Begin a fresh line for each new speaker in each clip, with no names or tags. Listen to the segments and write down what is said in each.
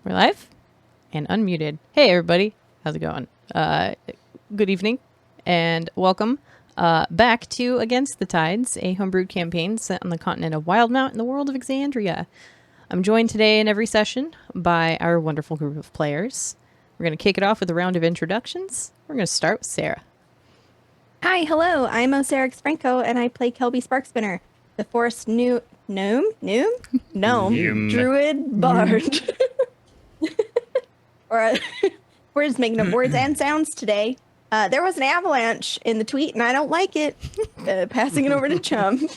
We're live and unmuted. Hey, everybody. How's it going? Good evening and welcome back to Against the Tides, a homebrewed campaign set on the continent of Wildemount in the world of Exandria. I'm joined today in every session by our wonderful group of players. We're going to kick it off with a round of introductions. We're going to start with Sarah.
Hi, hello. I'm Osarix Franco, and I play Kelby Sparkspinner, the forest gnome, druid bard. We're just making up words and sounds today. There was an avalanche in the tweet, and I don't like it. Passing it over to Chum.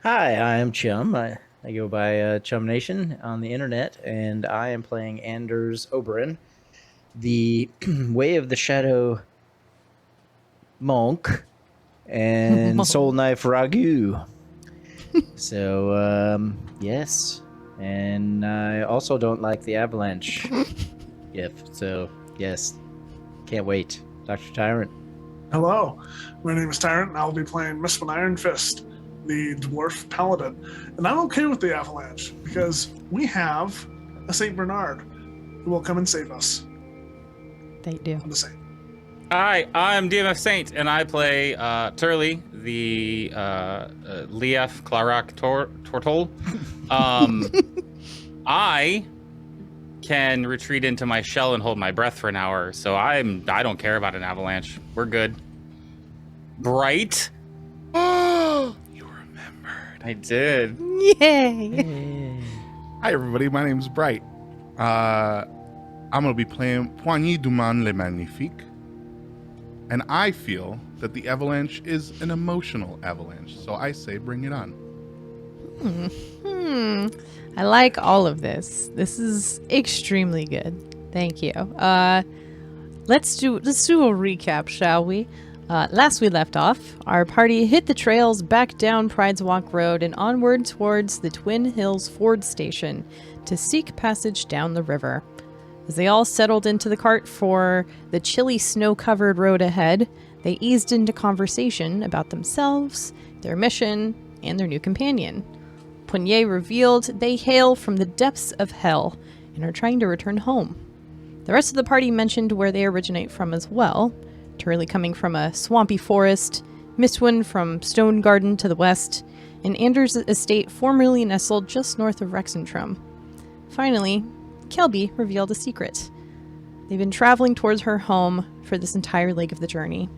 Hi, I am Chum. I go by Chum Nation on the internet, and I am playing Anders Oberyn, the Way of the Shadow monk and Soul Knife Ragu. So, yes. And I also don't like the avalanche gift. So, yes. Can't wait. Dr. Tyrant.
Hello, my name is Tyrant, and I'll be playing Mistman Iron Fist, the dwarf paladin. And I'm okay with the avalanche because we have a Saint Bernard who will come and save us.
They do.
I'm the Saint.
Hi, I'm DMF Saint, and I play Turley, the Lief Clarak Tortol. I can retreat into my shell and hold my breath for an hour, so I don't care about an avalanche. We're good. Bright.
Oh, you remembered.
I did.
Yay!
Hi, everybody. My name's Bright. I'm going to be playing Poignée du Man le Magnifique. And I feel that the avalanche is an emotional avalanche. So I say bring it on.
I like all of this. This is extremely good. Thank you. Let's do a recap, shall we? Last we left off, our party hit the trails back down Pride's Walk Road and onward towards the Twin Hills Ford Station to seek passage down the river. As they all settled into the cart for the chilly snow-covered road ahead, they eased into conversation about themselves, their mission, and their new companion. Poignée revealed they hail from the depths of hell and are trying to return home. The rest of the party mentioned where they originate from as well, Turley coming from a swampy forest, Mistwind from Stone Garden to the west, and Anders' estate formerly nestled just north of Rexentrum. Finally, Kelby revealed a secret. They've been traveling towards her home for this entire leg of the journey,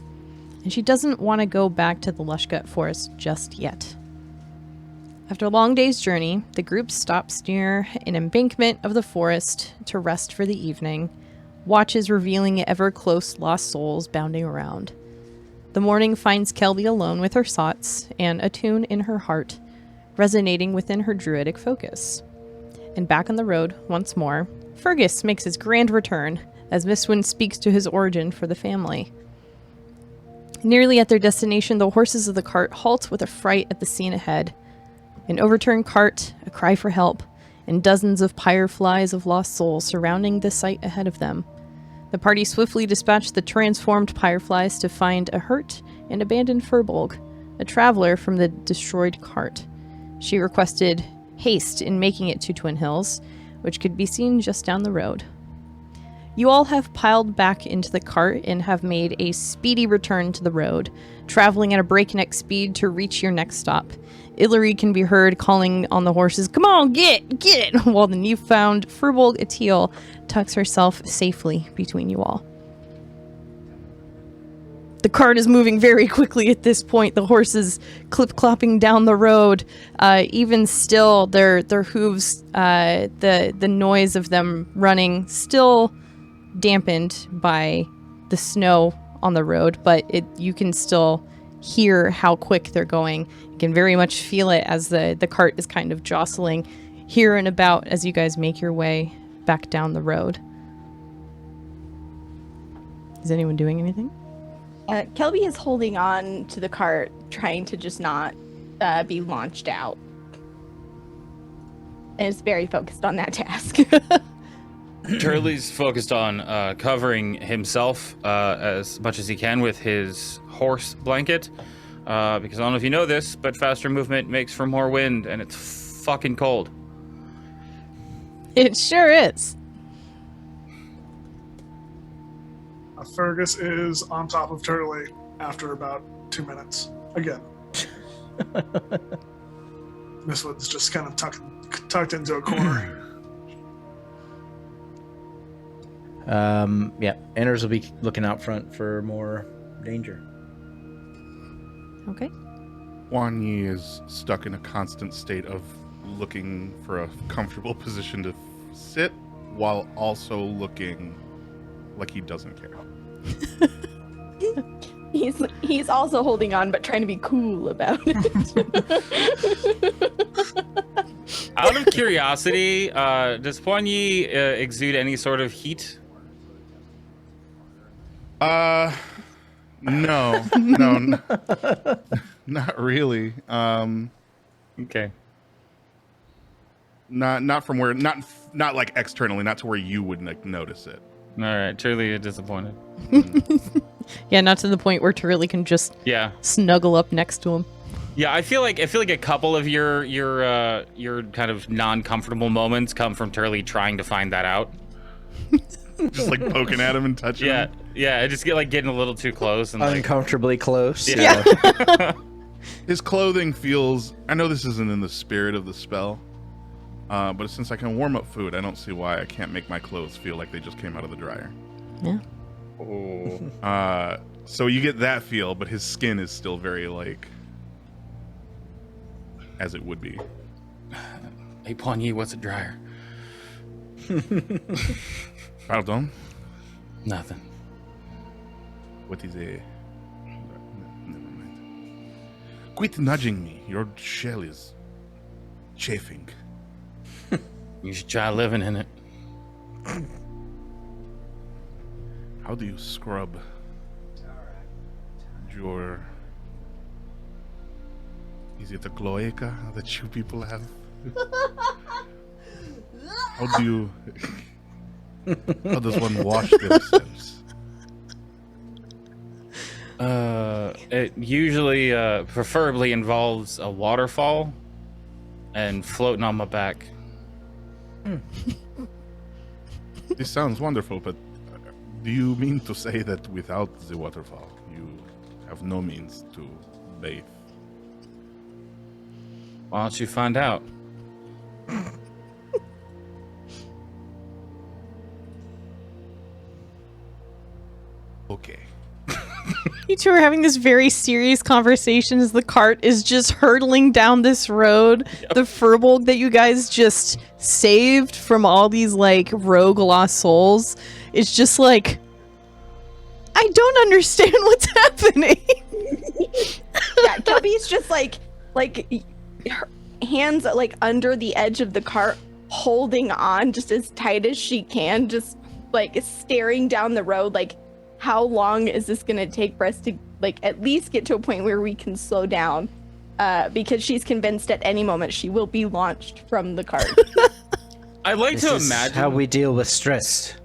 and she doesn't want to go back to the Lushgut Forest just yet. After a long day's journey, the group stops near an embankment of the forest to rest for the evening, watches revealing ever-close lost souls bounding around. The morning finds Kelby alone with her thoughts and a tune in her heart, resonating within her druidic focus. And back on the road, once more, Fergus makes his grand return as Mistwind speaks to his origin for the family. Nearly at their destination, the horses of the cart halt with a fright at the scene ahead. An overturned cart, a cry for help, and dozens of fireflies of lost souls surrounding the sight ahead of them. The party swiftly dispatched the transformed fireflies to find a hurt and abandoned Firbolg, a traveler from the destroyed cart. She requested haste in making it to Twin Hills, which could be seen just down the road. You all have piled back into the cart and have made a speedy return to the road, traveling at a breakneck speed to reach your next stop. Illyri can be heard calling on the horses, "Come on, get it!" while the newfound Firbolg Atiel tucks herself safely between you all. The cart is moving very quickly at this point, the horses clip-clopping down the road. Even still, their hooves, the noise of them running, still dampened by the snow on the road, but you can still hear how quick they're going. You can very much feel it as the cart is kind of jostling here and about as you guys make your way back down the road. Is anyone doing anything?
Kelby is holding on to the cart, trying to just not be launched out. And is very focused on that task.
Turley's focused on covering himself as much as he can with his horse blanket. Because I don't know if you know this, but faster movement makes for more wind, and it's fucking cold.
It sure is.
Fergus is on top of Turley after about 2 minutes. Again. Mistwood's just kind of tucked into a corner.
Yeah, Anders will be looking out front for more danger.
Okay.
Huan Yi is stuck in a constant state of looking for a comfortable position to sit while also looking like he doesn't care.
He's also holding on, but trying to be cool about it.
Out of curiosity, does Huan Yi exude any sort of heat?
No, not really.
Okay.
Not from where, not like externally, not to where you would like notice it.
All right, truly disappointed.
Yeah, not to the point where Turley can just snuggle up next to him.
Yeah, I feel like a couple of your kind of non-comfortable moments come from Turley trying to find that out.
Just like poking at him and touching him.
Yeah, I just getting a little too close and
Uncomfortably close.
Yeah.
His clothing feels, I know this isn't in the spirit of the spell, but since I can warm up food, I don't see why I can't make my clothes feel like they just came out of the dryer.
Yeah.
Oh.
So you get that feel, but his skin is still very like as it would be.
Hey, Huan Yi, what's a dryer?
Pardon?
Nothing.
What is a... Never mind. Quit nudging me. Your shell is chafing.
You should try living in it.
How do you scrub your... Is it a cloaca that you people have? How do you... How does one wash themselves?
It usually, preferably involves a waterfall and floating on my back.
This sounds wonderful, but do you mean to say that without the waterfall, you have no means to bathe?
Why don't you find out?
Okay.
You two are having this very serious conversation as the cart is just hurtling down this road. Yep. The Firbolg that you guys just saved from all these like rogue lost souls is just like, I don't understand what's happening.
Yeah, Kelby's just like her hands like under the edge of the cart, holding on just as tight as she can, just like staring down the road like, how long is this going to take for us to like at least get to a point where we can slow down? Because she's convinced at any moment she will be launched from the cart.
I like to imagine
how we deal with stress.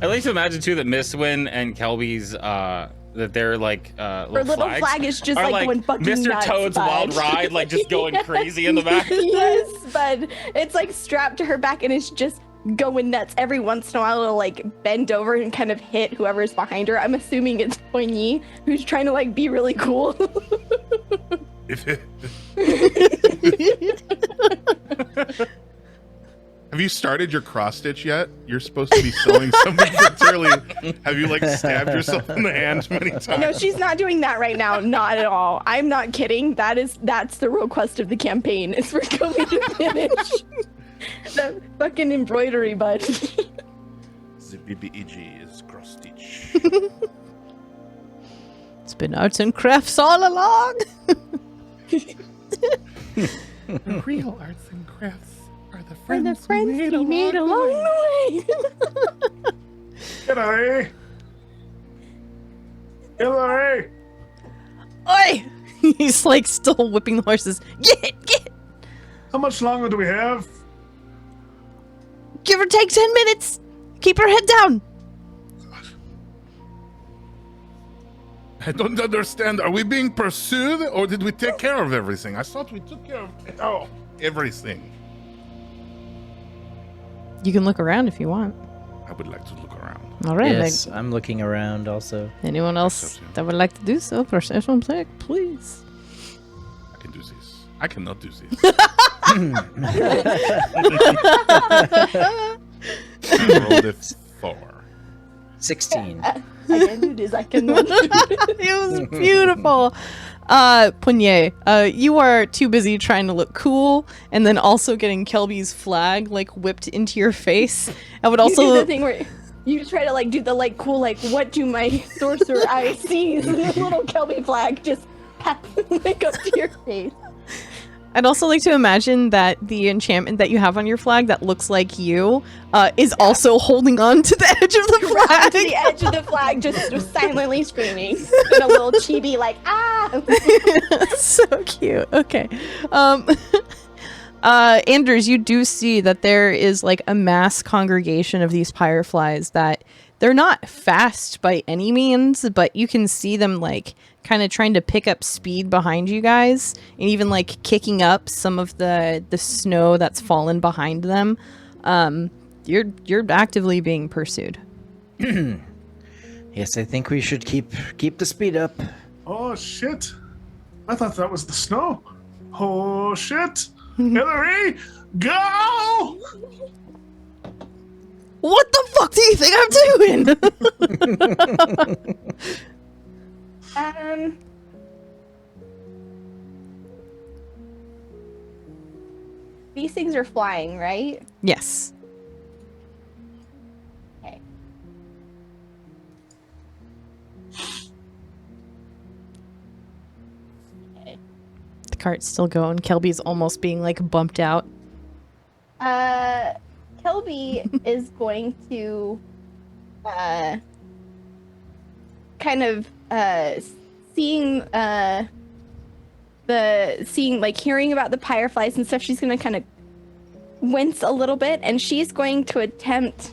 I like to imagine too that Mistwin and Kelby's that they're like
her little flag is just like going fucking
Mr.
nuts,
Toad's
bud.
Wild Ride, like just going crazy in the back.
Yes, bud. It's like strapped to her back and it's just going nuts. Every once in a while it'll like bend over and kind of hit whoever's behind her. I'm assuming it's Huan Yi, who's trying to like be really cool.
Have you started your cross stitch yet? You're supposed to be sewing something for Turley. Have you like stabbed yourself in the hand many times?
No, she's not doing that right now. Not at all. I'm not kidding. That's the real quest of the campaign, is for going to finish the fucking embroidery, bud.
The BBEG is cross stitch.
It's been arts and crafts all along.
The real arts and crafts are the friends,
we made along the way.
Hillary! Hillary!
Oi! He's like still whipping the horses. Get!
How much longer do we have?
Give or take 10 minutes. Keep her head down.
I don't understand. Are we being pursued or did we take care of everything? I thought we took care of everything.
You can look around if you want.
I would like to look around.
All right.
Yes, I'm looking around also.
Anyone else
Perception.
that would like to do so? Perception check, please.
I can do this. I cannot do this. Rolled a 4.
16.
I can do this. I cannot do this.
It was beautiful. Punye, you are too busy trying to look cool and then also getting Kelby's flag like whipped into your face. I would
You do
also
the thing where you try to like do the like cool like what do my sorcerer eyes see? And this little Kelby flag just like up to your face.
I'd also like to imagine that the enchantment that you have on your flag that looks like you is also holding on to the edge of the
Grabbed
flag.
the edge of the flag, just silently screaming in a little chibi like ah.
So cute. Okay. Anders, you do see that there is like a mass congregation of these fireflies that they're not fast by any means, but you can see them like kind of trying to pick up speed behind you guys and even like kicking up some of the snow that's fallen behind them. You're actively being pursued.
Yes, I think we should keep the speed up.
Oh shit! I thought that was the snow. Oh shit! Hillary, go!
What the fuck do you think I'm doing?
These things are flying, right?
Yes.
Okay.
The cart's still going. Kelby's almost being like bumped out.
Kelby is going to kind of seeing hearing about the fireflies and stuff, she's gonna kind of wince a little bit and she's going to attempt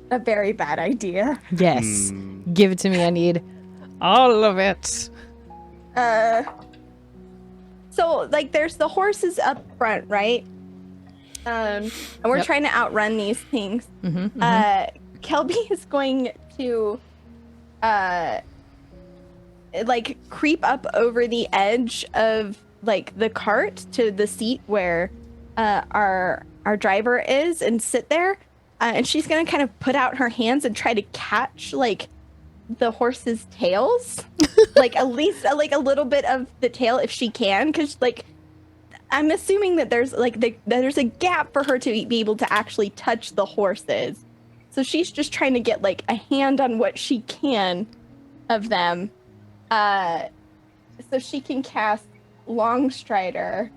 a very bad idea.
Yes. Give it to me. I need all of it.
So like there's the horses up front, right? And we're
Yep.
trying to outrun these things. Kelby is going to like creep up over the edge of like the cart to the seat where our driver is and sit there, and she's gonna kind of put out her hands and try to catch like the horse's tails, like at least like a little bit of the tail if she can, because like I'm assuming that there's like there's a gap for her to be able to actually touch the horses. So she's just trying to get like a hand on what she can of them, so she can cast Long Strider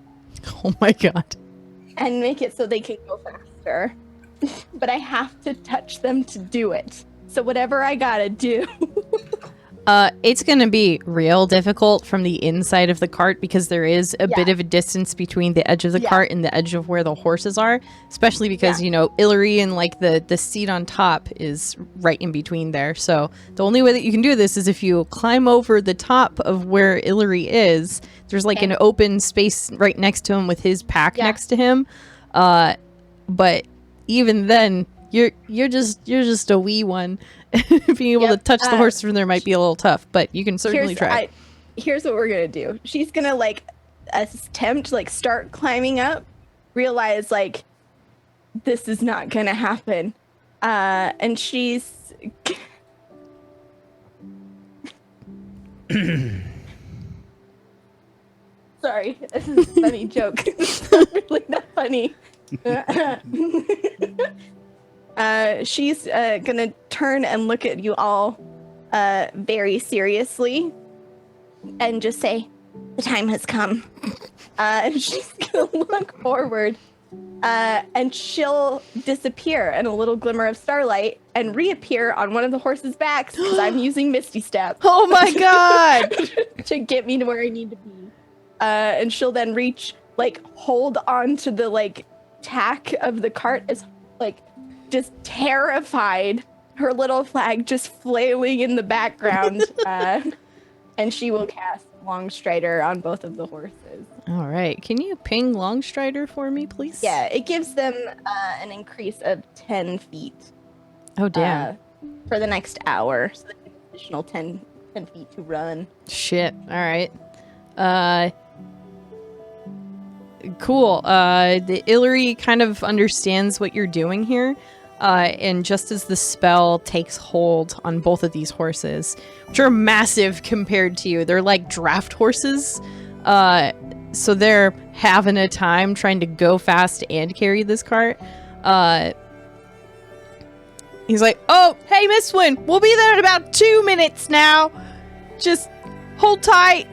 Oh my god.
and make it so they can go faster. But I have to touch them to do it. So whatever I gotta do.
It's gonna be real difficult from the inside of the cart because there is a bit of a distance between the edge of the cart and the edge of where the horses are, especially because you know Illyri and like the seat on top is right in between there. So the only way that you can do this is if you climb over the top of where Illyri is. There's like an open space right next to him with his pack next to him. But even then, you're just a wee one. Being able to touch the horse from there might be a little tough, but you can certainly try.
Here's what we're gonna do. She's gonna like attempt like start climbing up, realize like this is not gonna happen, and she's sorry, this is a funny joke. It's not really that funny. She's gonna turn and look at you all very seriously and just say, "The time has come." And she's gonna look forward, and she'll disappear in a little glimmer of starlight and reappear on one of the horses' backs because I'm using Misty Step.
Oh my god!
To get me to where I need to be. And she'll then reach, like, hold on to the, like, tack of the cart as, like, just terrified, her little flag just flailing in the background. And she will cast Longstrider on both of the horses.
All right. Can you ping Longstrider for me, please?
Yeah, it gives them an increase of 10 feet
Oh, damn.
for the next hour. So they get an additional 10 feet to run.
Shit. All right. Cool. The Illyri kind of understands what you're doing here. And just as the spell takes hold on both of these horses, which are massive compared to you, they're like draft horses. So they're having a time trying to go fast and carry this cart. He's like, oh, hey, Miss Wynn, we'll be there in about 2 minutes now. Just hold tight.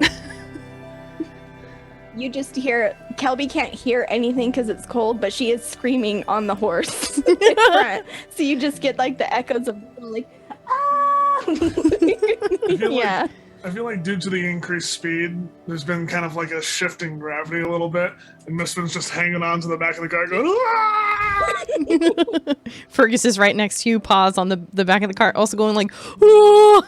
You just hear, Kelby can't hear anything because it's cold, but she is screaming on the horse in front. So you just get like the echoes of like, ah! Yeah.
I feel like due to the increased speed, there's been kind of like a shifting gravity a little bit, and Mistman's just hanging on to the back of the car going, ah!
Fergus is right next to you, paws on the back of the cart, also going like, ooh.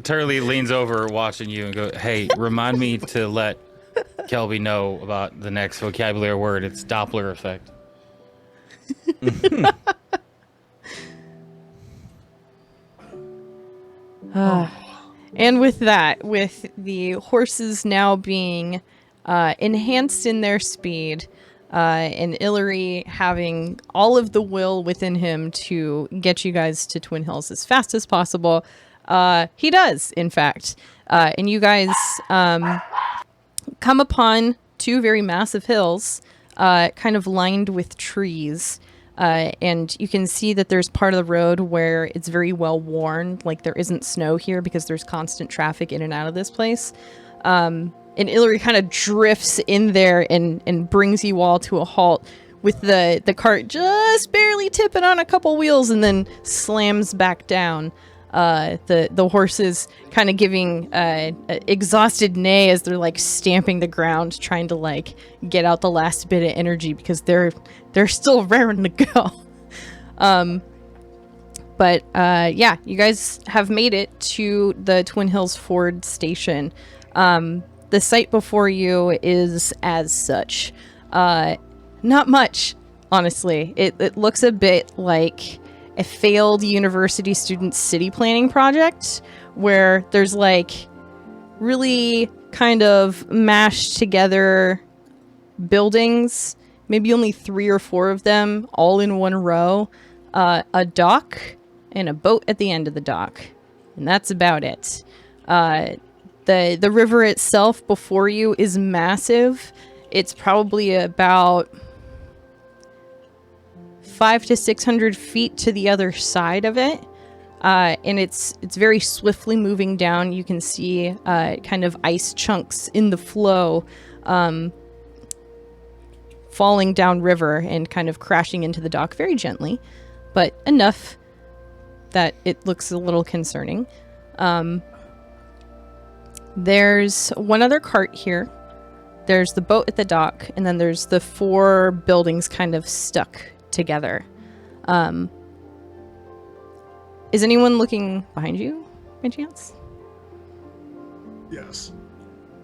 Turley leans over watching you and goes, hey, remind me to let Kelby know about the next vocabulary word. It's Doppler effect.
And with that, with the horses now being enhanced in their speed, and Illyri having all of the will within him to get you guys to Twin Hills as fast as possible, he does, in fact. And you guys come upon two very massive hills, kind of lined with trees. And you can see that there's part of the road where it's very well worn, like there isn't snow here because there's constant traffic in and out of this place. And Illyri kind of drifts in there and brings you all to a halt with the cart just barely tipping on a couple wheels and then slams back down. The horses kind of giving exhausted neigh as they're like stamping the ground, trying to like get out the last bit of energy because they're still raring to go. But yeah, you guys have made it to the Twin Hills Ford station. The site before you is as such. Not much, honestly. It looks a bit like a failed university student city planning project where there's like really kind of mashed together buildings, maybe only 3 or 4 of them all in one row, a dock and a boat at the end of the dock, and that's about it. The river itself before you is massive. It's probably about 500 to 600 feet to the other side of it, and it's very swiftly moving down. You can see kind of ice chunks in the flow falling downriver and kind of crashing into the dock very gently, but enough that it looks a little concerning. There's one other cart here. There's the boat at the dock, and then there's the 4 buildings kind of stuck together. Is anyone looking behind you by chance?
Yes.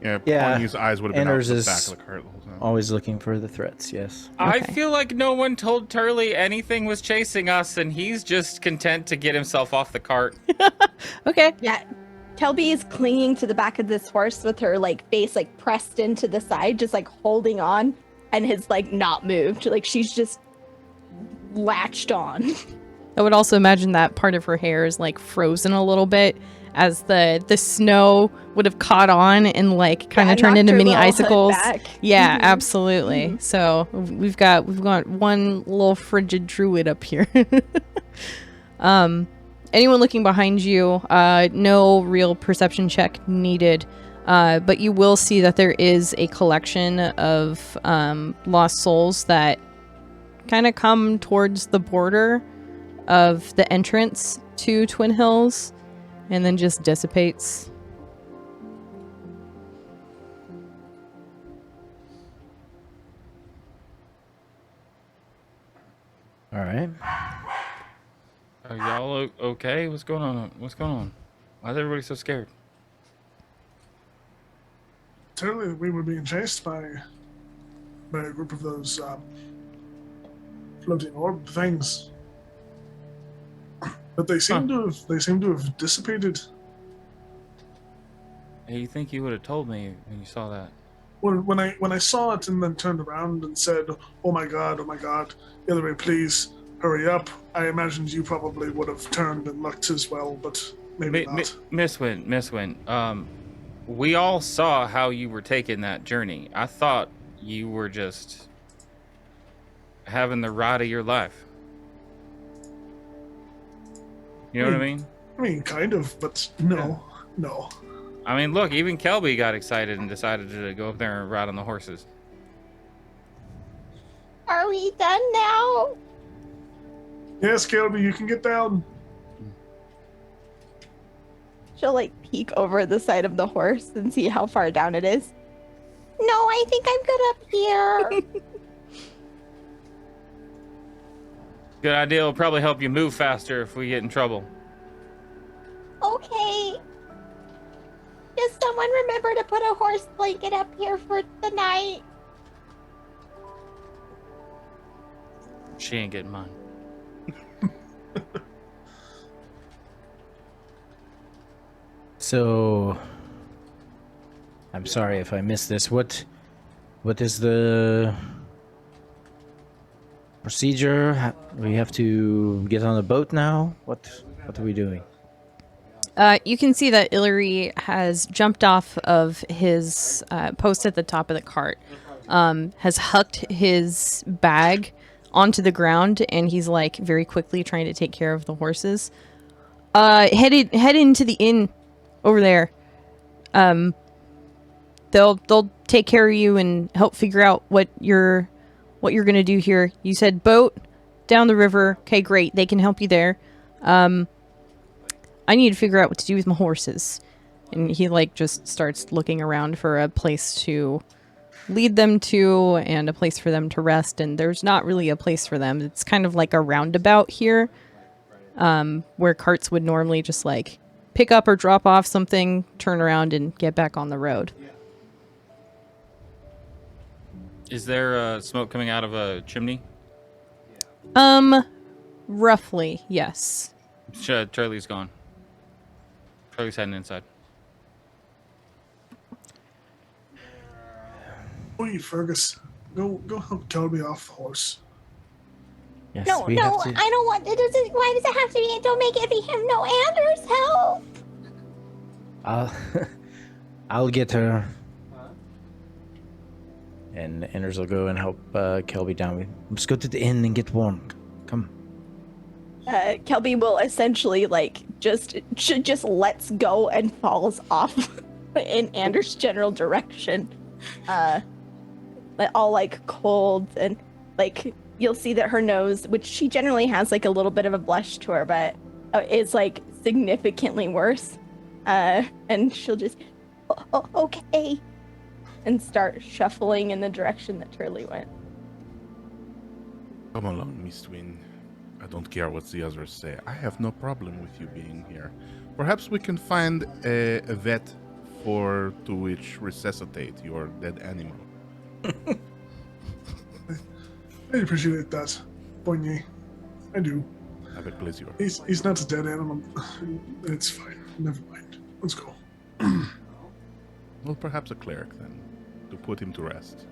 Yeah,
Yeah,
Ponyo's eyes would have been out
Anders
the
is
back of the cart the whole time.
Always looking for the threats, yes.
I
Okay.
feel like no one told Turley anything was chasing us, and he's just content to get himself off the cart.
Okay.
Yeah. Kelby is clinging to the back of this horse with her like face like pressed into the side, just like holding on, and has like not moved. Like she's just latched on.
I would also imagine that part of her hair is like frozen a little bit as the snow would have caught on and like kind of turned
knocked
into
her
mini
little hood
icicles.
back.
Yeah,
Mhm.
absolutely. So we've got one little frigid druid up here. Anyone looking behind you, no real perception check needed, but you will see that there is a collection of lost souls that kind of come towards the border of the entrance to Twin Hills and then just dissipates.
All right.
Are y'all okay? What's going on? What's going on? Why is everybody so scared?
Turley, we were being chased by a group of those floating orb things, but they seem to have dissipated.
Hey, you think you would have told me when you saw that?
When I saw it and then turned around and said, oh my god, Hillary, please hurry up," I imagined you probably would have turned and looked as well, but maybe not.
Miss Wynn, we all saw how you were taking that journey. I thought you were just having the ride of your life. You know what I mean?
I mean, kind of, but no.
I mean, look, even Kelby got excited and decided to go up there and ride on the horses.
Are we done now?
Yes, Kelby, you can get down.
She'll like peek over the side of the horse and see how far down it is. No, I think I'm good up here.
Good idea. It'll probably help you move faster if we get in trouble.
Okay. Does someone remember to put a horse blanket up here for the night?
She ain't getting mine.
So, I'm sorry if I missed this. What is the procedure? We have to get on a boat now? What are we doing?
You can see that Illyri has jumped off of his post at the top of the cart, has hucked his bag onto the ground, and he's like very quickly trying to take care of the horses. Head into the inn over there. They'll take care of you and help figure out what you're gonna do here. You said boat down the river. Okay, great. They can help you there. I need to figure out what to do with my horses. And he like just starts looking around for a place to lead them to and a place for them to rest. And there's not really a place for them. It's kind of like a roundabout here, where carts would normally just like pick up or drop off something, turn around and get back on the road.
Is there smoke coming out of a chimney?
Roughly, yes.
Charlie's gone. Charlie's heading inside.
Oi, Fergus, go help Kelby off the horse.
Yes,
No,
we have to.
I don't want it. Why does it have to be? Don't make it be him. No, Anders, help.
I'll get her. And Anders will go and help Kelby down. Let's go to the inn and get warm. Come.
Kelby will essentially like just lets go and falls off in Anders' general direction. All like cold and like you'll see that her nose, which she generally has like a little bit of a blush to her, but is like significantly worse. And she'll just okay, and start shuffling in the direction that Turley went.
Come along, Miss Twin. I don't care what the others say. I have no problem with you being here. Perhaps we can find a vet to which resuscitate your dead animal.
I appreciate that, Bonnie. I do.
Have a pleasure.
He's not a dead animal. It's fine. Never mind. Let's go.
Well, perhaps a cleric then, to put him to rest.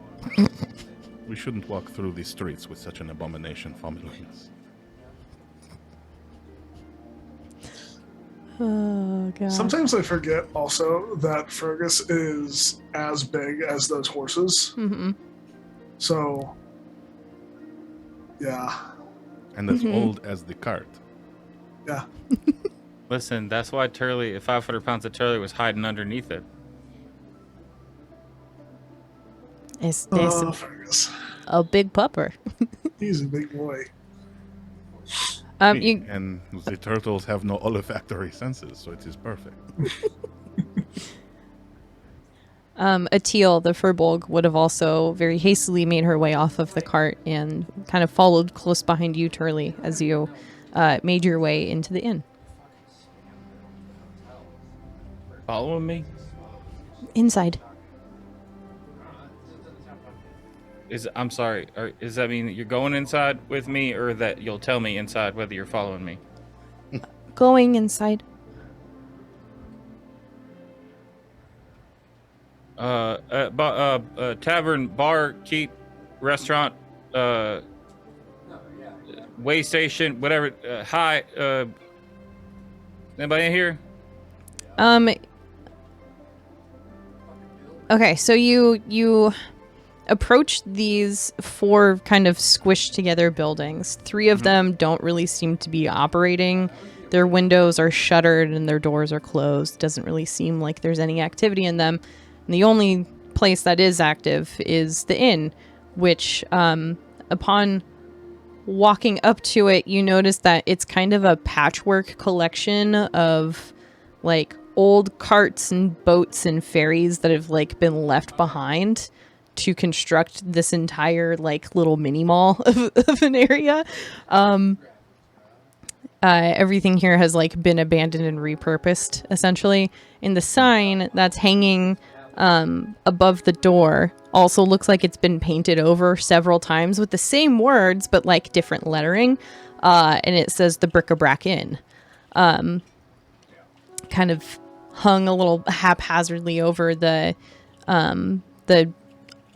We shouldn't walk through these streets with such an abomination following us.
Oh god.
Sometimes I forget also that Fergus is as big as those horses.
Mm-hmm.
So, yeah.
And as old as the cart.
Yeah.
Listen, that's why Turley, 500 pounds of Turley was hiding underneath it.
It's
Oh, Fergus.
a big pupper.
He's a big boy.
And the turtles have no olfactory senses, so it is perfect.
Atil, the Firbolg, would have also very hastily made her way off of the cart and kind of followed close behind you, Turley, as you made your way into the inn.
Following me?
Inside.
I'm sorry. Does that mean that you're going inside with me, or that you'll tell me inside whether you're following me?
Going inside.
Tavern, bar, keep, restaurant, way station, whatever. Hi. Anybody in here?
Okay, so you approach these 4 kind of squished together buildings. 3 of them don't really seem to be operating. Their windows are shuttered and their doors are closed. Doesn't really seem like there's any activity in them. And the only place that is active is the inn, which upon walking up to it, you notice that it's kind of a patchwork collection of like old carts and boats and ferries that have like been left behind to construct this entire like little mini mall of an area. Everything here has like been abandoned and repurposed essentially. And the sign that's hanging above the door also looks like it's been painted over several times with the same words but like different lettering, and it says the Bricka-Brack Inn, kind of hung a little haphazardly over the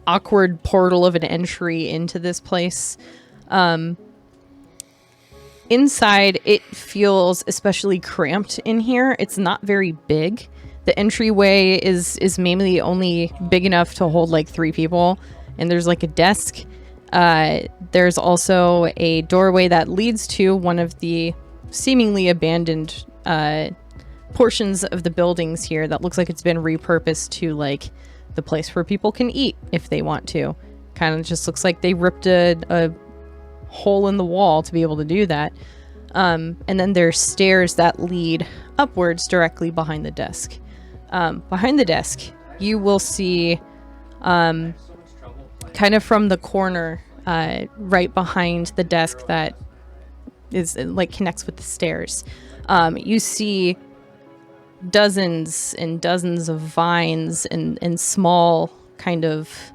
awkward portal of an entry into this place. Inside, it feels especially cramped in here. It's not very big. The entryway is mainly only big enough to hold like 3 people, and there's like a desk. There's also a doorway that leads to one of the seemingly abandoned portions of the buildings here that looks like it's been repurposed to like the place where people can eat if they want to. Kind of just looks like they ripped a hole in the wall to be able to do that. And then there's stairs that lead upwards directly behind the desk. Behind the desk, you will see kind of from the corner right behind the desk that is like connects with the stairs. You see dozens and dozens of vines and small kind of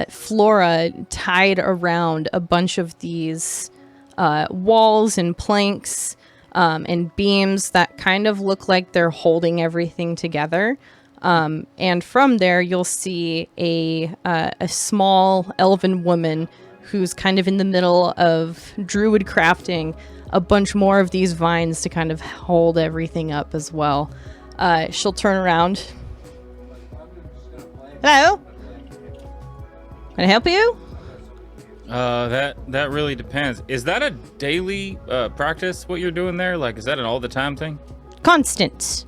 flora tied around a bunch of these walls and planks and beams that kind of look like they're holding everything together. And from there, you'll see a small elven woman who's kind of in the middle of druid crafting a bunch more of these vines to kind of hold everything up as well. She'll turn around. Hello? Can I help you?
That really depends. Is that a daily practice, what you're doing there? Like, is that an all the time thing?
Constant.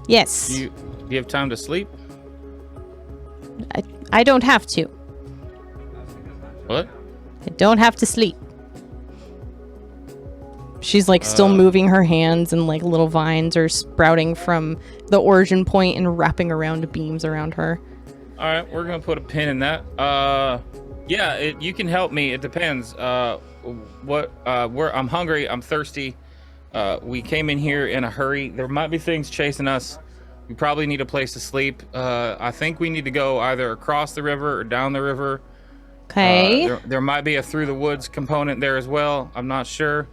Yes.
Do you have time to sleep?
I don't have to.
What?
I don't have to sleep. She's like still moving her hands, and like little vines are sprouting from the origin point and wrapping around beams around her.
All right, we're gonna put a pin in that. Yeah, you can help me. It depends. I'm hungry. I'm thirsty. We came in here in a hurry. There might be things chasing us. We probably need a place to sleep. I think we need to go either across the river or down the river.
Okay.
There might be a through the woods component there as well. I'm not sure.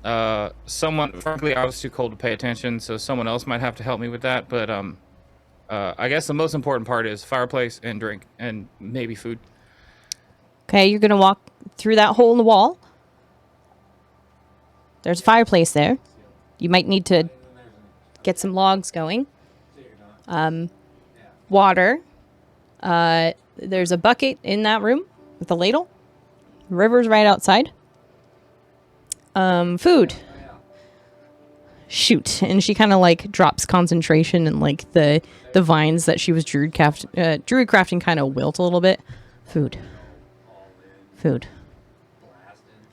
Frankly, I was too cold to pay attention, so someone else might have to help me with that. But I guess the most important part is fireplace and drink and maybe food.
Okay, you're gonna walk through that hole in the wall. There's a fireplace there. You might need to get some logs going. Water. There's a bucket in that room with a ladle. The river's right outside. Food. Shoot. And she kind of like drops concentration, and like the vines that she was druid crafting kind of wilt a little bit. Food.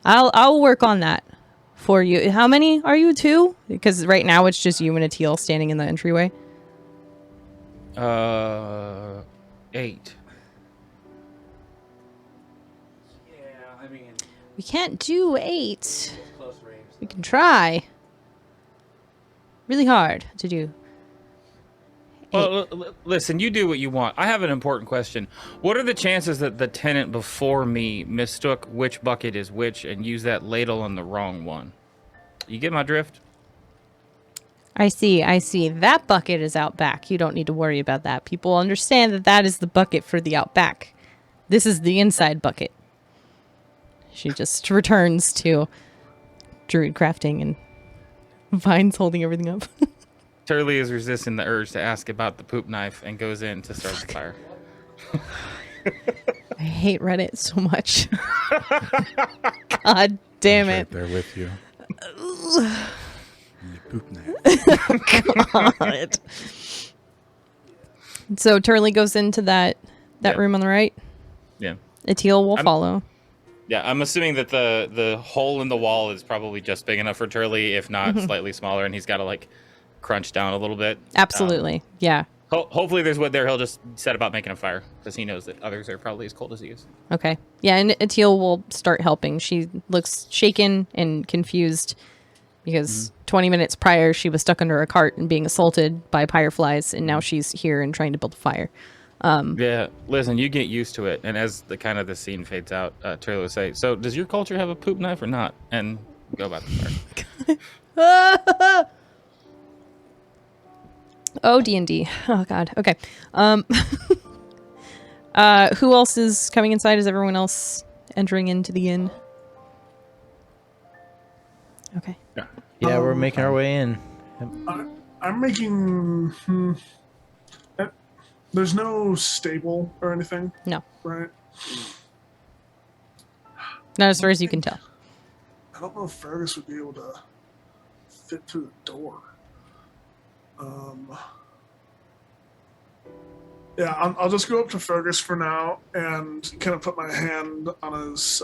I'll work on that for you. How many are you? 2? Because right now it's just you and a teal standing in the entryway.
8.
We can't do 8. We can try. Really hard to do
Well, listen, you do what you want. I have an important question. What are the chances that the tenant before me mistook which bucket is which and used that ladle on the wrong one? You get my drift?
I see. That bucket is out back. You don't need to worry about that. People understand that that is the bucket for the out back. This is the inside bucket. She just returns to druid crafting and Vine's holding everything up.
Turley is resisting the urge to ask about the poop knife and goes in to start the fire.
I hate Reddit so much. God damn
I'm
it.
right there with you. The poop knife.
God. So Turley goes into that room on the right.
Yeah.
Etiel will follow.
Yeah, I'm assuming that the hole in the wall is probably just big enough for Turley, if not slightly smaller, and he's got to like crunch down a little bit.
Absolutely. Yeah.
Hopefully there's wood there. He'll just set about making a fire because he knows that others are probably as cold as he is.
Okay. Yeah, and Etiel will start helping. She looks shaken and confused because 20 minutes prior she was stuck under a cart and being assaulted by fireflies, and now she's here and trying to build a fire.
Yeah, listen, you get used to it, and as the scene fades out, Turley will say, "So, does your culture have a poop knife or not?" And go about the fire.
Oh, D&D. Oh, God. Okay. Who else is coming inside? Is everyone else entering into the inn? Okay.
Yeah, we're making our way in.
I'm making. There's no stable or anything,
No.
right?
Not as far as you can tell.
I don't know if Fergus would be able to fit through the door. Yeah, I'll just go up to Fergus for now and kind of put my hand on his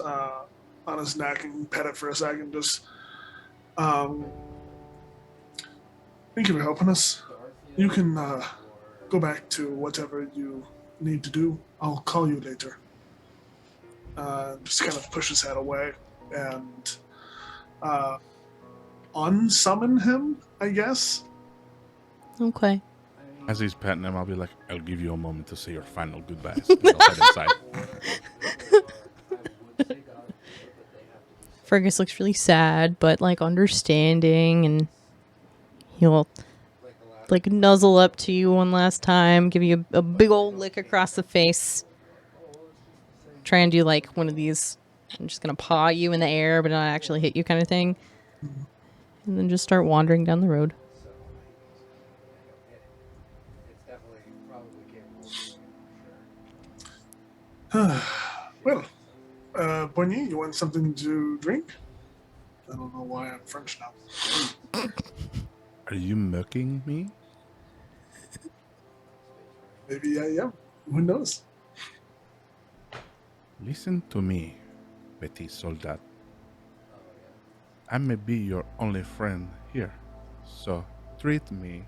neck and pet it for a second. Just, thank you for helping us. You can go back to whatever you need to do. I'll call you later. Just kind of push his head away and unsummon him, I guess.
Okay.
As he's petting him, I'll be like, I'll give you a moment to say your final goodbyes. And I'll head inside.
Fergus looks really sad, but like understanding, and he'll like nuzzle up to you one last time, give you a big old lick across the face. Try and do like one of these, I'm just gonna paw you in the air, but not actually hit you kind of thing. And then just start wandering down the road.
Well, Poigny, you want something to drink? I don't know why I'm French now.
Are you mocking me?
Maybe I am. Who knows?
Listen to me, petit soldat. I may be your only friend here, so treat me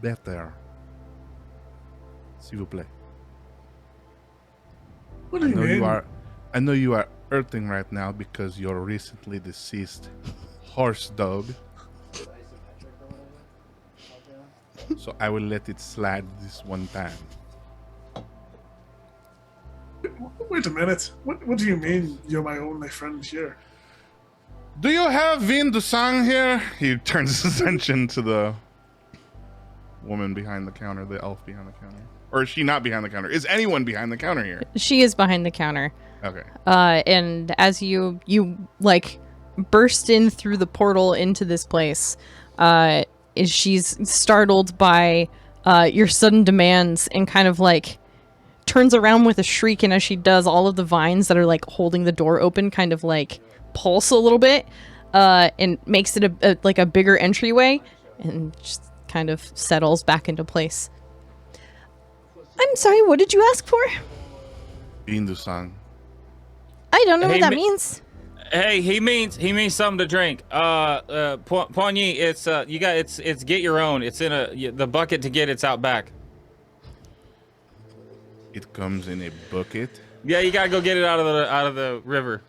better. S'il vous plaît.
What do you mean?
I know you are hurting right now because your recently deceased horse dog. So I will let it slide this one time.
Wait a minute. What do you mean you're my only friend here?
Do you have Vin Dusang here? He turns his attention to the woman behind the counter, the elf behind the counter. Or is she not behind the counter? Is anyone behind the counter here?
She is behind the counter.
Okay.
And as you like burst in through the portal into this place, she's startled by your sudden demands and kind of like turns around with a shriek, and as she does, all of the vines that are like holding the door open kind of like pulse a little bit and makes it a bigger entryway and just kind of settles back into place. I'm sorry, what did you ask for?
Vin Dusang.
I don't know what that means.
Hey, he means something to drink. Poigny, it's get your own. It's in the bucket to get. It's out back.
It comes in a bucket.
Yeah, you gotta go get it out of the river.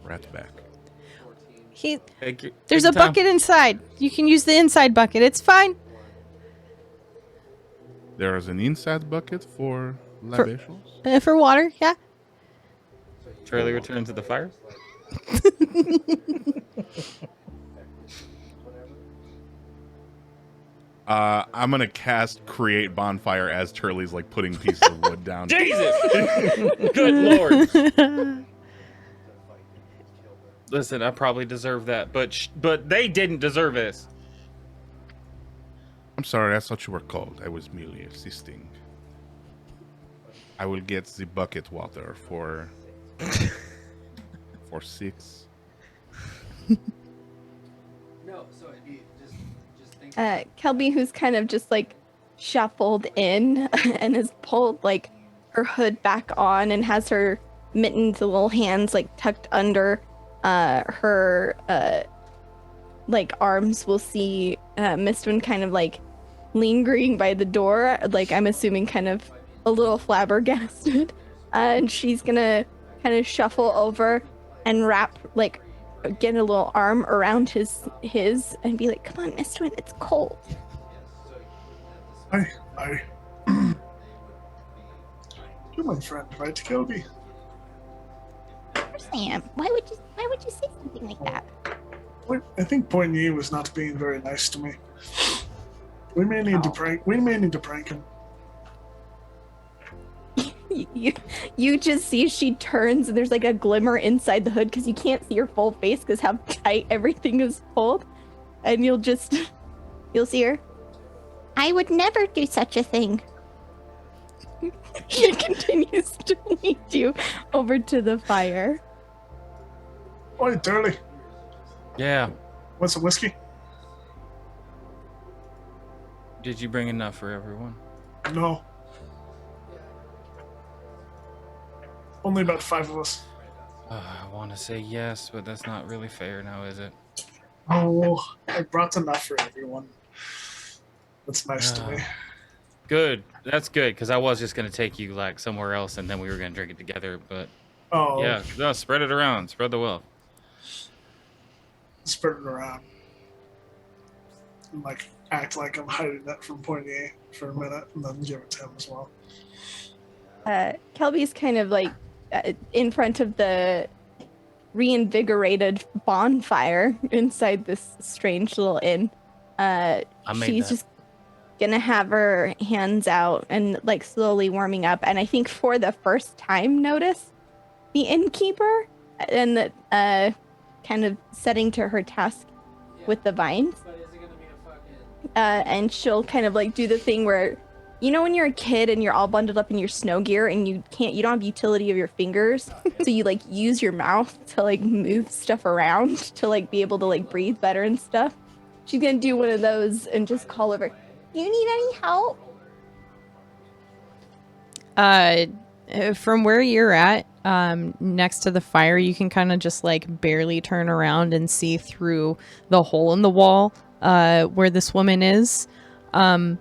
Rat back.
There's a bucket inside. You can use the inside bucket. It's fine.
There is an inside bucket for libations.
For water, yeah.
Charlie returns to the fire.
I'm gonna cast Create Bonfire as Turley's like putting pieces of wood down.
Jesus! Good lord! Listen, I probably deserve that, but they didn't deserve this.
I'm sorry, I thought you were called. I was merely assisting. I will get the bucket water for 6.
No, so it'd be just think.
Kelby, who's kind of just like shuffled in and has pulled like her hood back on and has her mittens, the little hands like tucked under her like arms. We'll see Mistwin kind of like lingering by the door, like I'm assuming kind of a little flabbergasted, and she's gonna kind of shuffle over and wrap like get a little arm around his and be like, come on, Mistwin, it's cold.
I you're my friend, right, Kelby?
Sam, why would you say something like that?
I think Poigny was not being very nice to me. We may need to prank him.
You just see she turns and there's like a glimmer inside the hood because you can't see her full face because how tight everything is pulled, and you'll see her. I would never do such a thing. She continues to lead you over to the fire.
Oi, Turley,
Yeah.
want some whiskey?
Did you bring enough for everyone?
No. Only about 5 of us.
I want to say yes, but that's not really fair now, is it?
Oh, I brought enough for everyone. That's nice to me.
Good. That's good, because I was just going to take you like somewhere else and then we were going to drink it together, but
Oh,
yeah, no, spread it around. Spread the wealth.
spread it around. And like act like I'm hiding that from Poigny for a minute and then give it to him as well.
Kelby's kind of like in front of the reinvigorated bonfire inside this strange little inn. She's just gonna have her hands out and like slowly warming up, and I think for the first time notice the innkeeper and the kind of setting to her task with the vines. And she'll kind of like do the thing where, you know, when you're a kid and you're all bundled up in your snow gear and you don't have utility of your fingers, so you like use your mouth to like move stuff around to like be able to like breathe better and stuff. She's gonna do one of those and just call over, do you need any help?
From where you're at, next to the fire, you can kind of just like barely turn around and see through the hole in the wall where this woman is. And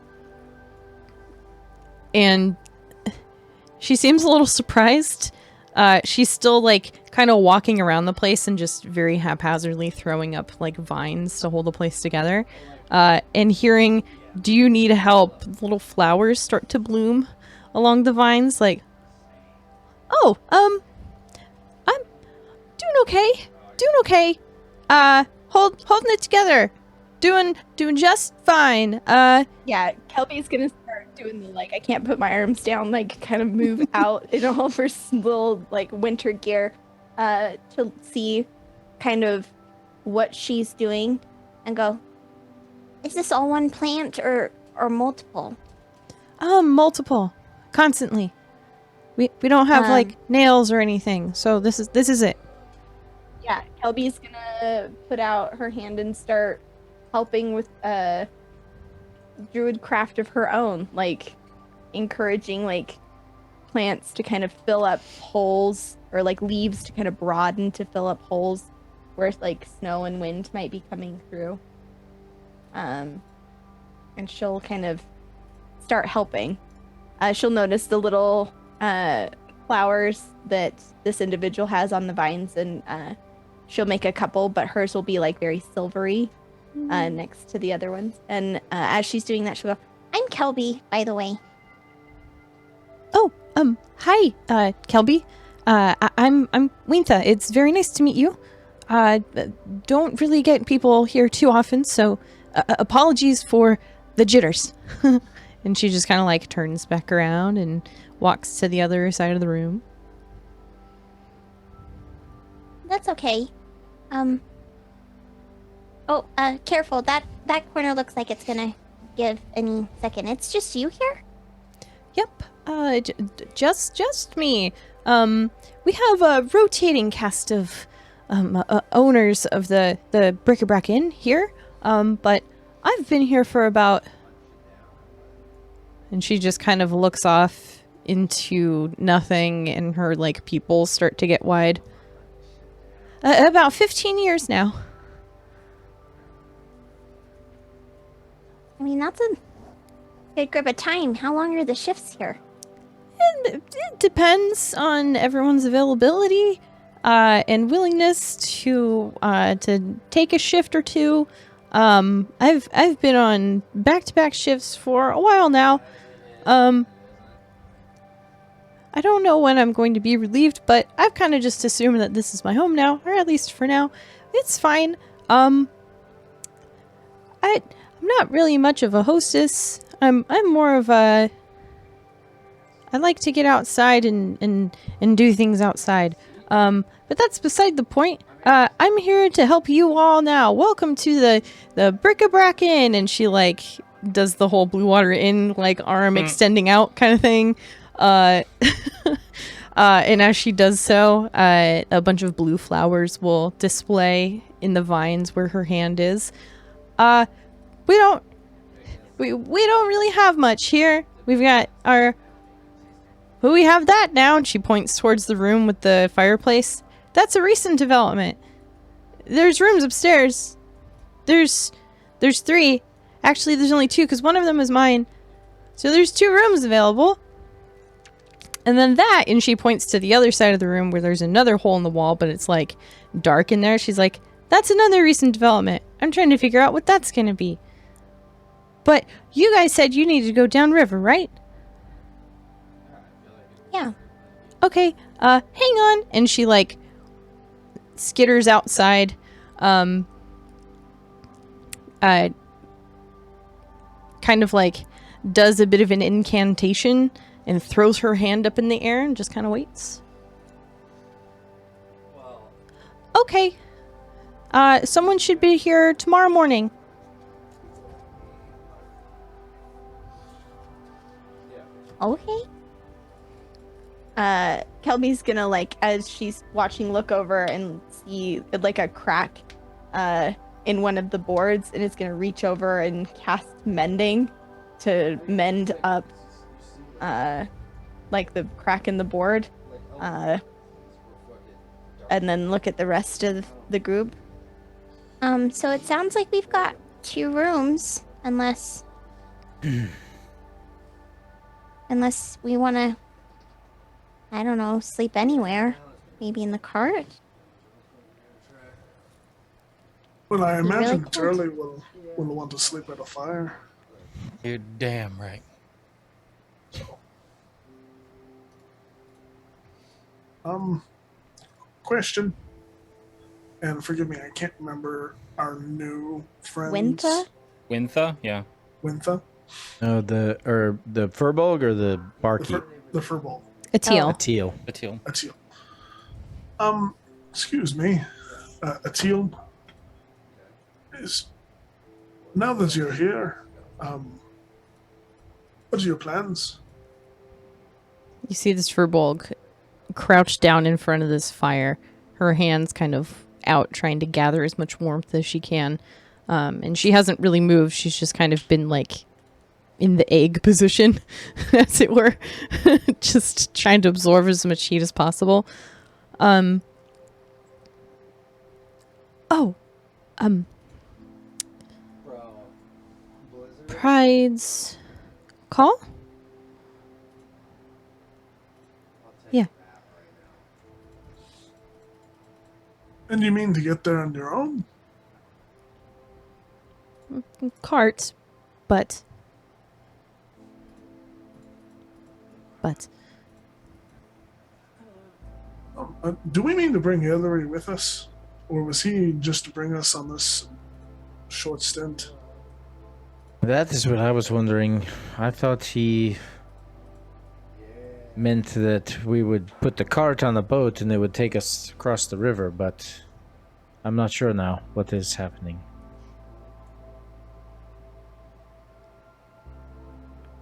she seems a little surprised. She's still like kind of walking around the place and just very haphazardly throwing up like vines to hold the place together. And hearing, do you need help? Little flowers start to bloom along the vines. Like, oh, I'm doing okay. Holding it together. Doing just fine.
Yeah, Kelby's gonna start doing the like I can't put my arms down, like kind of move out in all of her little like winter gear to see kind of what she's doing and go, is this all one plant or multiple?
Multiple. Constantly. We don't have like nails or anything, so this is it.
Yeah, Kelby's gonna put out her hand and start helping with druid craft of her own, like encouraging like plants to kind of fill up holes, or like leaves to kind of broaden to fill up holes where like snow and wind might be coming through. And she'll kind of start helping. She'll notice the little flowers that this individual has on the vines, and she'll make a couple, but hers will be like very silvery next to the other ones. And as she's doing that, she'll go, "I'm Kelby, by the way."
Oh, hi, Kelby. I'm Wintha. It's very nice to meet you. Don't really get people here too often, so apologies for the jitters. And she just kind of like turns back around and walks to the other side of the room.
That's okay. Oh, careful. That corner looks like it's gonna give any second. It's just you here?
Yep. Just me. We have a rotating cast of owners of the Bricka-Brack Inn here. But I've been here for about... And she just kind of looks off into nothing, and her like pupils start to get wide. About 15 years now.
I mean, that's a good grip of time. How long are the shifts here?
It depends on everyone's availability and willingness to take a shift or two. I've been on back-to-back shifts for a while now. I don't know when I'm going to be relieved, but I've kind of just assumed that this is my home now, or at least for now. It's fine. I'm not really much of a hostess. I'm more of a... I like to get outside and do things outside. But that's beside the point. I'm here to help you all now. Welcome to the Bricka-Brack Inn. And she like does the whole Blue Water Inn like arm extending out kind of thing. And as she does so, a bunch of blue flowers will display in the vines where her hand is. We don't really have much here. We've got our... Well, we have that now, and she points towards the room with the fireplace. That's a recent development. There's rooms upstairs. There's 3. Actually, there's only 2, because one of them is mine. So there's 2 rooms available. And then that, and she points to the other side of the room where there's another hole in the wall, but it's like dark in there. She's like, that's another recent development. I'm trying to figure out what that's going to be. But you guys said you needed to go downriver, right?
Yeah.
Okay, hang on. And she like skitters outside, kind of like does a bit of an incantation and throws her hand up in the air and just kind of waits. Okay. Someone should be here tomorrow morning.
Okay.
Kelby's gonna like, as she's watching, look over and see like a crack in one of the boards, and is gonna reach over and cast mending to mend up like the crack in the board, and then look at the rest of the group.
So it sounds like we've got 2 rooms, unless we want to, I don't know, sleep anywhere. Maybe in the cart?
Well, I
Be really
imagine
cold.
Turley will want to sleep at a fire.
You're damn right.
Question. And forgive me, I can't remember our new friends.
Wintha?
Wintha? Yeah.
Wintha?
No, the Firbolg or the barkeep?
The Firbolg.
A teal.
A teal.
Atil.
Atil. Excuse me. Atil. Now that you're here, what are your plans?
You see this Firbolg crouched down in front of this fire, her hands kind of out trying to gather as much warmth as she can. And she hasn't really moved. She's just kind of been like in the egg position, as it were, just trying to absorb as much heat as possible. Pride's call? Yeah.
And you mean to get there on your own?
Cart, but
Do we mean to bring Hillary with us? Or was he just to bring us on this short stint?
That is what I was wondering. I thought he meant that we would put the cart on the boat and it would take us across the river, but I'm not sure now what is happening.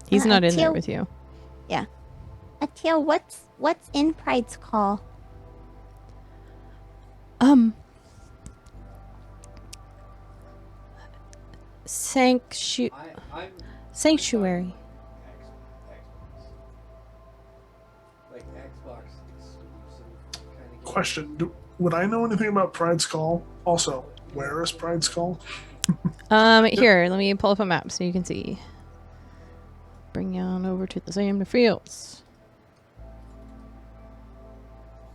he's not in there
Teal-
with you.
Yeah. Teal, what's in Pride's Call?
Sanctuary.
Question, would I know anything about Pride's Call? Also, where is Pride's Call?
Here, let me pull up a map so you can see. Bring you on over to the Xander Fields.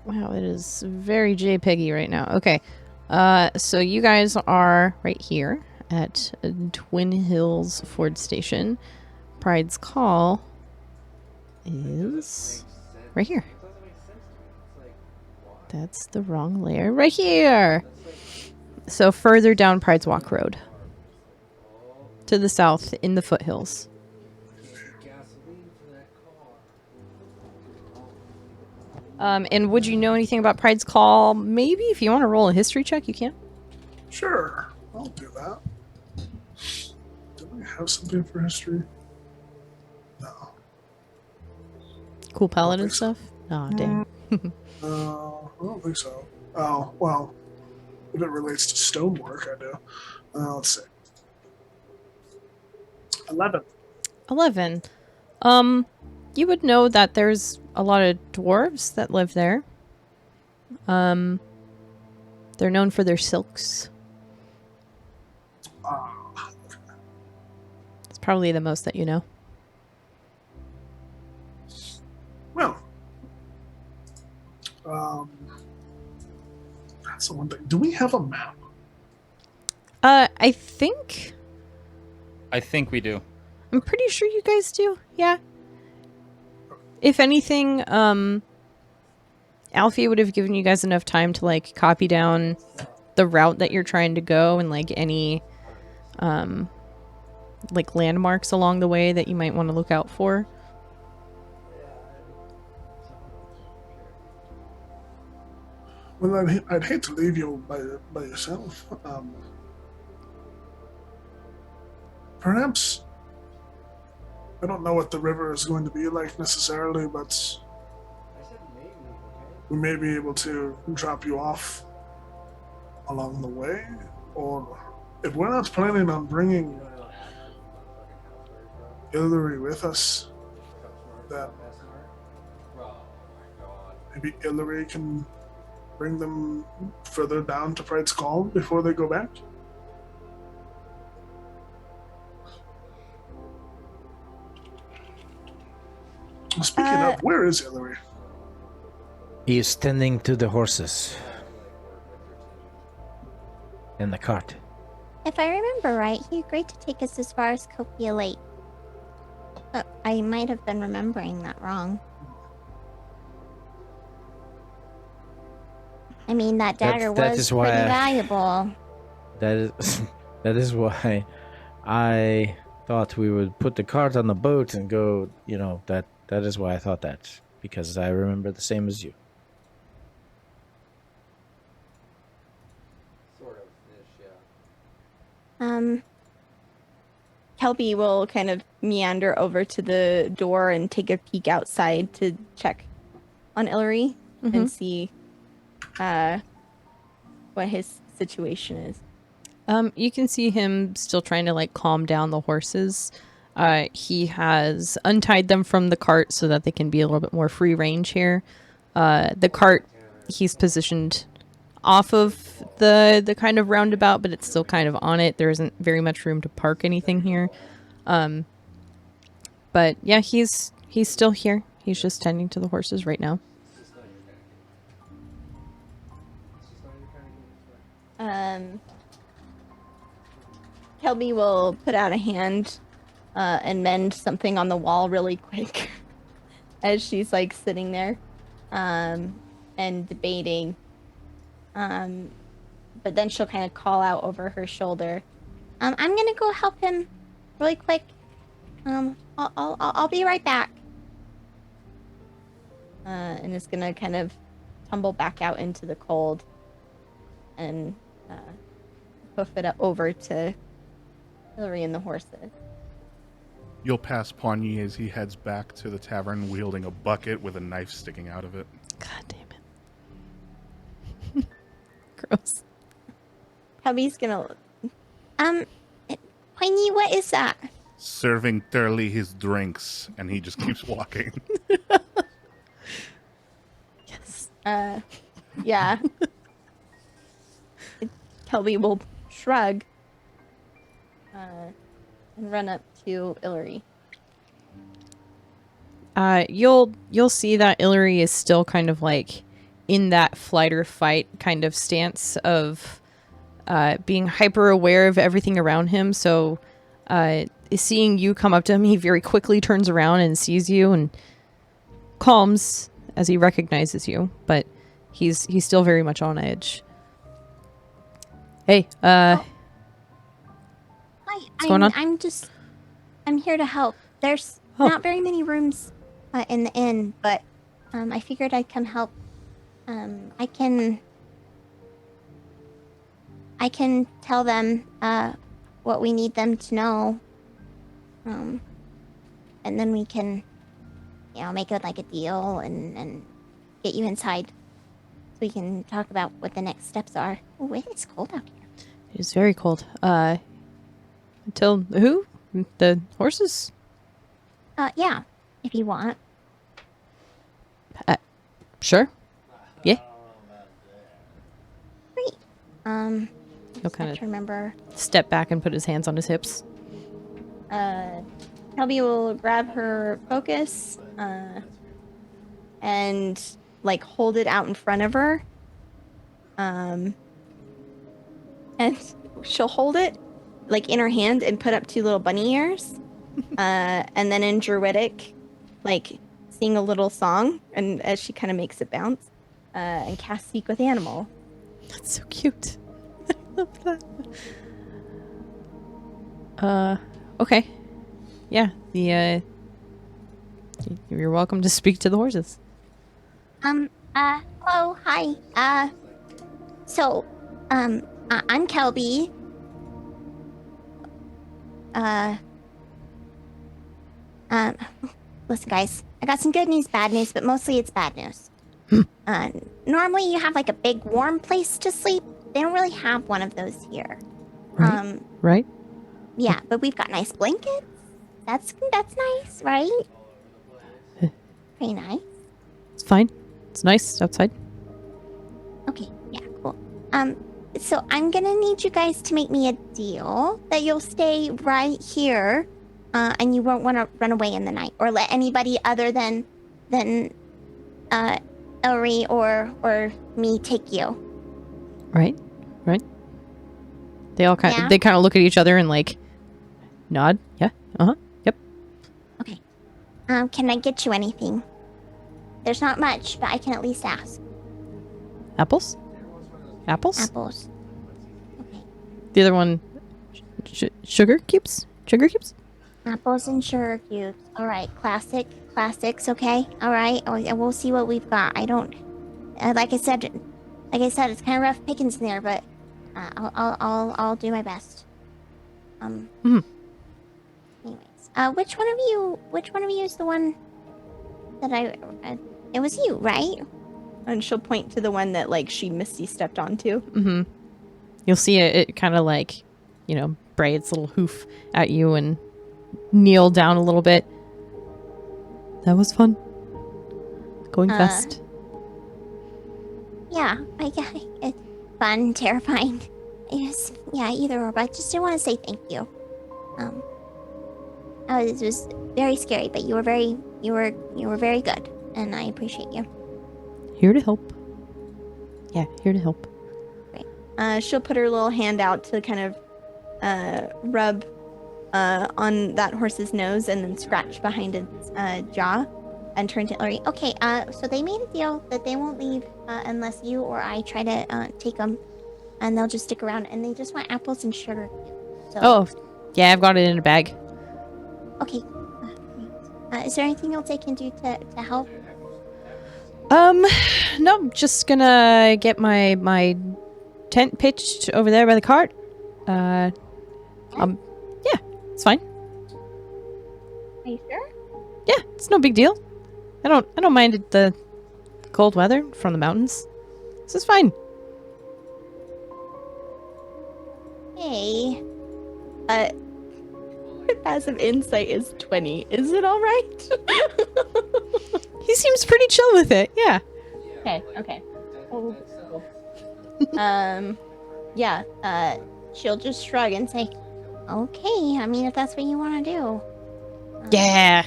Wow, it is very JPEGy right now. Okay, so you guys are right here at Twin Hills Ford Station. Pride's Call is right here. That's the wrong layer. Right here! So further down Pride's Walk Road. To the south in the foothills. And would you know anything about Pride's Call? Maybe if you want to roll a history check, you can.
Sure, I'll do that. Do we have something for history? No.
Cool paladin
think so.
stuff? Aw, dang.
I don't think so. Oh, well, if it relates to stonework, I do. Let's see. 11.
11. You would know that there's a lot of dwarves that live there. They're known for their silks. It's probably the most that you know.
Well, that's the one thing. Do we have a map?
I think
we do.
I'm pretty sure you guys do. Yeah. If anything, Alfie would have given you guys enough time to like copy down the route that you're trying to go and like any like landmarks along the way that you might want to look out for.
Well, I'd hate to leave you by yourself. Perhaps, I don't know what the river is going to be like necessarily, but we may be able to drop you off along the way. Or if we're not planning on bringing Hillary with us, that maybe Hillary can bring them further down to Pride's Call before they go back. Speaking of, where is Hillary?
He is tending to the horses. In the cart.
If I remember right, he agreed to take us as far as Copia Lake. I might have been remembering that wrong. I mean, that dagger
that
was
is why
pretty valuable.
That is why I thought we would put the cart on the boat and go, you know, that is why I thought that, because I remember the same as you.
Kelby will kind of meander over to the door and take a peek outside to check on Illyri and see what his situation is.
You can see him still trying to like calm down the horses. He has untied them from the cart so that they can be a little bit more free range here. The cart he's positioned off of the kind of roundabout, but it's still kind of on it. There isn't very much room to park anything here. But yeah, he's still here. He's just tending to the horses right now.
Kelby will put out a hand and mend something on the wall really quick as she's like sitting there and debating. But then she'll kind of call out over her shoulder. I'm gonna go help him really quick. I'll be right back. And is gonna kind of tumble back out into the cold and hoof it up over to Hillary and the horses.
You'll pass Poigny as he heads back to the tavern wielding a bucket with a knife sticking out of it.
God damn it. Gross.
Hubby's gonna... Poigny, what is that?
Serving Turley his drinks, and he just keeps walking.
Yes.
Yeah. Kelby will shrug and run up to Illyri.
You'll see that Illyri is still kind of like in that flight or fight kind of stance of being hyper aware of everything around him. So seeing you come up to him, he very quickly turns around and sees you and calms as he recognizes you, but he's still very much on edge. Hey,
Hi,
what's going on?
I'm here to help. There's not very many rooms in the inn, but I figured I'd come help. I can tell them what we need them to know, and then we can, make it like a deal and get you inside so we can talk about what the next steps are. Oh, it is cold out here.
It is very cold. Until who? The horses?
Yeah, if you want.
Sure. Yeah.
Great.
He'll
Just
kind
have
of
to remember.
step back and put his hands on his hips.
Kelby will grab her focus and like hold it out in front of her. And she'll hold it like in her hand and put up 2 little bunny ears. And then in Druidic, like sing a little song, and as she kind of makes it bounce, and cast Seek with Animal.
That's so cute. I love that. Okay. Yeah, you're welcome to speak to the horses.
Hello, hi. I'm Kelby. Listen, guys, I got some good news, bad news, but mostly it's bad news. Normally you have like a big warm place to sleep. They don't really have one of those here.
Right? Right?
Yeah, but we've got nice blankets. That's nice, right? Pretty nice.
It's fine. It's nice outside.
Okay, yeah, cool. So I'm gonna need you guys to make me a deal that you'll stay right here, and you won't want to run away in the night or let anybody other than Elry or me take you.
Right? They all kind
Yeah.
of, they kind of look at each other and like nod. Yeah. Yep.
Okay. Can I get you anything? There's not much, but I can at least ask.
Apples?
Apples. Okay.
The other one, sugar cubes? Sugar cubes?
Apples and sugar cubes. All right, classics. Okay. All right. We'll see what we've got. I don't. Like I said, it's kind of rough pickings in there, but I'll do my best. Anyways, which one of you is the one that it was you, right?
And she'll point to the one that like she misty stepped onto.
Mm-hmm. You'll see it kind of like, bray its little hoof at you and kneel down a little bit. That was fun. Going fast.
Yeah, I guess it's fun, terrifying. Either or. But I just didn't want to say thank you. It was very scary, but you were very good, and I appreciate you.
Here to help. Yeah, here to help.
Great.
she'll put her little hand out to kind of rub on that horse's nose and then scratch behind its jaw and turn to Ellery. Okay, so they made a deal that they won't leave unless you or I try to take them, and they'll just stick around, and they just want apples and sugar. So,
Oh, yeah, I've got it in a bag.
okay. Is there anything else I can do to help?
No, I'm just gonna get my tent pitched over there by the cart. Yeah, it's fine.
Are you sure?
Yeah, it's no big deal. I don't mind the cold weather from the mountains. This is fine.
Hey. My passive insight is 20. Is it all right?
He seems pretty chill with it. Yeah.
Okay. Yeah, she'll just shrug and say, okay, I mean, if that's what you want to do.
Yeah.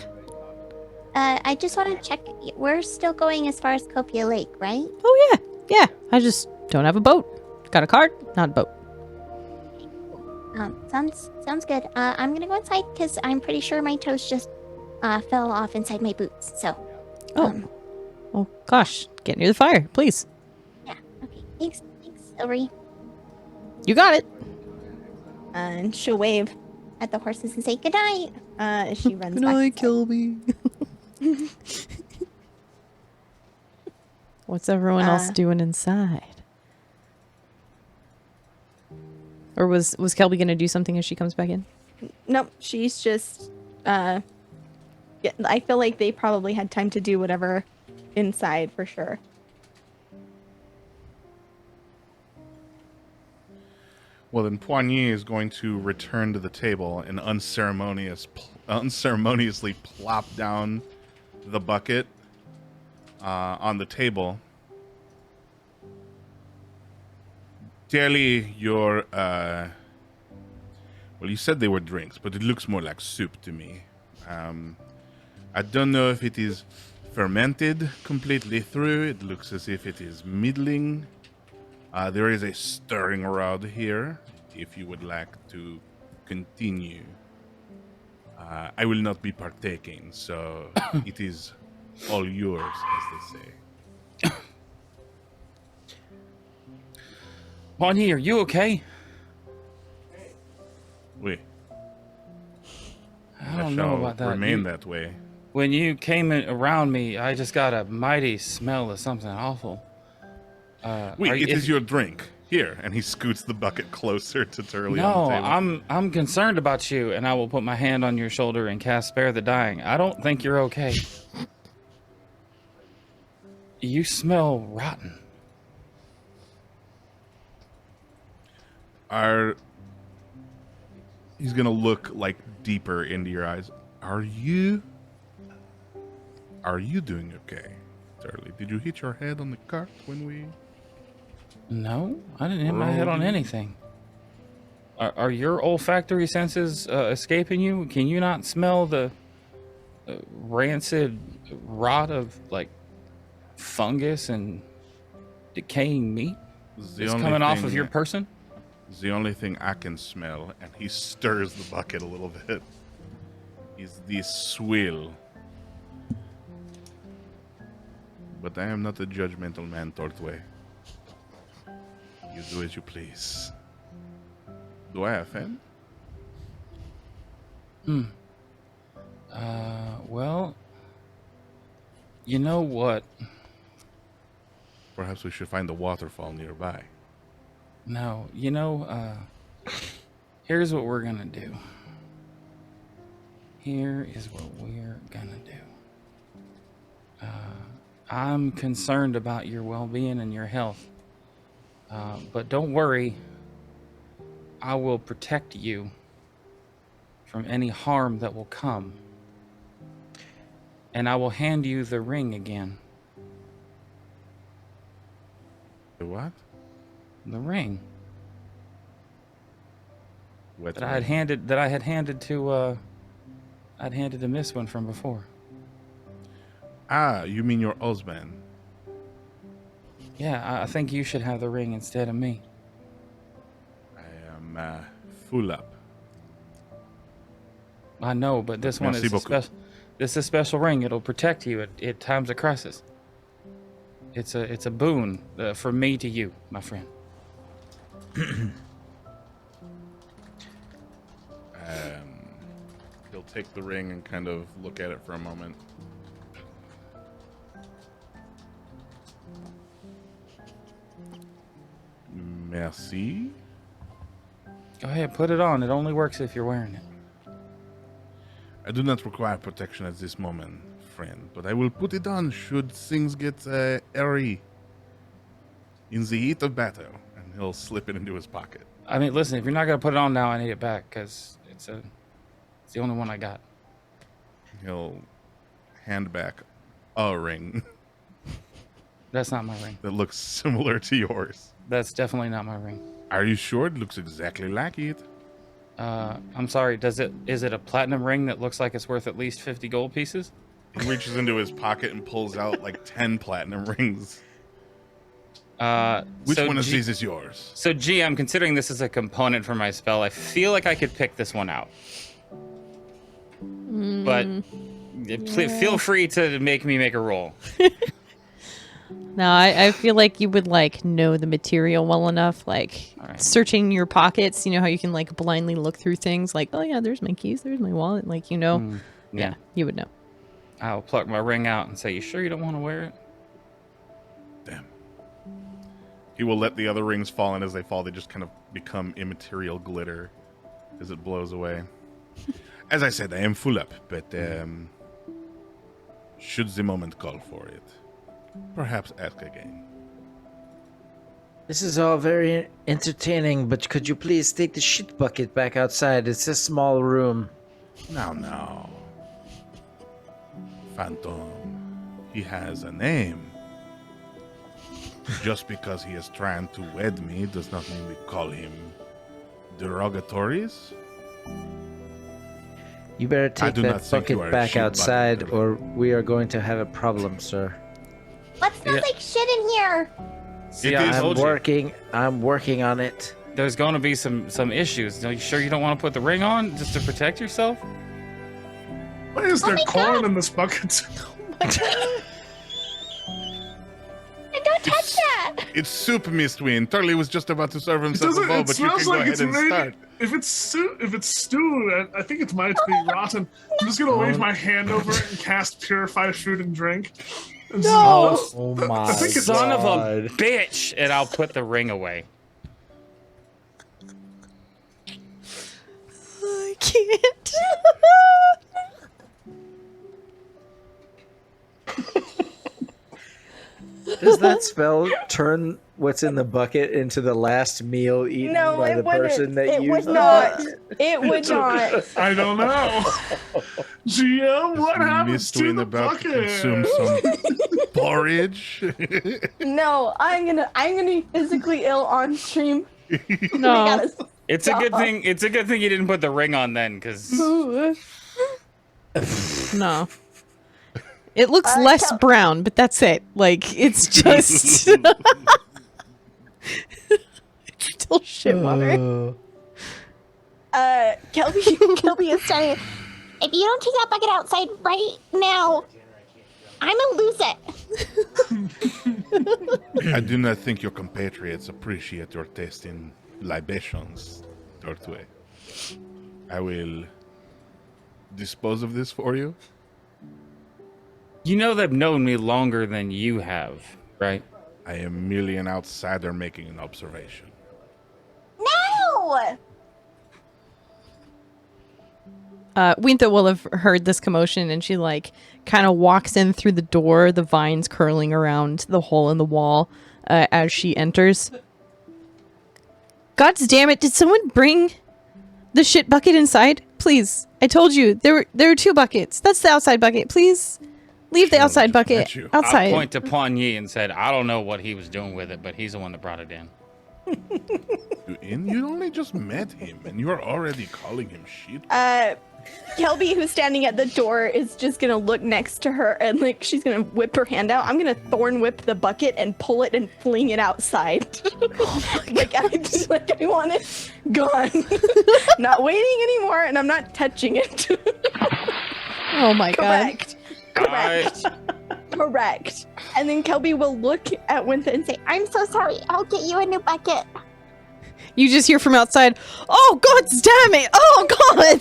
I just want to check, we're still going as far as Copia Lake, right?
Oh yeah. Yeah. I just don't have a boat. Got a cart, not a boat.
Sounds good. I'm gonna go inside because I'm pretty sure my toes just fell off inside my boots, so.
Oh gosh, get near the fire, please.
Yeah, okay. Thanks, Silvery.
You got it.
And she'll wave at the horses and say goodnight. As she runs
Good
back.
night, Kilby. What's everyone else doing inside? Or was Kelby gonna do something as she comes back in?
Nope, she's just I feel like they probably had time to do whatever inside for sure.
Well, then Poignet is going to return to the table and unceremoniously plop down the bucket on the table. Clearly, your well, you said they were drinks, but it looks more like soup to me. I don't know if it is fermented completely through. It looks as if it is middling. There is a stirring rod here, if you would like to continue. I will not be partaking, so it is all yours, as they say.
Bonnie, are you okay?
Oui.
I don't know about that.
Remain that way.
When you came around me, I just got a mighty smell of something awful.
Wait, it is your drink. Here, and he scoots the bucket closer to Turley on the table.
No, I'm concerned about you, and I will put my hand on your shoulder and cast Spare the Dying. I don't think you're okay. You smell rotten.
He's gonna look like deeper into your eyes. Are you doing okay, Turley? Did you hit your head on the cart when we...
No, I didn't hit my head on anything. Are your olfactory senses escaping you? Can you not smell the rancid rot of, like, fungus and decaying meat that's coming off of your person?
It's the only thing I can smell, and he stirs the bucket a little bit, is the swill. But I am not a judgmental man, Tortway. You do as you please. Do I offend?
Well, you know what?
Perhaps we should find a waterfall nearby.
No, you know, here's what we're gonna do. Here is what we're gonna do. I'm concerned about your well-being and your health. But don't worry. I will protect you from any harm that will come. And I will hand you the ring again.
The what?
The ring.
What
That I had handed to I'd handed to Miss one from before.
Ah, you mean your husband?
Yeah, I think you should have the ring instead of me.
am full up.
I know, but this one
Merci
is
beaucoup.
this is a special ring. It'll protect you at times of crisis. It's a boon from me to you, my friend.
He'll take the ring and kind of look at it for a moment. Merci.
Go ahead, put it on. It only works if you're wearing it.
I do not require protection at this moment, friend, but I will put it on should things get airy in the heat of battle. And he'll slip it into his pocket.
I mean, listen, if you're not gonna put it on now, I need it back because it's the only one I got.
He'll hand back a ring
That's not my ring.
that looks similar to yours.
That's definitely not my ring.
Are you sure? It looks exactly like it.
I'm sorry. Is it a platinum ring that looks like it's worth at least 50 gold pieces?
He reaches into his pocket and pulls out like 10 platinum rings. Which
so
one of these is yours?
So, I'm considering this as a component for my spell. I feel like I could pick this one out. But feel free to make me make a roll.
No, I feel like you would like know the material well enough, like
right.
searching your pockets. You know how you can like blindly look through things, like, oh yeah, there's my keys, there's my wallet. Like, you know, yeah, you would know.
I'll pluck my ring out and say, "You sure you don't want to wear it?"
Damn. He will let the other rings fall, and as they fall, they just kind of become immaterial glitter as it blows away. As I said, I am full up, but should the moment call for it, perhaps ask again.
This is all very entertaining, but could you please take the shit bucket back outside? It's a small room.
Now. Phantom. He has a name. Just because he is trying to wed me does not mean we call him derogatories.
You better take
do not
that
think you
bucket
are a
back
shit
outside,
bucket.
or we are going to have a problem, sir.
What smells like shit in here?
See,
It
I
is-
told you.
I'm working on it.
There's going to be some issues. Are you sure you don't want to put the ring on just to protect yourself?
Why is there
my
corn
God.
in this bucket?
And don't touch that!
It's soup, Mistween. Turley was just about to serve
It
himself a
doesn't.
bowl,
It
but you can
smells
go
like
ahead
it's
and
made.
start.
If it's stew, I think it might be rotten. I'm just gonna wave my hand over it and cast Purify Food and Drink. And
No.
Oh my
think it's-
Son of a bitch! And I'll put the ring away.
I can't.
Does that spell turn what's in the bucket into the last meal eaten
No,
by
it
the person
wouldn't.
that
It
used
would not. It would not.
I don't know. GM, what happens to
Mistween
the
about to
bucket?
consume some porridge.
No, I'm gonna be physically ill on stream.
No.
It's a good thing. It's a good thing you didn't put the ring on then, because
No. It looks less brown, but that's it. Like, it's just... it's still shit water.
Kelby is telling
If you don't take that bucket outside right now, I'm gonna lose it.
I do not think your compatriots appreciate your taste in libations, Tortue. I will dispose of this for you.
you know they've known me longer than you have, right?
I am merely an outsider making an observation.
No!
Wintha will have heard this commotion, and she like kind of walks in through the door, the vines curling around the hole in the wall as she enters. God damn it! Did someone bring the shit bucket inside? Please, I told you there were two buckets. That's the outside bucket. Please leave the
Should've
outside
just
bucket
met you.
I
outside.
point to Poigny and said, "I don't know what he was doing with it, but he's the one that brought it in."
You only just met him, and you're already calling him shit.
Kelby, who's standing at the door, is just gonna look next to her and like she's gonna whip her hand out. I'm gonna thorn whip the bucket and pull it and fling it outside. like I want it gone. Not waiting anymore, and I'm not touching it.
Oh my god.
Correct. And then Kelby will look at Wintha and say,
I'm so sorry. I'll get you a new bucket.
You just hear from outside, oh god damn it! Oh god!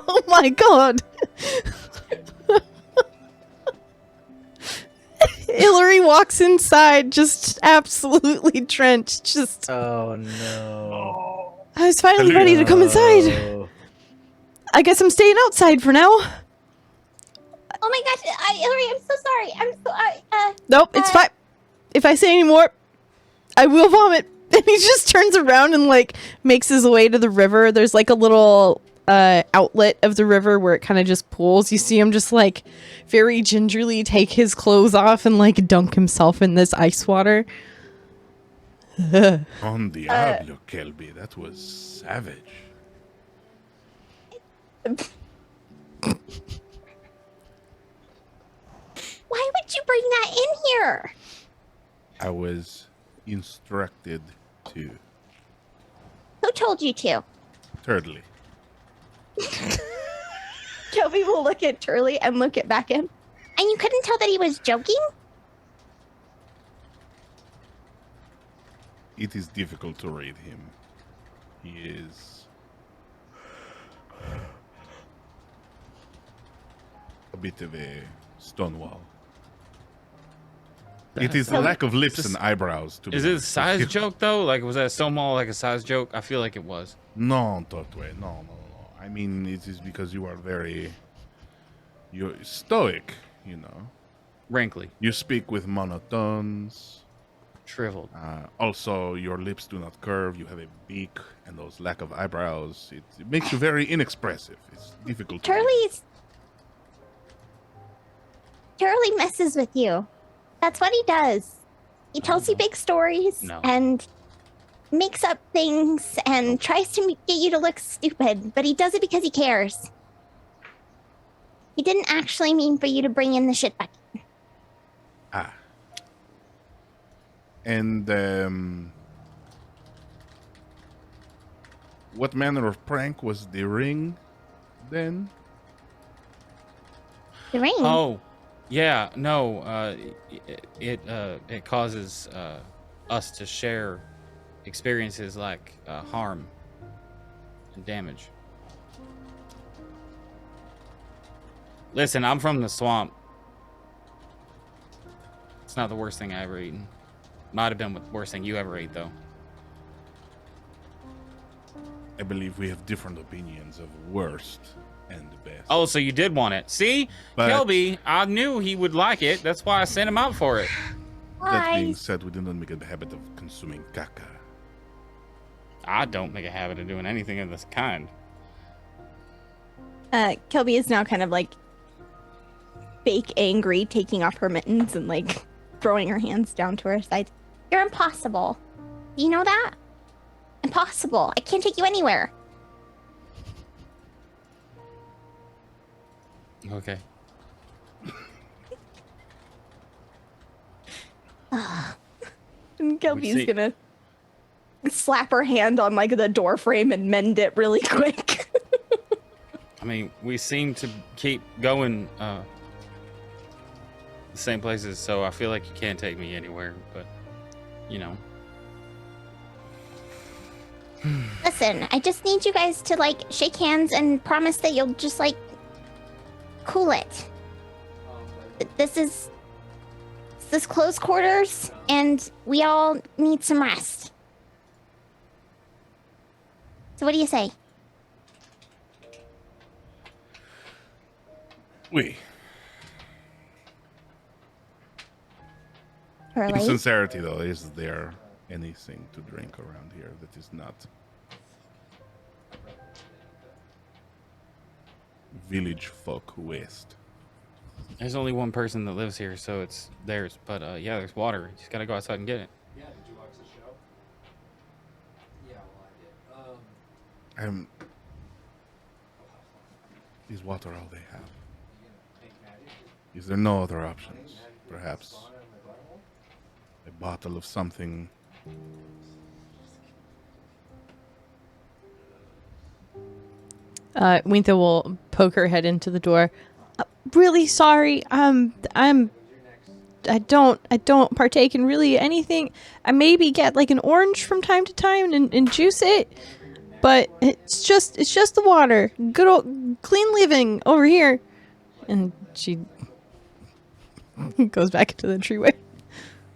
Oh my god! Hillary walks inside, just absolutely drenched. Just,
Oh no.
I was finally ready to come inside.
Oh.
I guess I'm staying outside for now.
Oh my gosh, Hillary, I'm so sorry.
Nope, it's fine. If I say any more, I will vomit. And he just turns around and like makes his way to the river. There's like a little outlet of the river where it kind of just pools. You see him just like very gingerly take his clothes off and like dunk himself in this ice water.
On Diablo, Kelby, that was savage.
Why would you bring that in here?
I was instructed to.
Who told you to?
Thirdly,
Kelby will look at Turley and look at back him.
And you couldn't tell that he was joking?
it is difficult to read him. He is a bit of a stonewall. It is the lack of lips and eyebrows.
Is it a size joke though? Like, was that Stonewall like a size joke? I feel like it was.
No, Totwe, no. I mean, it is because you are you're stoic, you know.
Wrinkly.
You speak with monotones.
Shriveled.
Also, your lips do not curve. You have a beak and those lack of eyebrows. It makes you very inexpressive. It's difficult. to read.
Turley messes with you. That's what he does. He tells you big stories and makes up things and tries to get you to look stupid, but he does it because he cares. He didn't actually mean for you to bring in the shit bucket.
Ah. And what manner of prank was the ring then?
The ring?
Oh, yeah, no, it causes us to share experiences like harm and damage. Listen, I'm from the swamp. It's not the worst thing I ever eaten. Might have been the worst thing you ever ate, though.
I believe we have different opinions of worst and the best.
Oh, so you did want it. See?
But-
Kelby, I knew he would like it. That's why I sent him out for it.
That being
Why?
said, we do not make a habit of consuming caca.
I don't make a habit of doing anything of this kind.
Kelby is now kind of like fake angry, taking off her mittens and like throwing her hands down to her side.
You're impossible. Do you know that? Impossible. I can't take you anywhere.
Okay.
And Kelby's
see.
gonna slap her hand on like the door frame and mend it really quick.
I mean, we seem to keep going the same places, so I feel like you can't take me anywhere, but, you know.
Listen, I just need you guys to like shake hands and promise that you'll just like cool it. This is close quarters and we all need some rest. So what do you say?
We. In
Hurley?
sincerity, though, is there anything to drink around here that is not village folk waste?
There's only one person that lives here, so it's theirs. But, yeah, there's water. You just gotta go outside and get it.
Is water all they have? Is there no other options? Perhaps a bottle of something.
Wintha will poke her head into the door. Really sorry. I don't partake in really anything. I maybe get like an orange from time to time and juice it, but it's just the water. Good old clean living over here. And she goes back into the treeway.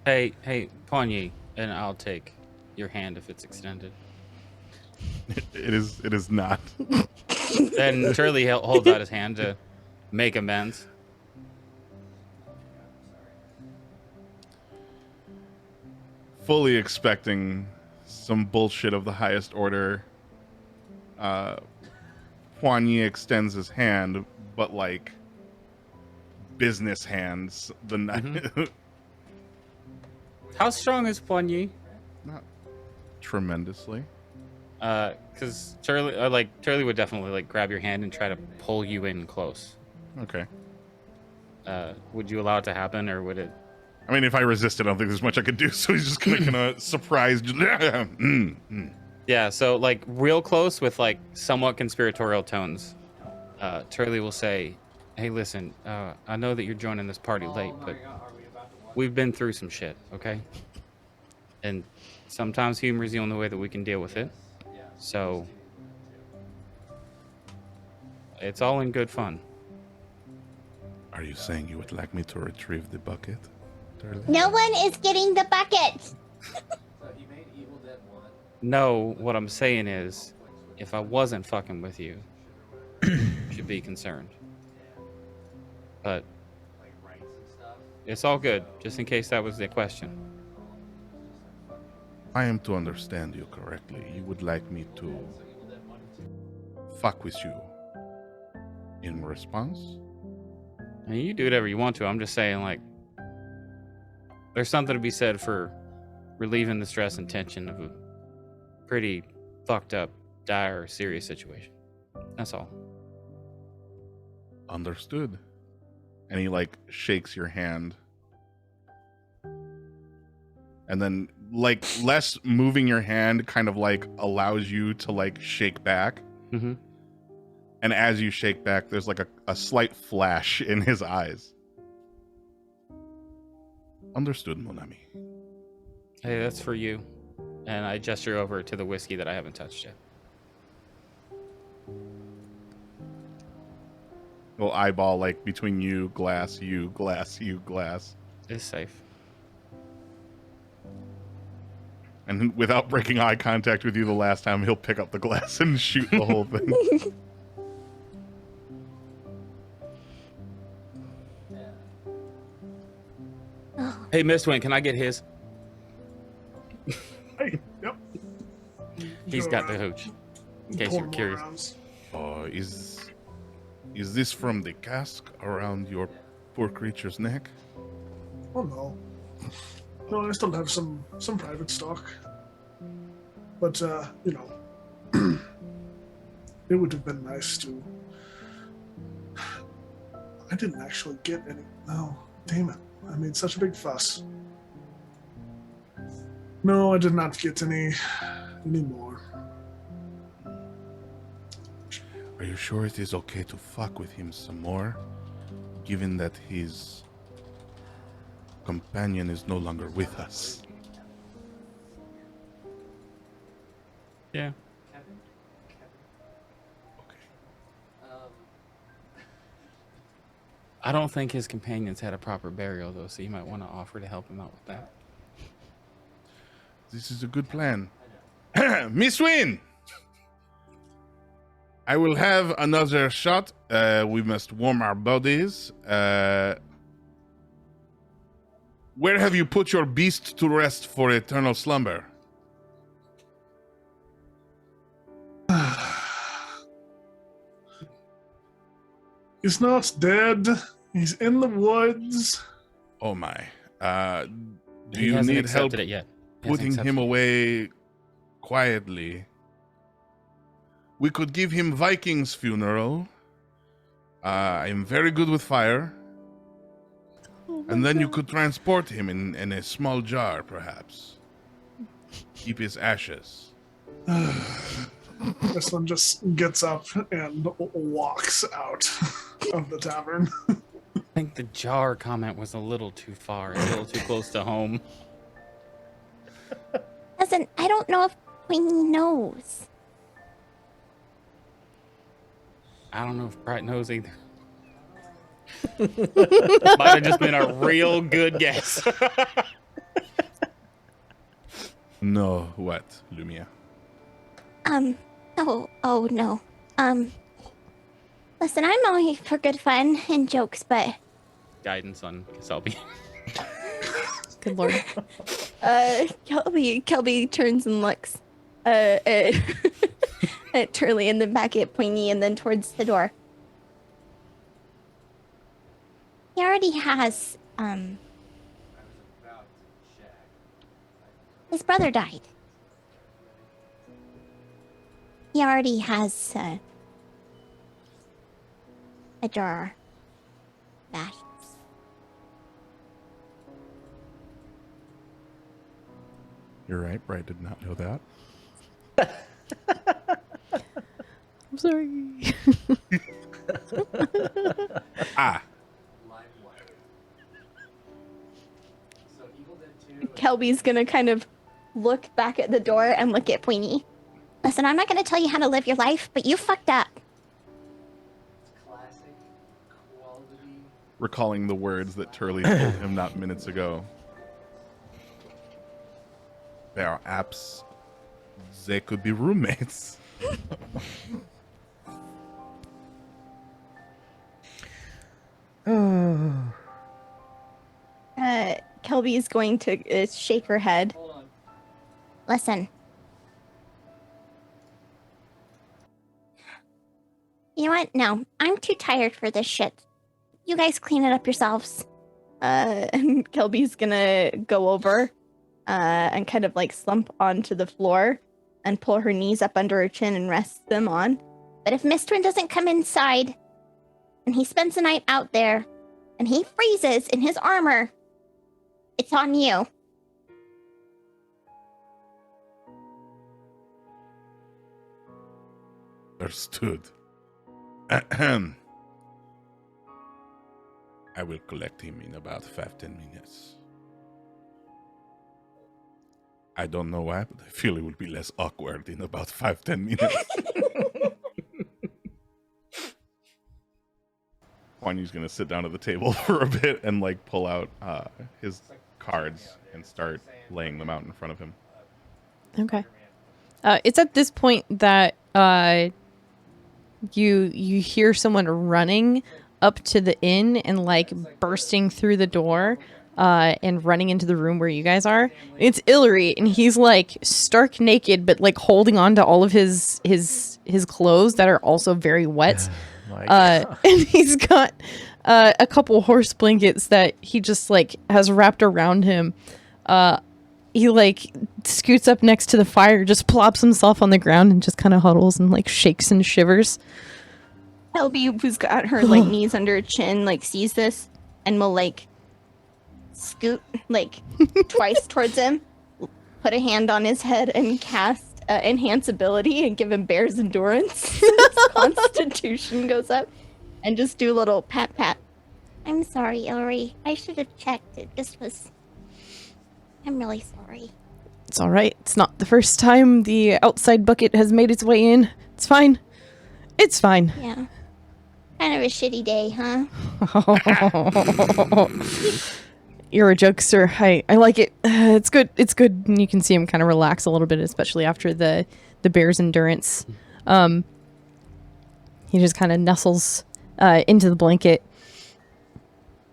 Hey, Pawnee, and I'll take your hand if it's extended.
It is not.
And Turley holds out his hand to make amends.
Fully expecting some bullshit of the highest order. Poigny extends his hand, but like business hands.
How strong is Poigny?
Not tremendously.
Because Turley would definitely like grab your hand and try to pull you in close.
Okay.
Would you allow it to happen, or would it?
I mean, if I resist it, I don't think there's much I could do. So he's just gonna kind of surprise.
Yeah. So like real close with like somewhat conspiratorial tones. Turley will say, "Hey, listen. I know that you're joining this party late, but we've been through some shit, okay? And sometimes humor is the only way that we can deal with it. So it's all in good fun."
Are you saying you would like me to retrieve the bucket, Turley?
No one is getting the bucket.
No, what I'm saying is, if I wasn't fucking with you, you should be concerned. But it's all good, just in case that was the question.
I am to understand you correctly. You would like me to fuck with you in response?
I mean, you do whatever you want to. I'm just saying, like, there's something to be said for relieving the stress and tension of a pretty fucked up, dire, serious situation. That's all.
Understood. And he like shakes your hand. And then like less moving your hand kind of like allows you to like shake back.
Mm-hmm.
And as you shake back, there's like a slight flash in his eyes. Understood, mon ami.
Hey, that's for you. And I gesture over to the whiskey that I haven't touched yet.
Little eyeball like between you, glass, you, glass, you, glass.
It's safe.
And without breaking eye contact with you the last time, he'll pick up the glass and shoot the whole thing.
Hey, Mistwind, can I get his?
Hey, yep.
He's got the hooch. In case you're curious.
Oh, is this from the cask around your poor creature's neck?
Oh no. No, I still have some private stock. But you know, it would have been nice to. I didn't actually get any. No, damn it! I made such a big fuss. No, I did not get any more.
Are you sure it is okay to fuck with him some more, given that his companion is no longer with us?
Yeah.
Okay.
I don't think his companions had a proper burial, though, so you might want to offer to help him out with that.
This is a good plan. Miss Wynn! I will have another shot. We must warm our bodies. Where have you put your beast to rest for eternal slumber?
He's not dead. He's in the woods.
Oh my. Do
He
you
hasn't
need help
accepted it yet. He hasn't
putting
accepted
him
it.
away quietly? We could give him Viking's funeral. I am very good with fire. And then you could transport him in a small jar, perhaps. Keep his ashes.
This one just gets up and walks out of the tavern.
I think the jar comment was a little too far, a little too close to home.
Listen, I don't know if Queenie knows.
I don't know if Bright knows either. Might have just been a real good guess.
No, what, Lumia?
Oh no. Listen, I'm only for good fun and jokes, but
Guidance on Selby.
Good lord.
Kelby turns and looks at Turley and then back at Pointy and then towards the door.
he already has, his brother died. He already has, a jar. That.
You're right, Bright did not know that.
I'm sorry.
Ah,
Kelby's gonna kind of look back at the door and look at Pointy.
Listen, I'm not gonna tell you how to live your life, but you fucked up.
recalling the words that Turley told him not minutes ago. They are apps. They could be roommates.
Kelby is going to shake her head.
Listen. You know what? No, I'm too tired for this shit. You guys clean it up yourselves.
And Kelby's gonna go over and kind of like slump onto the floor and pull her knees up under her chin and rest them on.
But if Mistwin doesn't come inside, and he spends the night out there, and he freezes in his armor, it's on you.
Understood. Ahem. I will collect him in about 5-10 minutes. I don't know why, but I feel it will be less awkward in about 5-10 minutes. Wanya's gonna sit down at the table for a bit and like pull out his cards and start laying them out in front of him.
Okay. It's at this point that you hear someone running up to the inn and like bursting through the door and running into the room where you guys are. It's Illyri, and he's like stark naked, but like holding on to all of his clothes that are also very wet. And he's got a couple horse blankets that he just like has wrapped around him. He like scoots up next to the fire, just plops himself on the ground and just kind of huddles and like shakes and shivers.
Kelby, who's got her like knees under her chin, like sees this and will like scoot like twice towards him, put a hand on his head and cast enhance ability and give him bear's endurance. His constitution goes up and just do a little pat pat.
I'm sorry, Illyri. I should have checked. It just was... I'm really sorry.
It's all right. It's not the first time the outside bucket has made its way in. It's fine. It's fine.
Yeah. Kind of a shitty day, huh?
You're a jokester. I like it. It's good. It's good. And you can see him kind of relax a little bit, especially after the bear's endurance. He just kind of nestles into the blanket.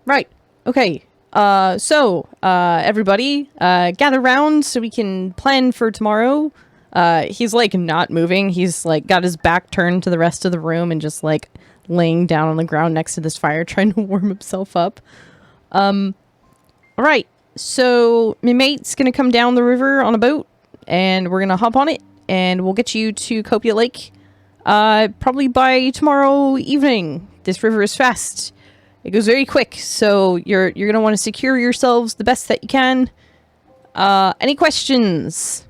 Right. Okay. So everybody, gather round so we can plan for tomorrow. He's like not moving. He's like got his back turned to the rest of the room and just like laying down on the ground next to this fire, trying to warm himself up. All right. So my mate's gonna come down the river on a boat, and we're gonna hop on it, and we'll get you to Copia Lake. Probably by tomorrow evening. This river is fast. It goes very quick, so you're gonna want to secure yourselves the best that you can. Any questions?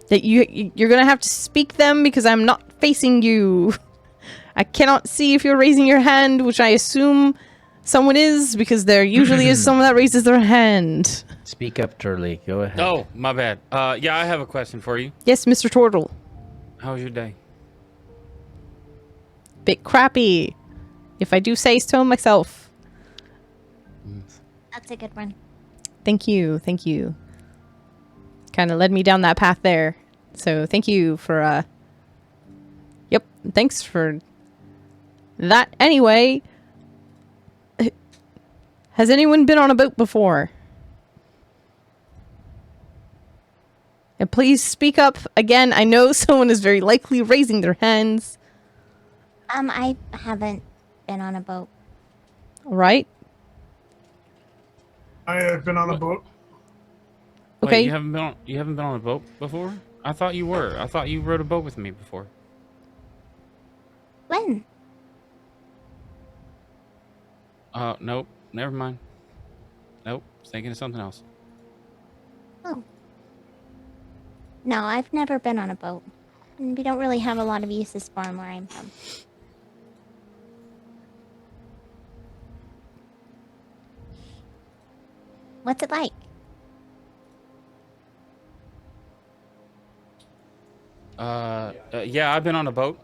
That you're gonna have to speak them because I'm not facing you. I cannot see if you're raising your hand, which I assume someone is, because there usually is someone that raises their hand.
Speak up, Turley. Go ahead.
Oh, my bad. Yeah, I have a question for you.
Yes, Mr. Turtle.
How was your day?
Bit crappy, if I do say so myself.
That's a good one.
Thank you, thank you. Kind of led me down that path there. So thank you for, Yep, thanks for that. Anyway, has anyone been on a boat before? And please speak up. Again, I know someone is very likely raising their hands.
I haven't been on a boat.
All right.
I have been on a boat.
Okay.
Wait, you haven't been on a boat before? I thought you were. I thought you rode a boat with me before.
When?
Nope. Never mind. Nope. Thinking of something else.
Oh. No, I've never been on a boat. And we don't really have a lot of uses for them where I'm from. What's it like?
Yeah, I've been on a boat.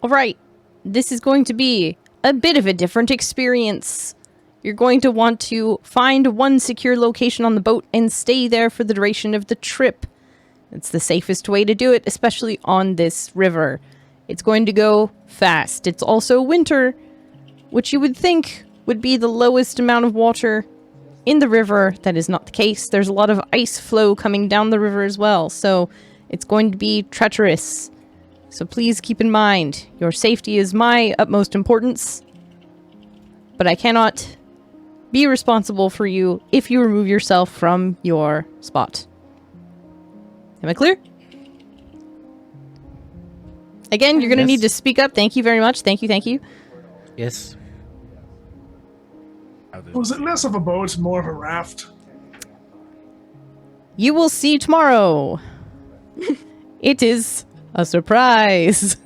All right. This is going to be a bit of a different experience. You're going to want to find one secure location on the boat and stay there for the duration of the trip. It's the safest way to do it, especially on this river. It's going to go fast. It's also winter, which you would think would be the lowest amount of water in the river. That is not the case. There's a lot of ice flow coming down the river as well, so it's going to be treacherous. So please keep in mind, your safety is my utmost importance, but I cannot be responsible for you if you remove yourself from your spot. Am I clear? Again, you're going to need to speak up. Thank you very much. Thank you, thank you.
Yes.
Was it less of a boat, more of a raft?
You will see tomorrow. It is a surprise.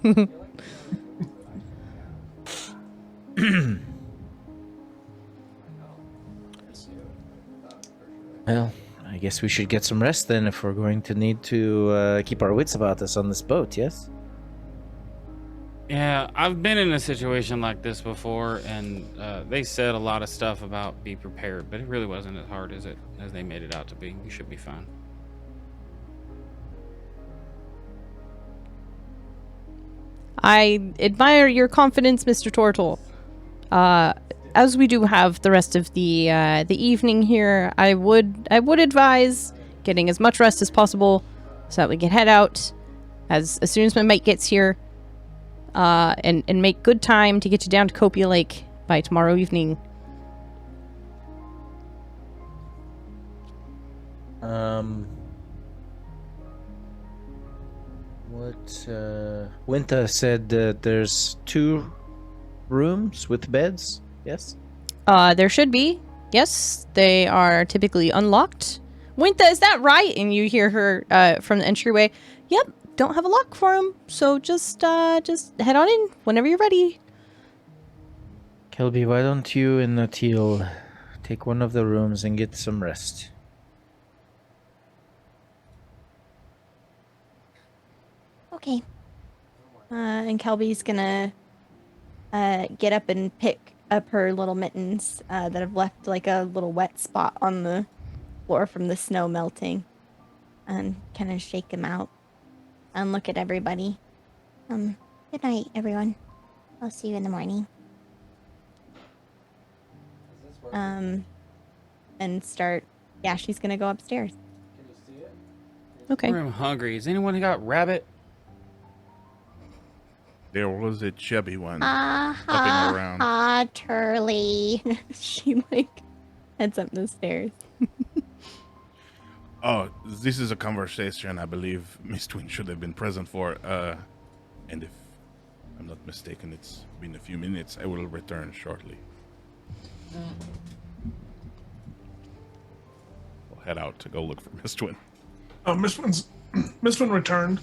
Well, I guess we should get some rest then if we're going to need to keep our wits about us on this boat, yes?
Yeah, I've been in a situation like this before, and they said a lot of stuff about be prepared, but it really wasn't as hard as they made it out to be. We should be fine.
I admire your confidence, Mr. Tortle. As we do have the rest of the evening here, I would advise getting as much rest as possible so that we can head out as soon as my mate gets here, and make good time to get you down to Copia Lake by tomorrow evening.
Winta said that there's 2 rooms with beds, yes?
There should be. Yes, they are typically unlocked. Winta, is that right? And you hear her from the entryway. Yep, don't have a lock for them, so just head on in whenever you're ready.
Kelby, why don't you and Natil take one of the rooms and get some rest?
Okay.
And Kelby's gonna get up and pick up her little mittens that have left like a little wet spot on the floor from the snow melting, and kind of shake them out and look at everybody.
Good night, everyone. I'll see you in the morning.
And start. Yeah, she's gonna go upstairs.
Okay.
I'm hungry. Has anyone got rabbit?
There was a chubby one hopping around.
Turley.
She like heads up the stairs.
Oh, this is a conversation I believe Miss Twin should have been present for. And if I'm not mistaken, it's been a few minutes. I will return shortly. We'll head out to go look for Miss Twin.
Miss Twin returned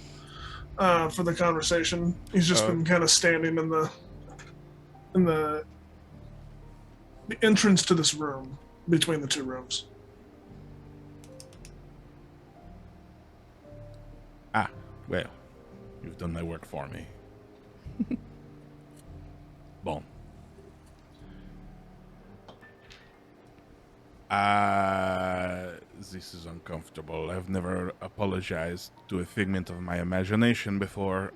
for the conversation. He's just been kind of standing in the entrance to this room, between the two rooms.
Ah, well, you've done my work for me. Bon. This is uncomfortable. I've never apologized to a figment of my imagination before.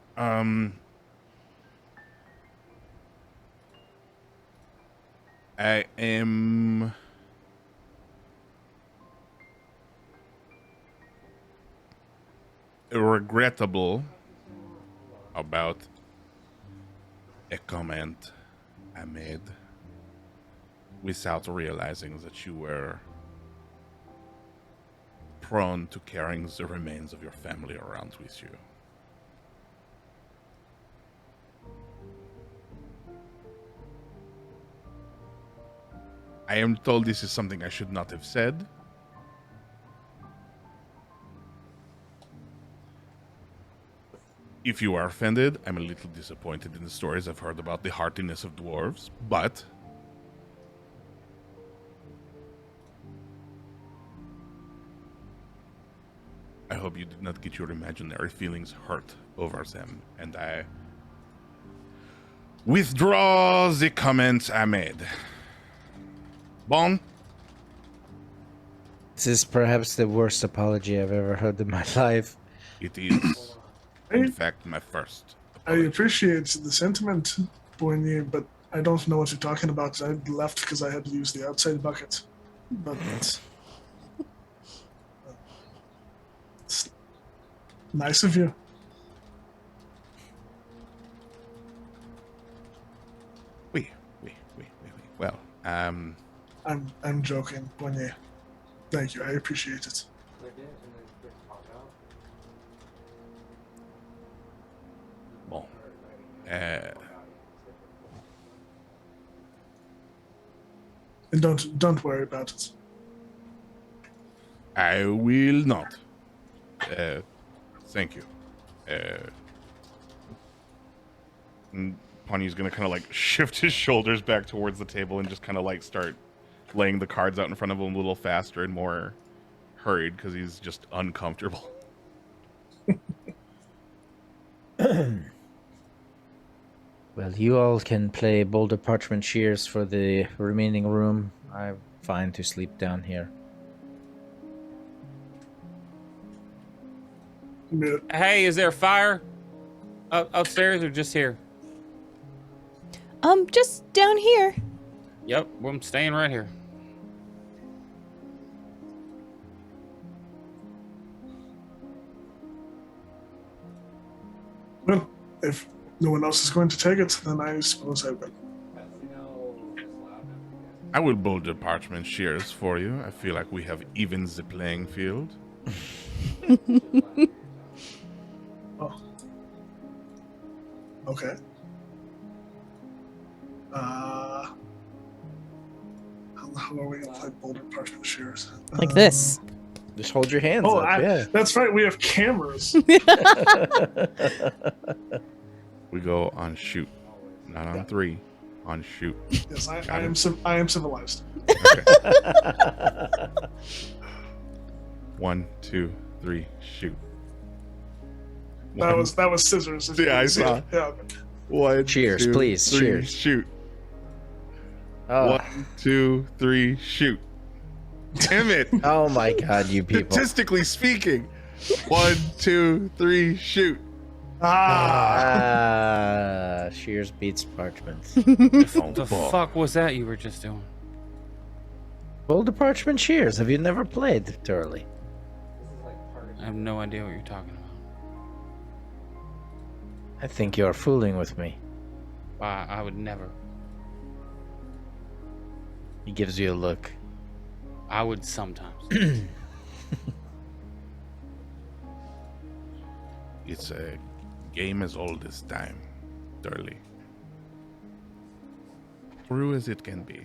I am regrettable about a comment I made without realizing that you were prone to carrying the remains of your family around with you. I am told this is something I should not have said. If you are offended, I'm a little disappointed in the stories I've heard about the heartiness of dwarves, but I hope you did not get your imaginary feelings hurt over them, and I withdraw the comments I made. Bon?
This is perhaps the worst apology I've ever heard in my life.
It is, in fact, my first.
I appreciate the sentiment, Boigny, but I don't know what you're talking about. I left because I had to use the outside bucket. But it's nice of you.
Wait. Well,
I'm joking, Boigny. Thank you. I appreciate it.
bon.
And don't worry about it.
I will not. Thank you. Pawnee's gonna kind of like shift his shoulders back towards the table and just kind of like start laying the cards out in front of him a little faster and more hurried because he's just uncomfortable.
Well, you all can play Boulder Parchment Shears for the remaining room. I'm fine to sleep down here.
Yeah.
Hey, is there fire upstairs or just here?
Just down here.
Yep, well, I'm staying right here.
Well, if no one else is going to take it, then I suppose I will.
I will Boulder Parchment Shears for you. I feel like we have evened the playing field.
Oh. Okay. How are we gonna play Boulder Parchment Shears?
Like this.
Just hold your hands
Oh,
up, yeah.
that's right. We have cameras.
We go on shoot, not on three, on shoot.
Yes, I am civilized.
Okay. 1, 2, 3, shoot.
That was scissors.
Yeah, I saw.
Yeah.
1,
Cheers,
2,
please,
3,
cheers.
shoot.
Oh.
1, 2, 3, shoot. Damn it!
Oh my god, you people.
Statistically speaking, 1, 2, 3, shoot.
Shears beats Parchment.
The fuck was that you were just doing?
Boulder Parchment Shears. Have you never played, Turley?
I have no idea what you're talking about.
I think you're fooling with me.
I would never.
He gives you a look.
I would sometimes.
It's a game as old as time, Durley. True as it can be.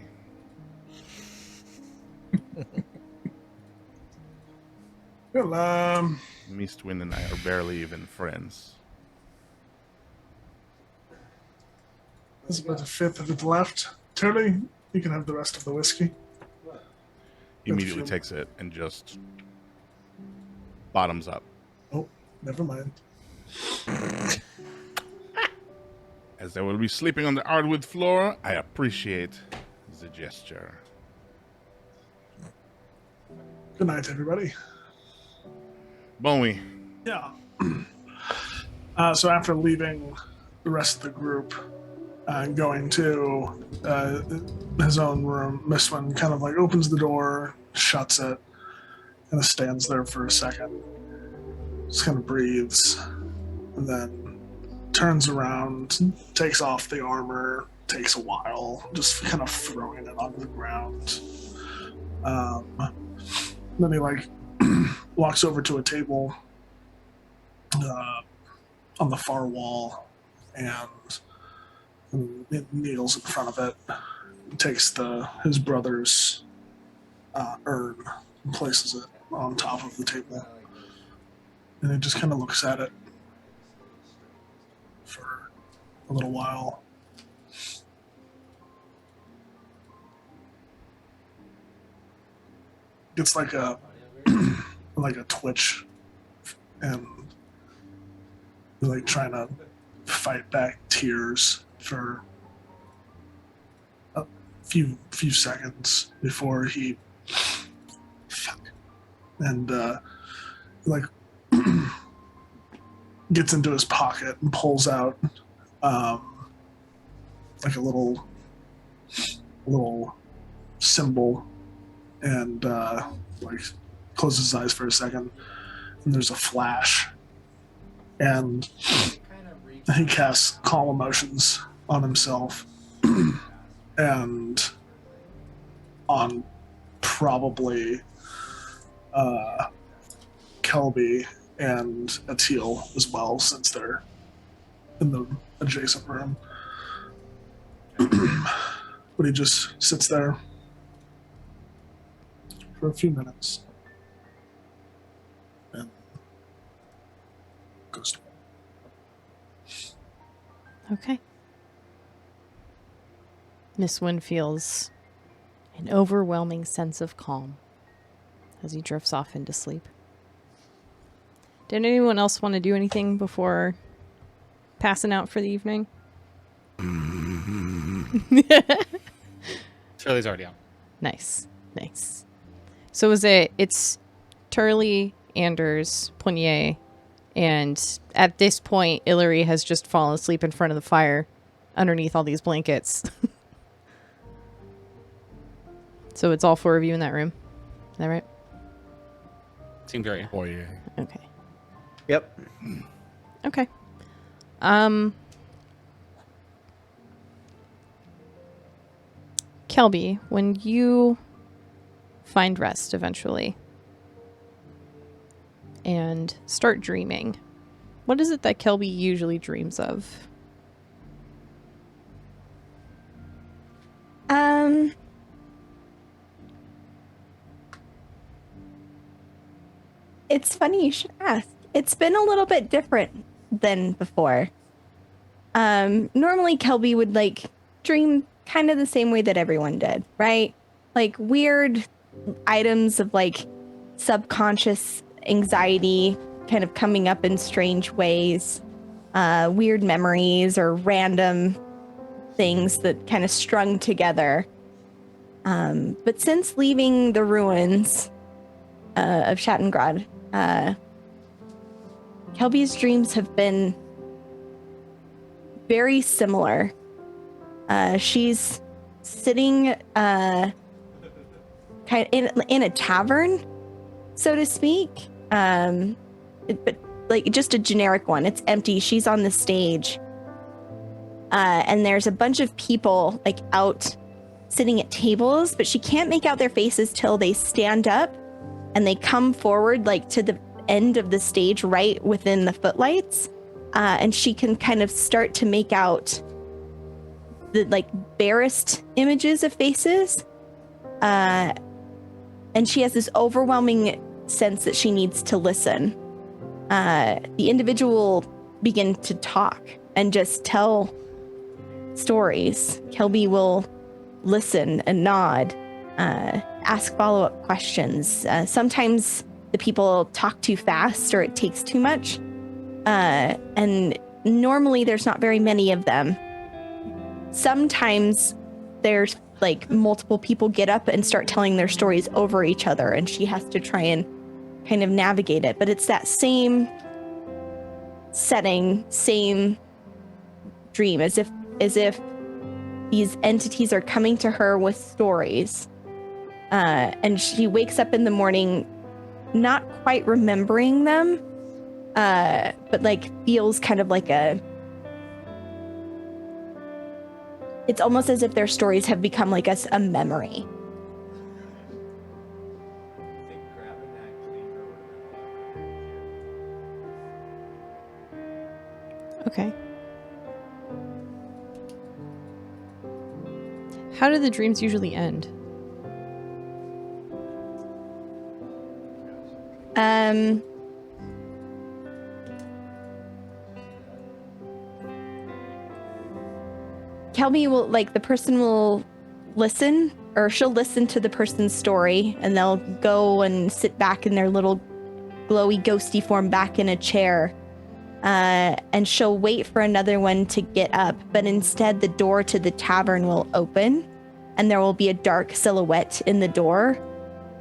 Well,
Mistwin and I are barely even friends.
there's about a fifth of it left. Turley, you can have the rest of the whiskey.
He immediately takes it and just bottoms up.
Oh, never mind.
As I will be sleeping on the hardwood floor, I appreciate the gesture.
Good night, everybody.
Bowie.
Yeah. So after leaving the rest of the group and going to his own room, Mistwin kind of like opens the door, shuts it, kind of stands there for a second, just kind of breathes, and then turns around, takes off the armor, takes a while, just kind of throwing it onto the ground. Then he like walks over to a table on the far wall and kneels in front of it, takes his brother's urn and places it on top of the table, and he just kind of looks at it for a little while. Gets like a twitch, and like trying to fight back tears for a few seconds before he like gets into his pocket and pulls out like a little symbol, and like closes his eyes for a second, and there's a flash, and he casts Calm Emotions on himself and on probably Kelby and Atil as well, since they're in the adjacent room. But he just sits there for a few minutes and goes to bed.
Okay. Mistwin feels an overwhelming sense of calm as he drifts off into sleep. Did anyone else want to do anything before passing out for the evening?
Turley's already out.
Nice. So it's Turley, Anders, Poignet, and at this point, Illyri has just fallen asleep in front of the fire underneath all these blankets. So it's all four of you in that room. Is that right?
Seems right.
Oh yeah.
Okay.
Yep.
Okay. Kelby, when you find rest eventually and start dreaming, what is it that Kelby usually dreams of?
It's funny you should ask. It's been a little bit different than before. Normally Kelby would like dream kind of the same way that everyone did, right? Like weird items of like subconscious anxiety kind of coming up in strange ways, weird memories or random things that kind of strung together. But since leaving the ruins of Schattengrad, Kelby's dreams have been very similar. She's sitting kind of in a tavern, so to speak, but like just a generic one. It's empty. She's on the stage, and there's a bunch of people like out sitting at tables, but she can't make out their faces till they stand up and they come forward like to the end of the stage, right within the footlights, and she can kind of start to make out the like barest images of faces, and she has this overwhelming sense that she needs to listen. The individual begin to talk and just tell stories. Kelby will listen and nod, ask follow-up questions. Sometimes the people talk too fast or it takes too much, and normally there's not very many of them. Sometimes there's like multiple people get up and start telling their stories over each other, and she has to try and kind of navigate it. But it's that same setting, same dream, as if these entities are coming to her with stories. And she wakes up in the morning not quite remembering them, but like feels kind of like it's almost as if their stories have become like a memory.
Okay. How do the dreams usually end?
Kelby will, like, the person will listen, or she'll listen to the person's story, and they'll go and sit back in their little glowy, ghosty form back in a chair. And she'll wait for another one to get up, but instead the door to the tavern will open, and there will be a dark silhouette in the door.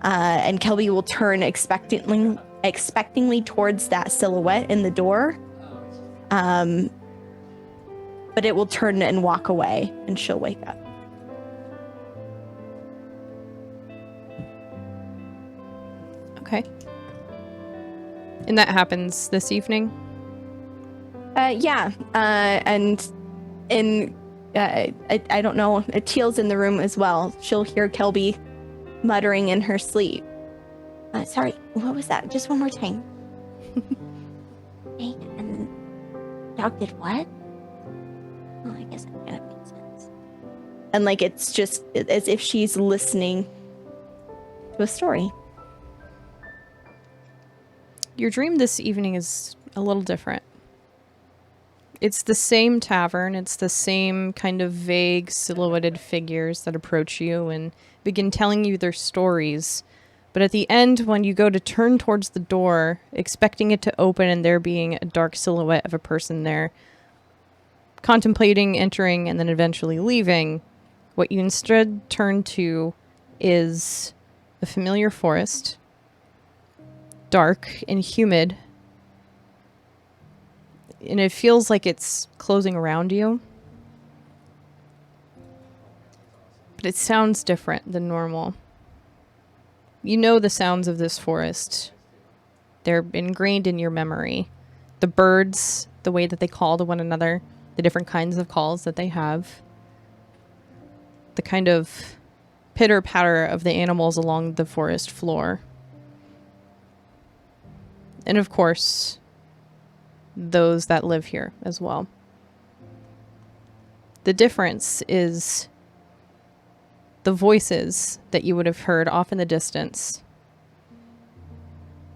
And Kelby will turn expectingly towards that silhouette in the door. But it will turn and walk away, and she'll wake up.
Okay. And that happens this evening?
Yeah. And I don't know, Teal's in the room as well. She'll hear Kelby muttering in her sleep. Sorry, what was that? Just one more time. Hey, and dog did what? Well, I guess that kind of makes sense. And like, it's just as if she's listening to a story.
Your dream this evening is a little different. It's the same tavern. It's the same kind of vague silhouetted figures that approach you and begin telling you their stories. But at the end, when you go to turn towards the door, expecting it to open and there being a dark silhouette of a person there, contemplating entering and then eventually leaving, what you instead turn to is a familiar forest, dark and humid, and it feels like it's closing around you. But it sounds different than normal. You know the sounds of this forest. They're ingrained in your memory. The birds, the way that they call to one another, the different kinds of calls that they have. The kind of pitter-patter of the animals along the forest floor. And of course, those that live here as well. The difference is the voices that you would have heard off in the distance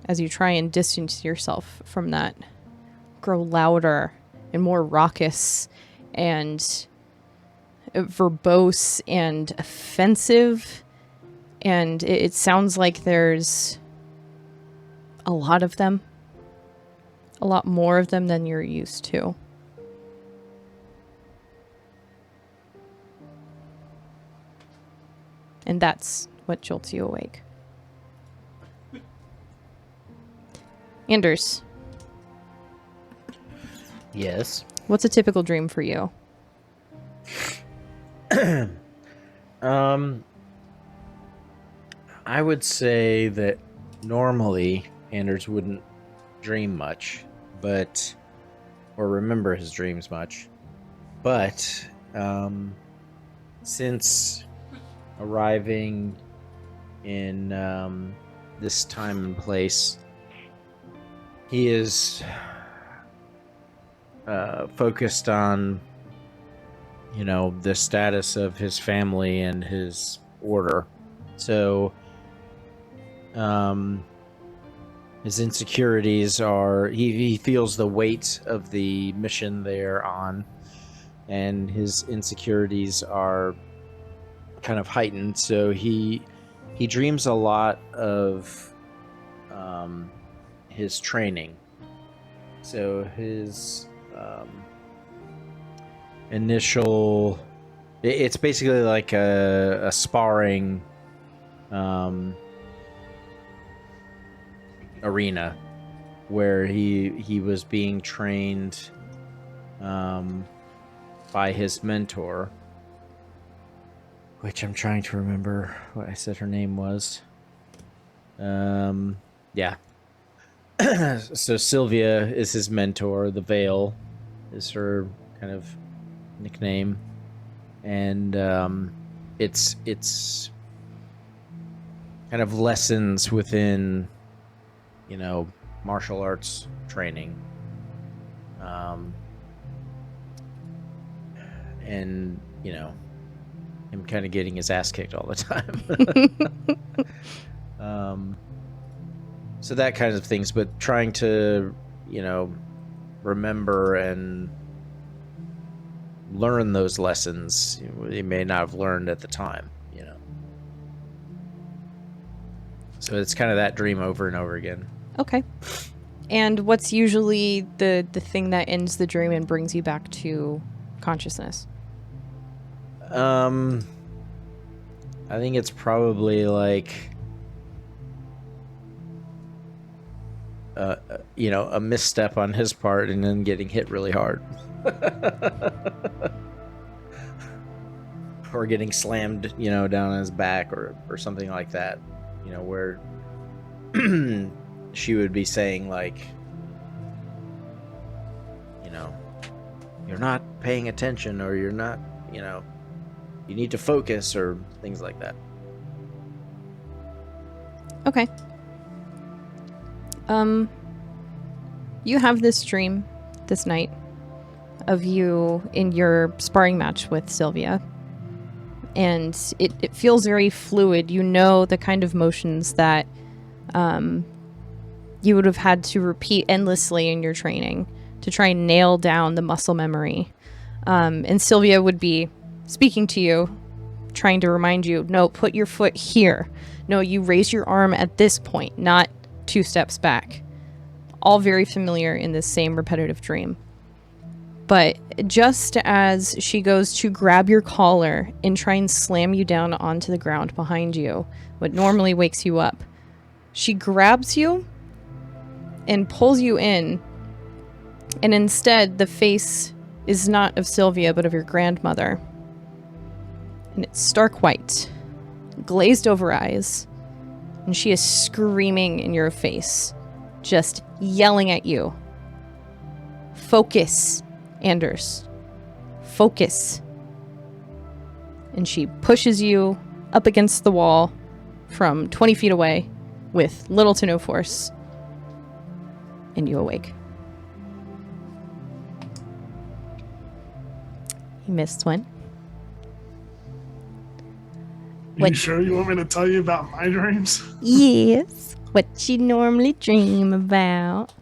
as you try and distance yourself from that grow louder and more raucous and verbose and offensive, and it sounds like there's a lot of them. A lot more of them than you're used to. And that's what jolts you awake. Anders,
Yes.
what's a typical dream for you?
I would say that normally Anders wouldn't dream much, or remember his dreams much. But since arriving in this time and place, he is focused on, the status of his family and his order. So, his insecurities are, he feels the weight of the mission they're on, and his insecurities are kind of heightened. So he dreams a lot of his training. So his initial, it's basically like a sparring arena where he was being trained by his mentor, which I'm trying to remember what I said her name was. Yeah. So Sylvia is his mentor. The Veil is her kind of nickname, and it's kind of lessons within, martial arts training, and him kind of getting his ass kicked all the time. So that kind of things, but trying to, remember and learn those lessons he may not have learned at the time, So it's kind of that dream over and over again.
Okay. And what's usually the thing that ends the dream and brings you back to consciousness?
I think it's probably like a misstep on his part and then getting hit really hard. Or getting slammed, down on his back or something like that. Where she would be saying like, you're not paying attention, or you're not, you need to focus, or things like that.
Okay. You have this dream this night of you in your sparring match with Sylvia. And it feels very fluid. You know the kind of motions that you would have had to repeat endlessly in your training to try and nail down the muscle memory. And Sylvia would be speaking to you, trying to remind you, no, put your foot here. No, you raise your arm at this point, not 2 steps back. All very familiar in this same repetitive dream. But just as she goes to grab your collar and try and slam you down onto the ground behind you, what normally wakes you up, she grabs you and pulls you in. And instead, the face is not of Sylvia, but of your grandmother. And it's stark white, glazed over eyes. And she is screaming in your face, just yelling at you. Focus. Anders, focus. And she pushes you up against the wall from 20 feet away with little to no force. And you awake. You missed one.
You sure you want me to tell you about my dreams?
Yes. What you normally dream about.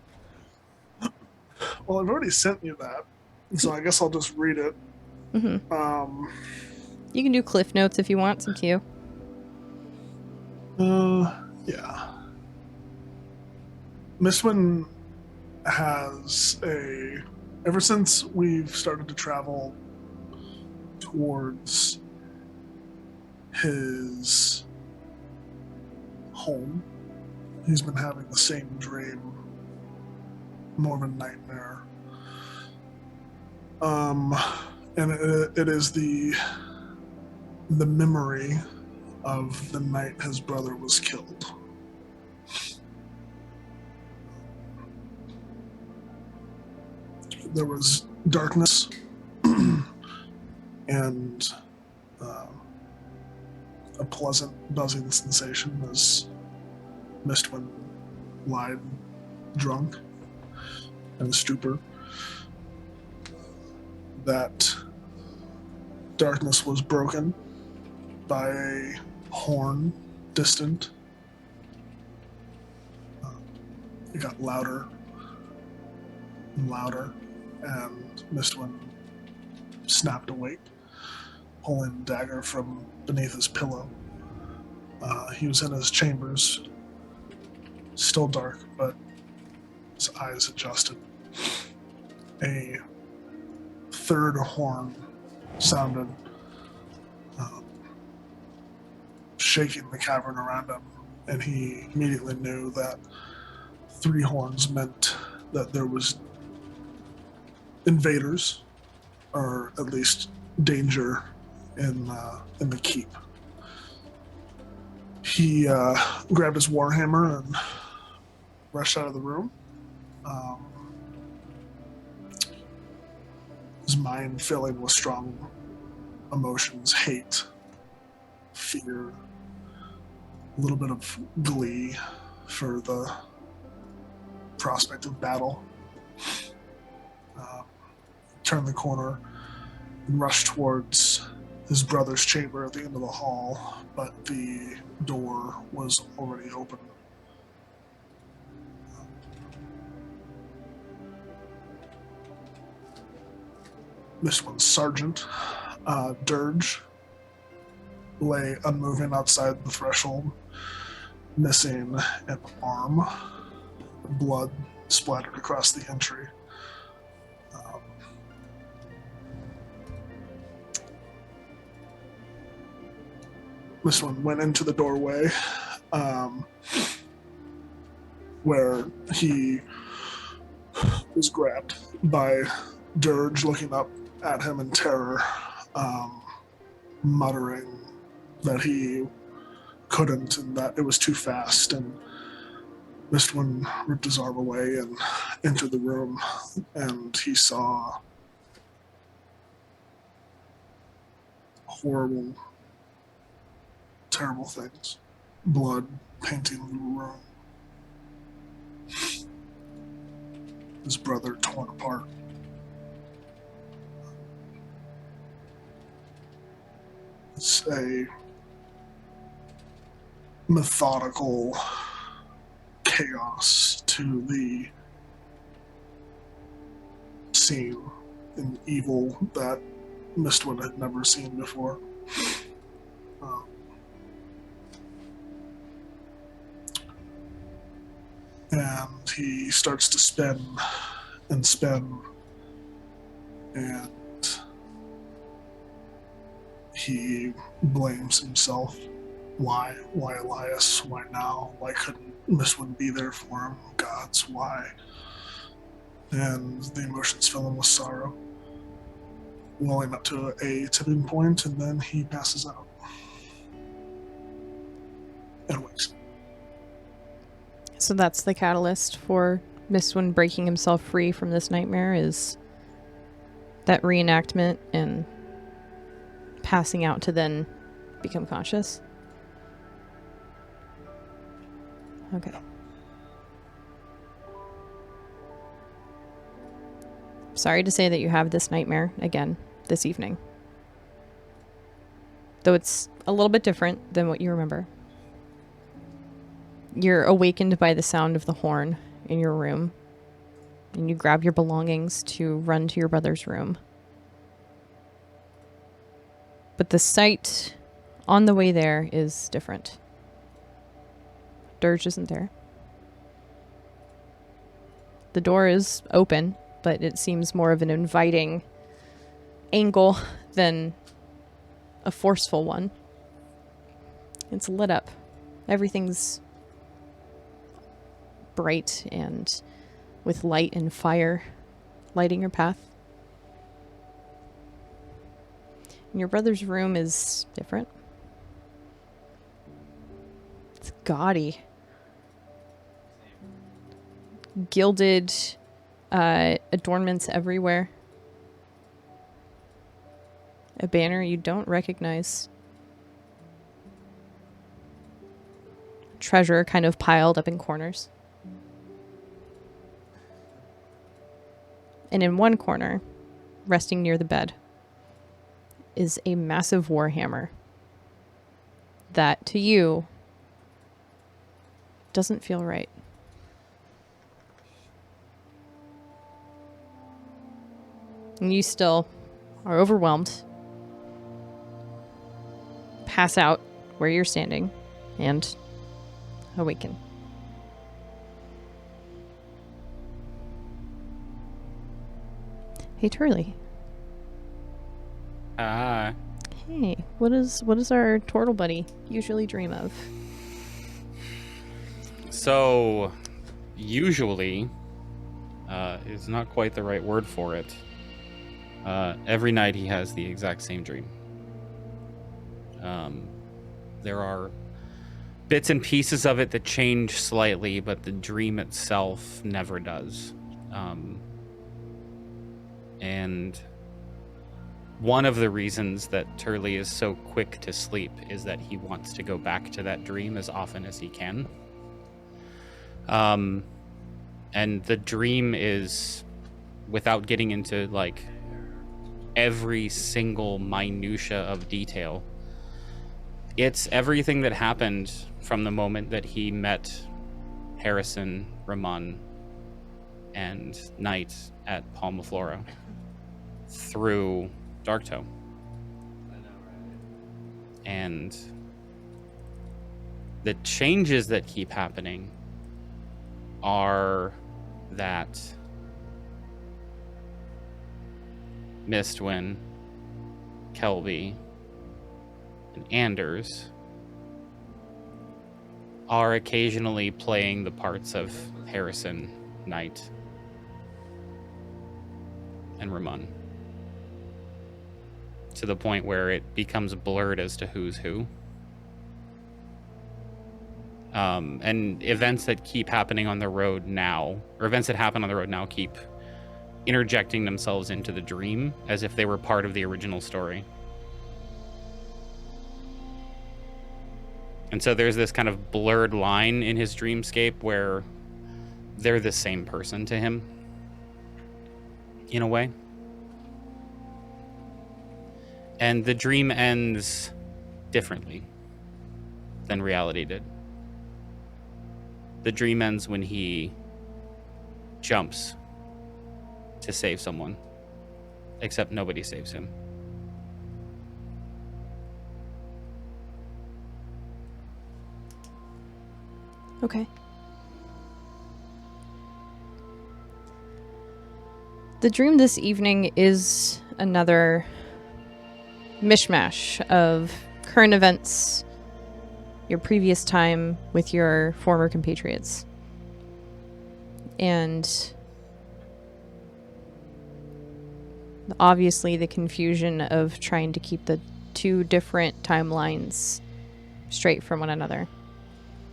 Well, I've already sent you that, so I guess I'll just read it.
Mm-hmm. You can do cliff notes if you want some too.
Yeah. Mistwin has ever since we've started to travel towards his home, he's been having the same dream, more of a nightmare. And it is the memory of the night his brother was killed. There was darkness and a pleasant buzzing sensation as Mistwin lied drunk in a stupor. That darkness was broken by a horn distant. It got louder and louder, and Mistwind snapped awake, pulling the dagger from beneath his pillow. He was in his chambers, still dark, but his eyes adjusted. A third horn sounded, shaking the cavern around him, and he immediately knew that 3 horns meant that there was invaders, or at least danger in the keep. He grabbed his warhammer and rushed out of the room. His mind filling with strong emotions, hate, fear, a little bit of glee for the prospect of battle. Turned the corner and rushed towards his brother's chamber at the end of the hall, but the door was already open. This one's Sergeant Dirge lay unmoving outside the threshold, missing an arm. Blood splattered across the entry. This one went into the doorway, where he was grabbed by Dirge, looking up at him in terror, muttering that he couldn't and that it was too fast. And Mistwind ripped his arm away and entered the room, and he saw horrible, terrible things. Blood painting the room. His brother torn apart. It's a methodical chaos to the scene, an evil that Mistwind had never seen before. And he starts to spin and spin, and he blames himself. Why? Why Elias? Why now? Why couldn't Mistwind be there for him? Gods, why? And the emotions fill him with sorrow, welling up to a tipping point, and then he passes out. And wakes.
So that's the catalyst for Mistwind breaking himself free from this nightmare, is that reenactment and passing out to then become conscious. Okay. Sorry to say that you have this nightmare again this evening. Though it's a little bit different than what you remember. You're awakened by the sound of the horn in your room, and you grab your belongings to run to your brother's room. But the sight on the way there is different. Dirge isn't there. The door is open, but it seems more of an inviting angle than a forceful one. It's lit up. Everything's bright and with light and fire lighting your path. And your brother's room is different. It's gaudy. Gilded adornments everywhere. A banner you don't recognize. Treasure kind of piled up in corners. And in one corner, resting near the bed, is a massive warhammer that, to you, doesn't feel right. And you still are overwhelmed, pass out where you're standing, and awaken. Hey, Turley.
Ah.
Hey, what does our turtle buddy usually dream of?
So, usually, is not quite the right word for it. Every night he has the exact same dream. There are bits and pieces of it that change slightly, but the dream itself never does. And one of the reasons that Turley is so quick to sleep is that he wants to go back to that dream as often as he can. And the dream is, without getting into like every single minutia of detail, it's everything that happened from the moment that he met Harrison, Ramon, and Knight at Palmaflora through Darktoe. And the changes that keep happening are that Mistwin, Kelby, and Anders are occasionally playing the parts of Harrison, Knight, and Ramon, to the point where it becomes blurred as to who's who. And events that keep happening on the road now, or events that happen on the road now, keep interjecting themselves into the dream as if they were part of the original story. And so there's this kind of blurred line in his dreamscape where they're the same person to him, in a way. And the dream ends differently than reality did. The dream ends when he jumps to save someone, except nobody saves him.
Okay. The dream this evening is another mishmash of current events, your previous time with your former compatriots, and obviously the confusion of trying to keep the two different timelines straight from one another.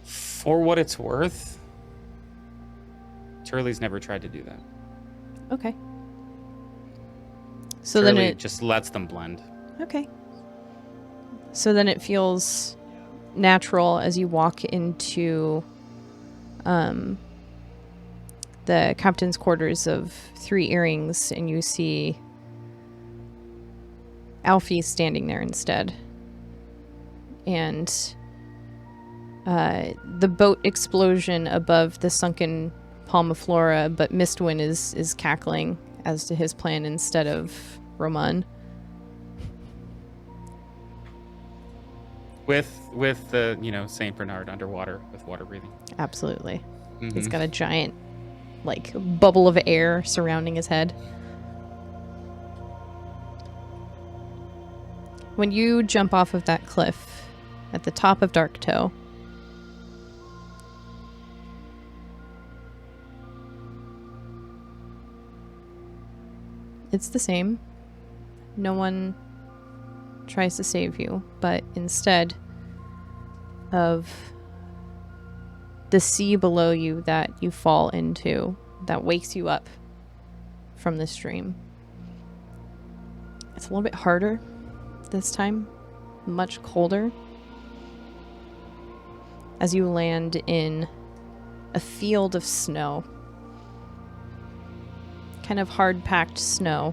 For what it's worth, Turley's never tried to do that.
Okay. So
Turley
then it
just lets them blend.
Okay. So then it feels natural as you walk into the captain's quarters of Three Earrings and you see Alfie standing there instead. And the boat explosion above the sunken Palmaflora, but Mistwin is cackling as to his plan instead of Roman.
With the, Saint Bernard underwater with water breathing.
Absolutely.
Mm-hmm.
He's got a giant, bubble of air surrounding his head. When you jump off of that cliff at the top of Darktoe, it's the same. No one tries to save you, but instead of the sea below you that you fall into, that wakes you up from this dream, it's a little bit harder this time, much colder, as you land in a field of snow, kind of hard-packed snow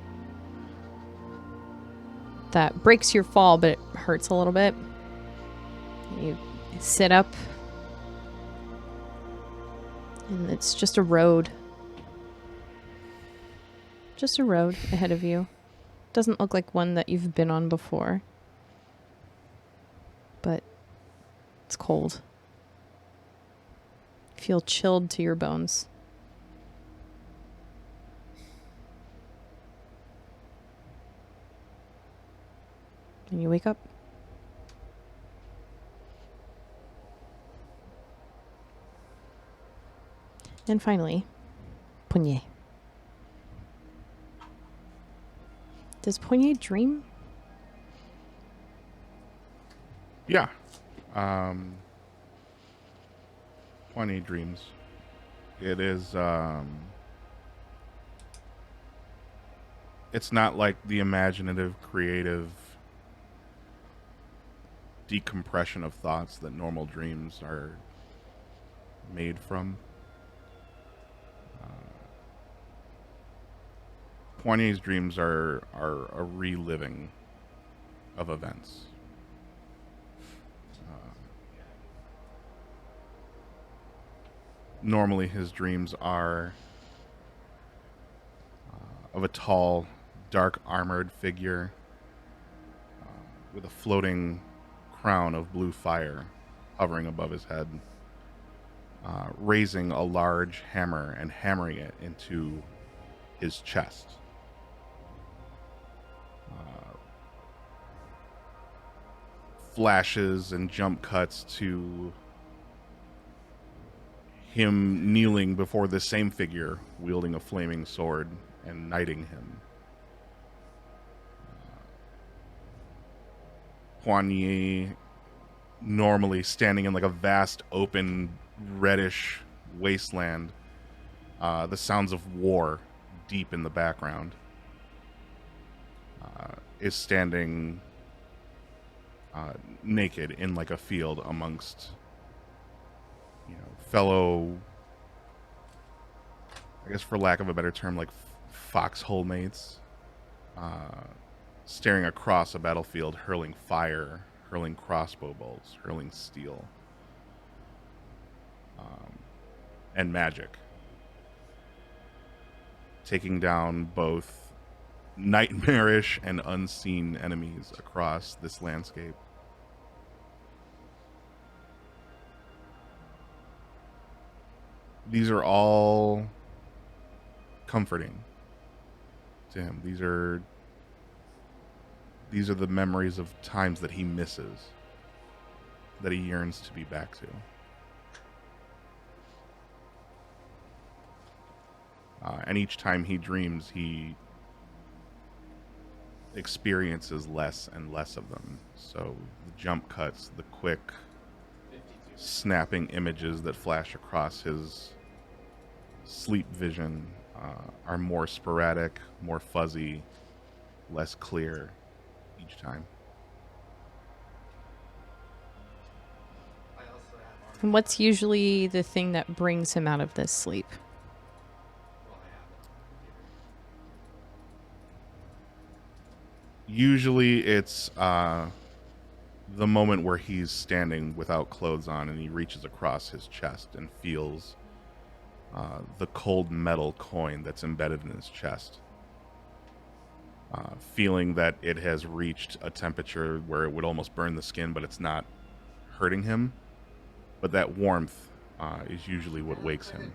that breaks your fall, but it hurts a little bit. You sit up, and it's just a road. Just a road ahead of you. Doesn't look like one that you've been on before. But it's cold. You feel chilled to your bones. And you wake up. And finally, Poignet. Does Poignet dream?
Yeah. Poignet dreams. It is, it's not like the imaginative, creative decompression of thoughts that normal dreams are made from. Poignet's dreams are a reliving of events. Normally his dreams are of a tall, dark armored figure with a floating crown of blue fire hovering above his head, raising a large hammer and hammering it into his chest. Flashes and jump cuts to him kneeling before the same figure, wielding a flaming sword and knighting him. Poignet normally standing in like a vast open reddish wasteland, the sounds of war deep in the background, is standing naked in like a field amongst, fellow, I guess for lack of a better term, like foxhole mates, staring across a battlefield, hurling fire, hurling crossbow bolts, hurling steel, and magic, taking down both nightmarish and unseen enemies across this landscape. These are all comforting to him. These are the memories of times that he misses, that he yearns to be back to. And each time he dreams, he experiences less and less of them. So the jump cuts, the quick snapping images that flash across his sleep vision are more sporadic, more fuzzy, less clear each time.
And what's usually the thing that brings him out of this sleep?
Usually it's the moment where he's standing without clothes on and he reaches across his chest and feels the cold metal coin that's embedded in his chest. Feeling that it has reached a temperature where it would almost burn the skin, but it's not hurting him. But that warmth is usually what wakes him.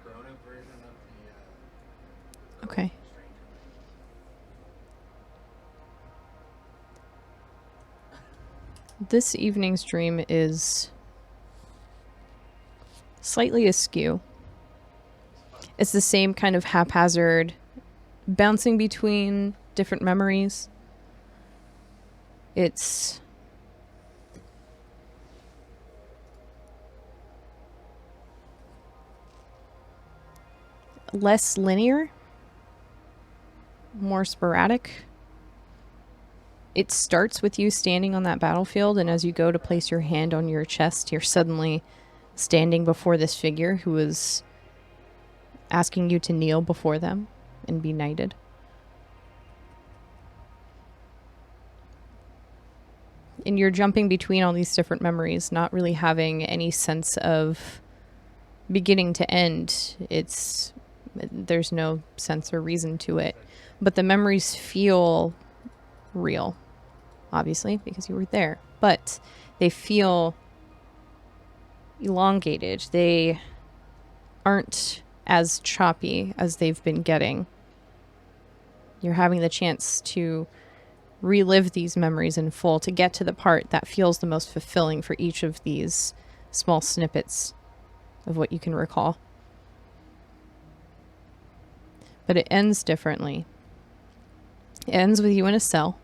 Okay. This evening's dream is slightly askew. It's the same kind of haphazard, bouncing between different memories. It's less linear, more sporadic. It starts with you standing on that battlefield, and as you go to place your hand on your chest, you're suddenly standing before this figure who is asking you to kneel before them. and be knighted. And you're jumping between all these different memories, not really having any sense of beginning to end. There's no sense or reason to it. But the memories feel real, obviously, because you were there. But they feel elongated. They aren't as choppy as they've been getting. You're having the chance to relive these memories in full to get to the part that feels the most fulfilling for each of these small snippets of what you can recall. But it ends differently. It ends with you in a cell,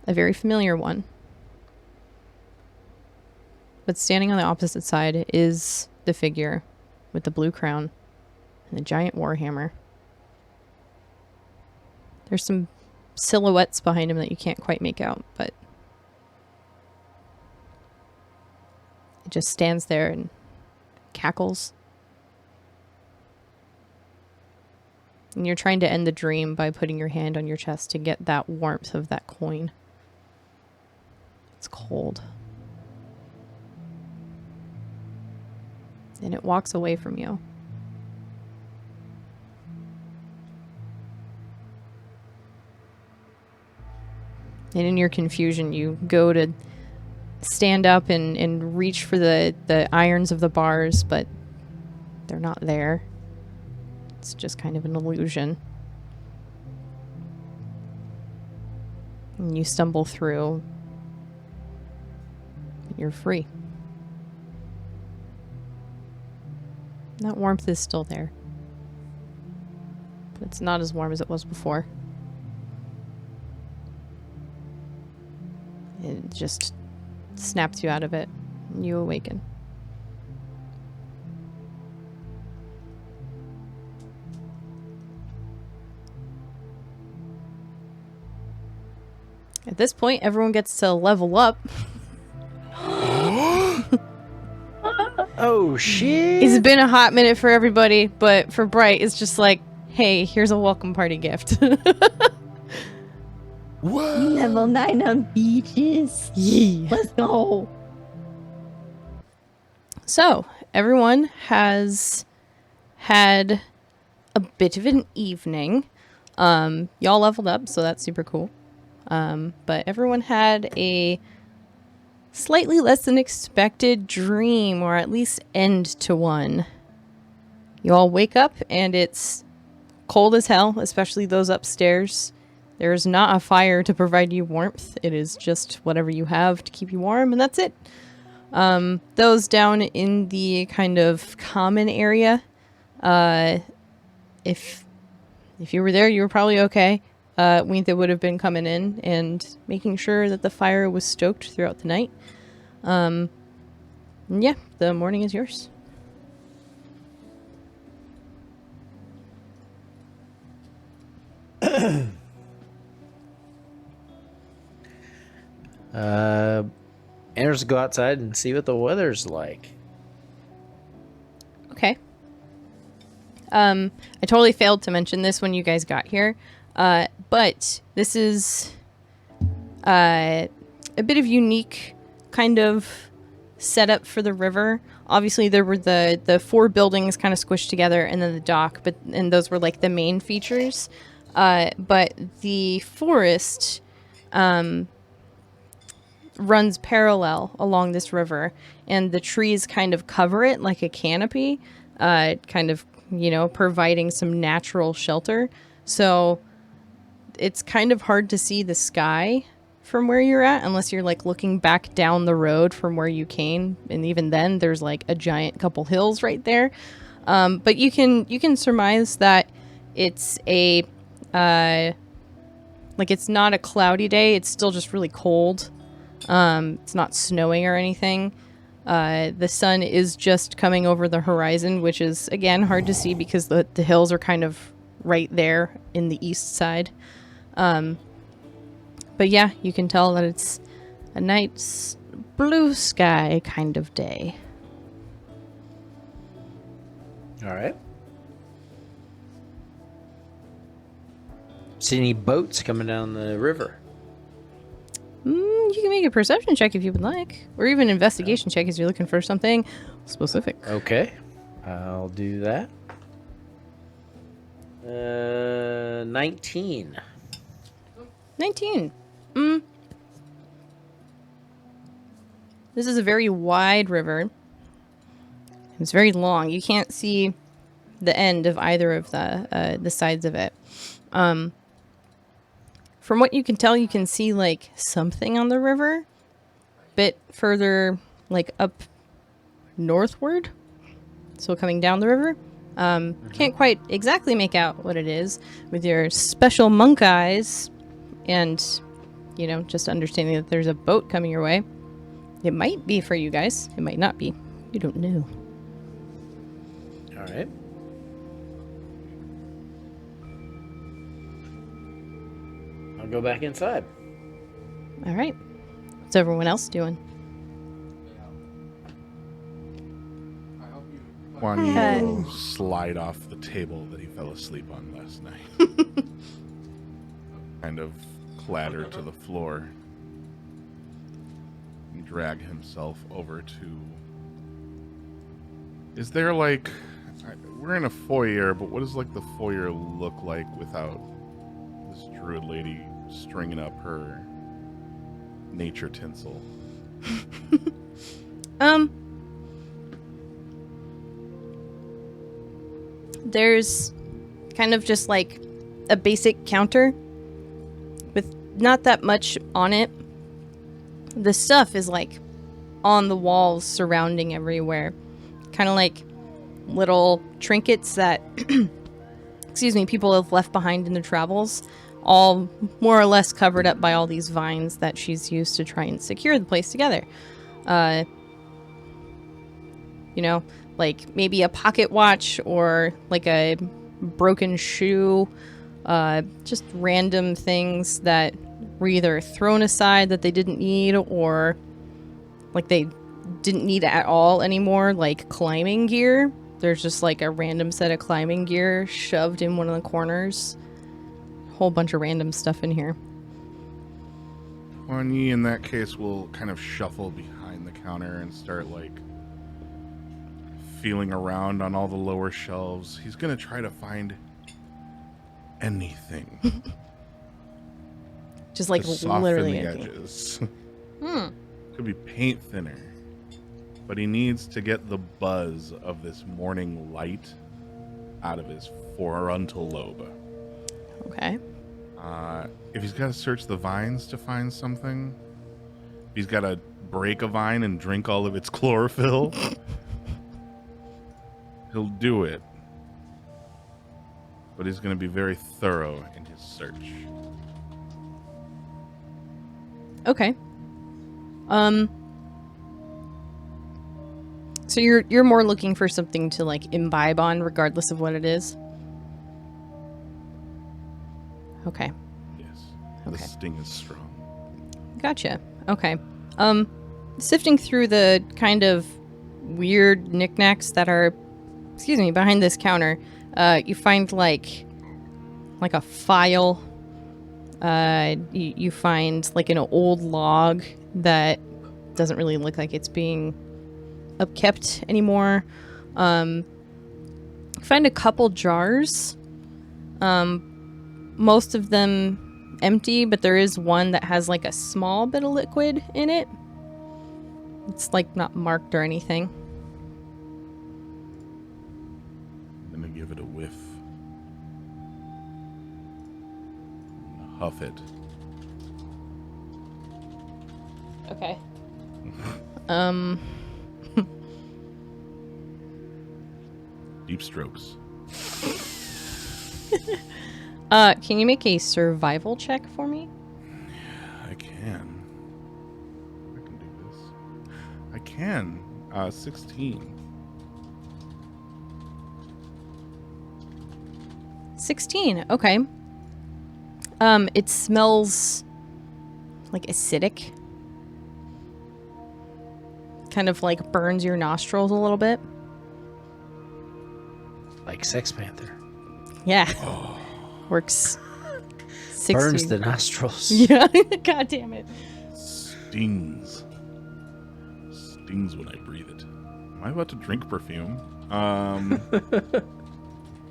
a very familiar one. But standing on the opposite side is the figure with the blue crown and the giant warhammer. There's some silhouettes behind him that you can't quite make out, but it just stands there and cackles. And you're trying to end the dream by putting your hand on your chest to get that warmth of that coin. It's cold. And it walks away from you. And in your confusion, you go to stand up and reach for the irons of the bars, but they're not there. It's just kind of an illusion. And you stumble through. And you're free. That warmth is still there. But it's not as warm as it was before. It just snaps you out of it, and you awaken. At this point, everyone gets to level up.
Oh, shit.
It's been a hot minute for everybody, but for Bright, it's just like, hey, here's a welcome party gift.
Whoa!
Level 9 on beaches.
Yeah.
Let's go.
So, everyone has had a bit of an evening. Y'all leveled up, so that's super cool. But everyone had a slightly less than expected dream, or at least end to one. You all wake up, and it's cold as hell, especially those upstairs. There's not a fire to provide you warmth. It is just whatever you have to keep you warm, and that's it. Those down in the kind of common area, if you were there, you were probably okay. Wintha would have been coming in and making sure that the fire was stoked throughout the night. Yeah, the morning is yours.
Anders go outside and see what the weather's like.
Okay. I totally failed to mention this when you guys got here, but this is a bit of unique kind of setup for the river. Obviously, there were the four buildings kind of squished together, and then the dock, and those were like the main features. But the forest runs parallel along this river, and the trees kind of cover it like a canopy, kind of, providing some natural shelter. So it's kind of hard to see the sky from where you're at unless you're like looking back down the road from where you came, and even then there's like a giant couple hills right there. But you can surmise that it's a it's not a cloudy day. It's still just really cold. It's not snowing or anything. The sun is just coming over the horizon, which is, again, hard to see because the hills are kind of right there in the east side. But yeah, you can tell that it's a nice blue sky kind of day.
All right. See any boats coming down the river?
You can make a perception check if you would like, or even an investigation check if you're looking for something specific.
Okay, I'll do that. 19.
19. This is a very wide river. It's very long. You can't see the end of either of the sides of it. From what you can tell, you can see like something on the river, bit further like up northward. So coming down the river. Can't quite exactly make out what it is with your special monk eyes and, you know, just understanding that there's a boat coming your way. It might be for you guys. It might not be. You don't know.
All right. I'll go back inside.
All right. What's everyone else doing?
Juan Yu will slide off the table that he fell asleep on last night. Kind of clatter to the floor. And drag himself over to... Is there like... We're in a foyer, but what does like the foyer look like without this druid lady stringing up her nature tinsel?
There's kind of just like a basic counter with not that much on it. The stuff is like on the walls surrounding everywhere. Kind of like little trinkets that, excuse me, people have left behind in their travels. All more or less covered up by all these vines that she's used to try and secure the place together. You know, like maybe a pocket watch or like a broken shoe. Just random things that were either thrown aside that they didn't need or like they didn't need at all anymore, like climbing gear. There's just like a random set of climbing gear shoved in one of the corners. Whole bunch of random stuff in here.
Juan Yi, in that case, will kind of shuffle behind the counter and start like feeling around on all the lower shelves. He's gonna try to find anything.
Just like
to soften
literally
the
anything.
edges. Could be paint thinner, but he needs to get the buzz of this morning light out of his frontal lobe.
Okay.
If he's got to search the vines to find something, if he's got to break a vine and drink all of its chlorophyll, he'll do it. But he's going to be very thorough in his search.
Okay. So you're more looking for something to like imbibe on regardless of what it is? Okay.
Yes.
Okay.
The sting is strong.
Gotcha. Okay. Sifting through the kind of weird knickknacks that are, excuse me, behind this counter, you find like a file. You find like an old log that doesn't really look like it's being upkept anymore. You find a couple jars. Most of them empty, but there is one that has like a small bit of liquid in it. It's like not marked or anything.
I'm going to give it a whiff. Huff it.
Okay.
Deep strokes.
Can you make a survival check for me?
I can. I can do this. I can. 16.
16. Okay. It smells like acidic. Kind of like burns your nostrils a little bit.
Like Sex Panther.
Yeah. Works
Burns the nostrils.
Yeah, god damn it.
Stings. Stings when I breathe it. Am I about to drink perfume?
I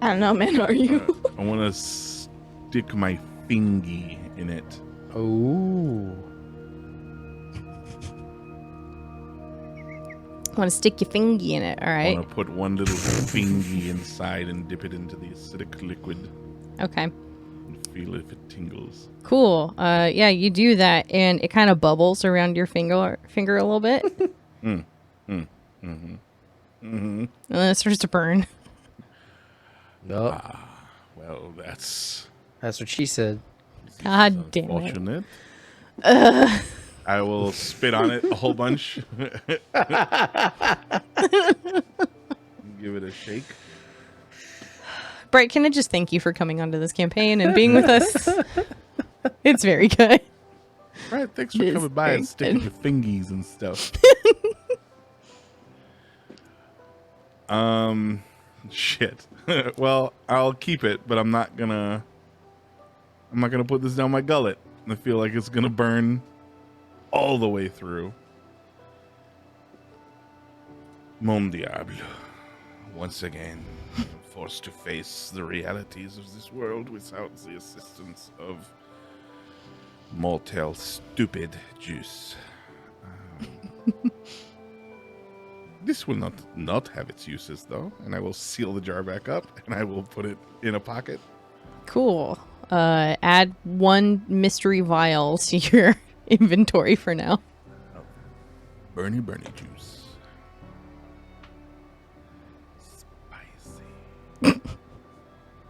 don't know, man. Are you?
I want to stick my fingy in it.
Oh.
Want to stick your fingy in it, all
I
right?
want to put one little fingy inside and dip it into the acidic liquid
Okay.
and feel if it tingles.
Cool. Yeah, you do that, and it kind of bubbles around your finger a little bit, and then it starts to burn.
Oh,
Well, that's
that's what she said.
God damn it.
unfortunate. I will spit on it a whole bunch. Give it a shake.
Bright, can I just thank you for coming onto this campaign and being with us? It's very good.
Right, thanks for
It is
coming by
very
and sticking
good.
your fingies and stuff. Shit. Well, I'll keep it, but I'm not gonna put this down my gullet. I feel like it's gonna burn all the way through. Mon diable. Once again, forced to face the realities of this world without the assistance of mortal stupid juice. This will not have its uses, though, and I will seal the jar back up, and I will put it in a pocket.
Cool. Add 1 mystery vial to your inventory for now.
Bernie juice. Spicy.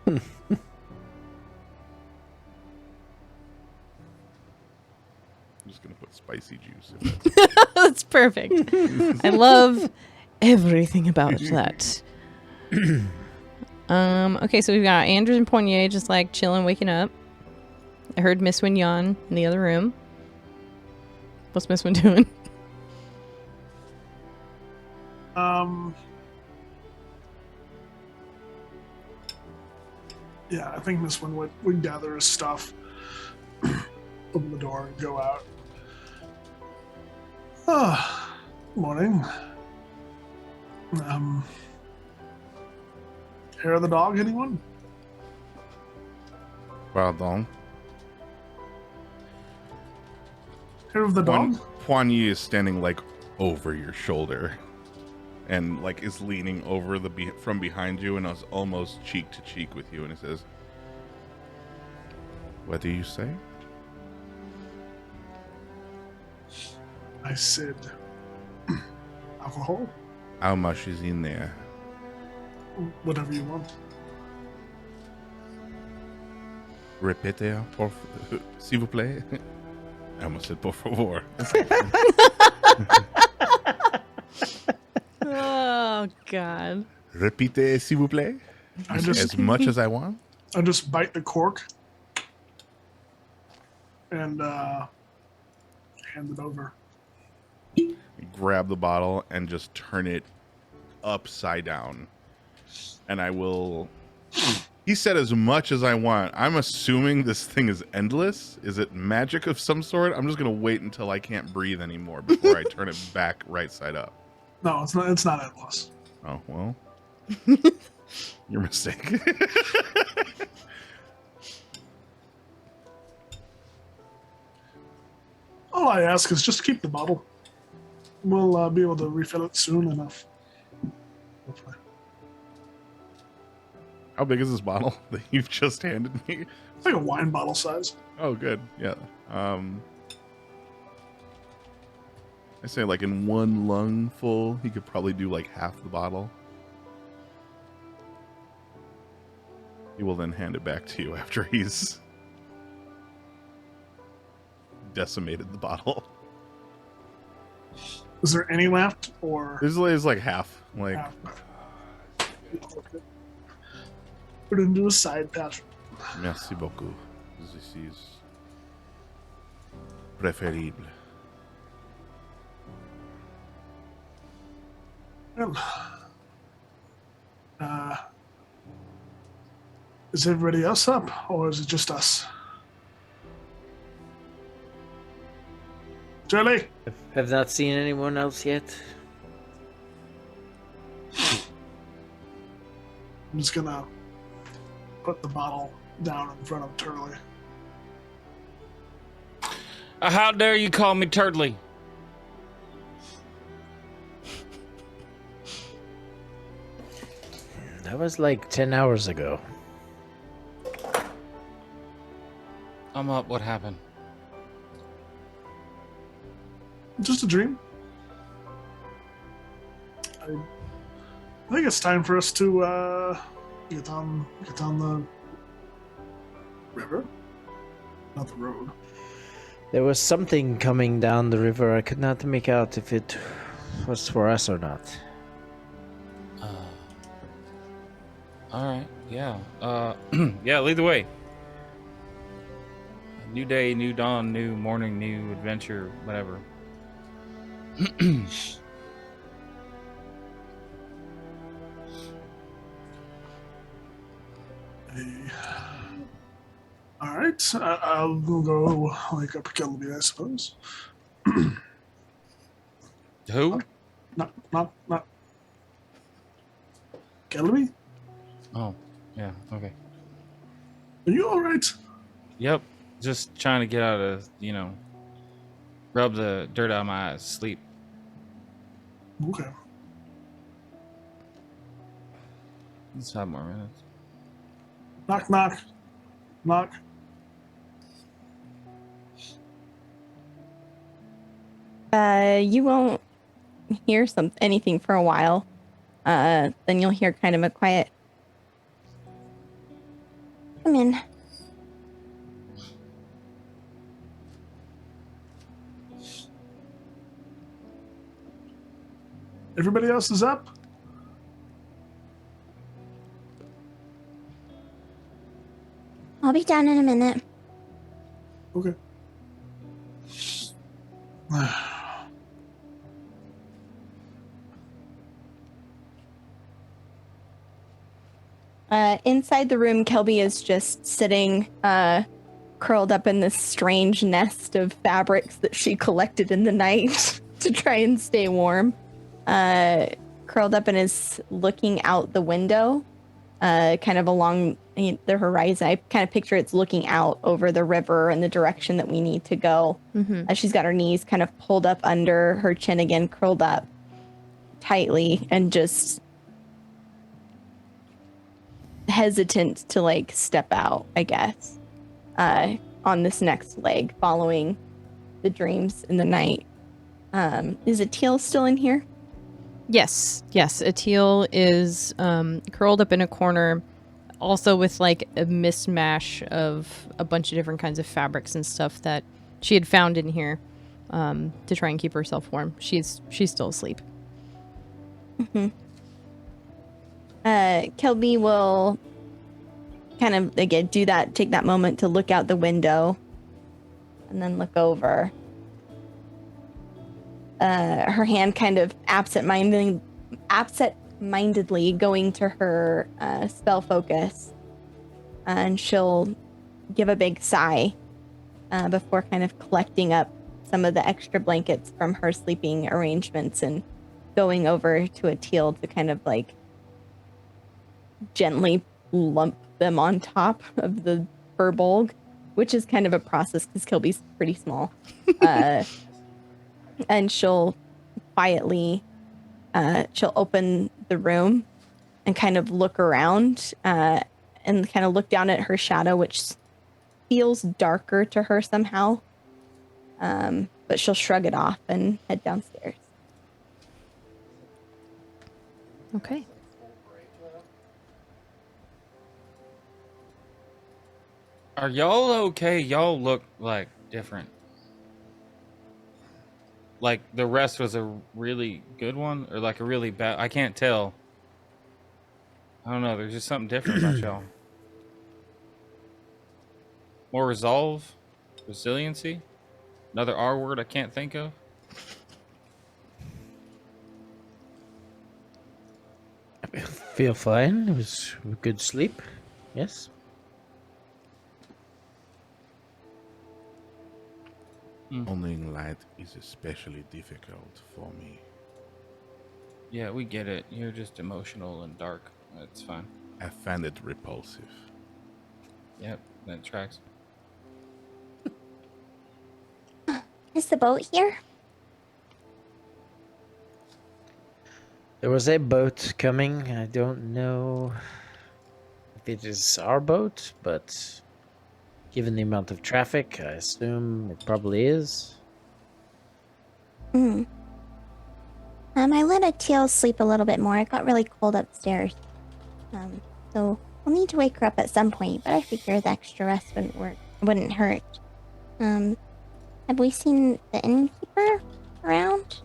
I'm just gonna put spicy juice. If that's
That's perfect. I love everything about that. Okay, so we've got Andrews and Poignet just like chilling, waking up. I heard Miss Win yawn in the other room. What's Miss Win doing?
Yeah, I think Miss Win would gather his stuff, open the door, and go out. Morning. Hair of the dog, anyone?
Pardon.
Hair of the dog?
Poignet is standing like over your shoulder, and like is leaning over from behind you, and is almost cheek to cheek with you, and he says, "What do you say?"
I said, alcohol?
How much is in there?
Whatever you want.
Repete, s'il vous plaît. I almost said por favor.
Oh, God.
Repite, s'il vous plaît. As much as I want.
I just bite the cork and hand it over.
Grab the bottle and just turn it upside down. And I will... He said as much as I want. I'm assuming this thing is endless. Is it magic of some sort? I'm just going to wait until I can't breathe anymore before I turn it back right side up.
No, it's not. It's not endless.
Oh, well. Your mistake.
All I ask is just keep the bottle. We'll be able to refill it soon enough. Hopefully.
How big is this bottle that you've just handed me?
It's like a wine bottle size.
Oh, good. Yeah. I say like in one lung full, he could probably do like half the bottle. He will then hand it back to you after he's decimated the bottle.
Is there any left, or
There's like half. Like
half? Put it into a side pouch.
merci beaucoup. This is préférable.
Well, is everybody else up, or is it just us? Shirley,
Have not seen anyone else yet.
I'm just gonna put the bottle down in front of Turley.
How dare you call me Turtley?
That was like 10 hours ago.
I'm up. What happened?
Just a dream. I think it's time for us to get on the river, not the road.
There was something coming down the river. I could not make out if it was for us or not.
All right. Yeah. Yeah. Lead the way. New day, new dawn, new morning, new adventure, whatever.
All right, I'll go like up Kelby, I suppose.
Who?
Not Kelby?
Oh, yeah. Okay.
Are you all right?
Yep. Just trying to get out of, rub the dirt out of my eyes, sleep.
Okay.
Let's 5 more minutes.
Knock, knock, knock.
You won't hear anything for a while. Then you'll hear kind of a quiet. Come in.
Everybody else is up?
I'll be down in a minute.
Okay.
Inside the room, Kelby is just sitting, curled up in this strange nest of fabrics that she collected in the night to try and stay warm. Curled up and is looking out the window, kind of along the horizon. I kind of picture it's looking out over the river and the direction that we need to go.
Mm-hmm.
She's got her knees kind of pulled up under her chin again, curled up tightly, and just hesitant to like step out, I guess, on this next leg following the dreams in the night. Is Atil still in here?
Yes. Atil is curled up in a corner, also with like a mishmash of a bunch of different kinds of fabrics and stuff that she had found in here to try and keep herself warm. She's still asleep.
Mm-hmm. Kelby will kind of again do that, take that moment to look out the window and then look over. Her hand kind of absent-mindedly going to her spell focus, and she'll give a big sigh before kind of collecting up some of the extra blankets from her sleeping arrangements and going over to Atil to kind of like gently lump them on top of the Firbolg, which is kind of a process because Kilby's pretty small. And she'll quietly, she'll open the room and kind of look around and kind of look down at her shadow, which feels darker to her somehow. But she'll shrug it off and head downstairs.
Okay.
Are y'all okay? Y'all look like different. Like the rest was a really good one or like a really bad. I can't tell. I don't know. There's just something different about y'all. More resolve, resiliency. Another R word I can't think of.
I feel fine. It was a good sleep. Yes.
Only light is especially difficult for me.
Yeah, we get it. You're just emotional and dark. That's fine.
I find it repulsive.
Yep, that tracks.
Is the boat here?
There was a boat coming. I don't know if it is our boat, but given the amount of traffic, I assume it probably is.
Hmm. I let Teal sleep a little bit more. It got really cold upstairs. So we'll need to wake her up at some point, but I figure the extra rest wouldn't hurt. Have we seen the innkeeper around?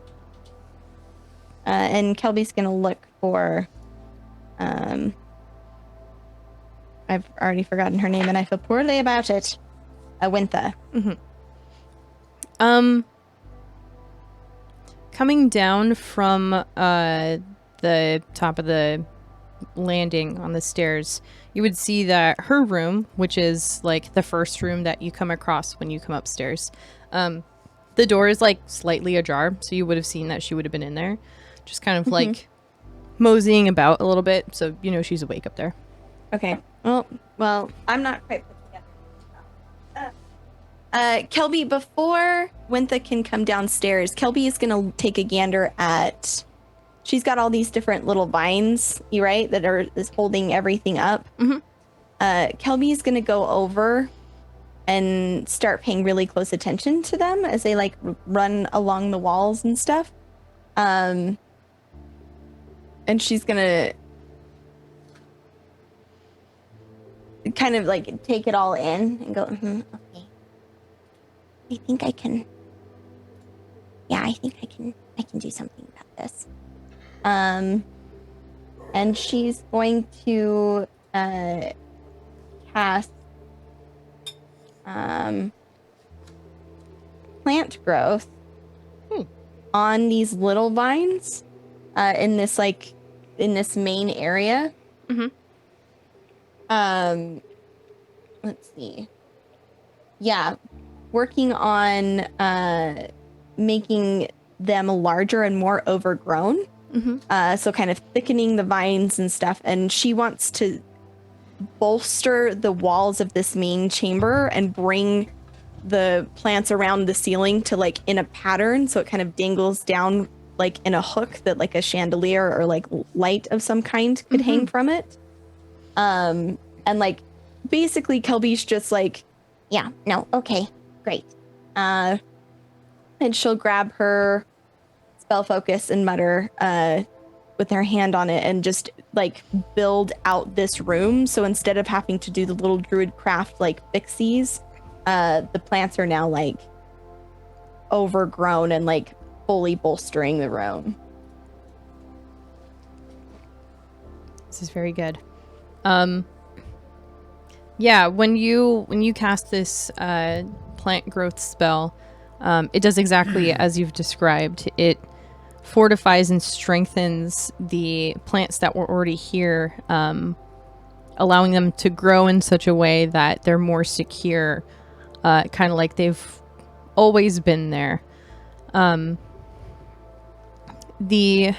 And Kelby's gonna look for, I've already forgotten her name and I feel poorly about it. Wintha.
Coming down from the top of the landing on the stairs, you would see that her room, which is like the first room that you come across when you come upstairs, the door is like slightly ajar, so you would have seen that she would have been in there, just kind of like moseying about a little bit, so you know she's awake up there.
Okay. Well, I'm not quite put together. Kelby, before Wintha can come downstairs, Kelby is gonna take a gander at. She's got all these different little vines, right, that is holding everything up. Kelby is gonna go over and start paying really close attention to them as they like run along the walls and stuff. And she's gonna kind of like take it all in and go, okay. I think I can. Yeah, I think I can do something about this. And she's going to cast plant growth on these little vines in this main area. Let's see. Yeah, working on making them larger and more overgrown. So kind of thickening the vines and stuff. And she wants to bolster the walls of this main chamber and bring the plants around the ceiling to like in a pattern. So it kind of dangles down like in a hook that like a chandelier or like light of some kind could hang from it. And like basically Kelby's just like,
Yeah, no, okay, great.
and she'll grab her spell focus and mutter with her hand on it and just like build out this room. So instead of having to do the little druid craft like fixies, the plants are now like overgrown and like fully bolstering the room.
This is very good. Yeah, when you cast this plant growth spell, it does exactly as you've described. It fortifies and strengthens the plants that were already here, allowing them to grow in such a way that they're more secure, kind of like they've always been there. The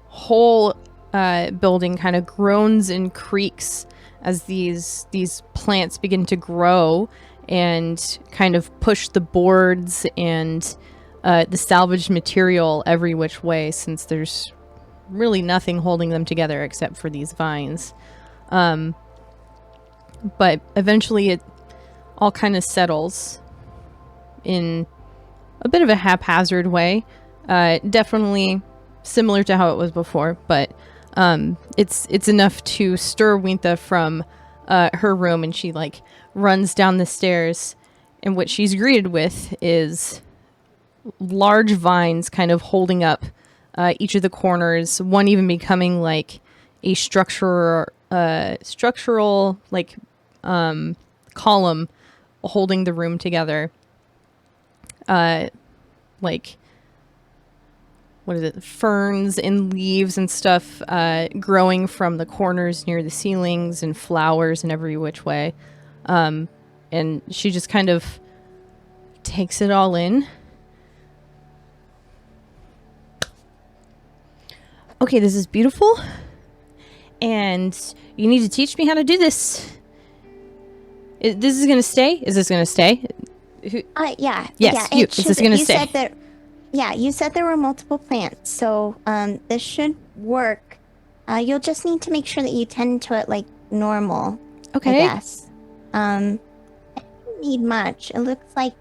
whole building kind of groans and creaks as these plants begin to grow and kind of push the boards and the salvaged material every which way, since there's really nothing holding them together except for these vines. But eventually it all kind of settles in a bit of a haphazard way. Definitely similar to how it was before, but it's enough to stir Wintha from her room, and she like runs down the stairs, and what she's greeted with is large vines kind of holding up each of the corners, one even becoming like a structural like column holding the room together. Like, what is it? Ferns and leaves and stuff growing from the corners near the ceilings, and flowers in every which way. And she just kind of takes it all in. Okay, this is beautiful. And you need to teach me how to do this. This is going to stay? Is this going to stay?
Yeah.
Yes,
yeah,
is this gonna stay?
Said that, yeah, you said there were multiple plants, so this should work. You'll just need to make sure that you tend to it like normal.
Okay.
I guess. I don't need much. It looks like,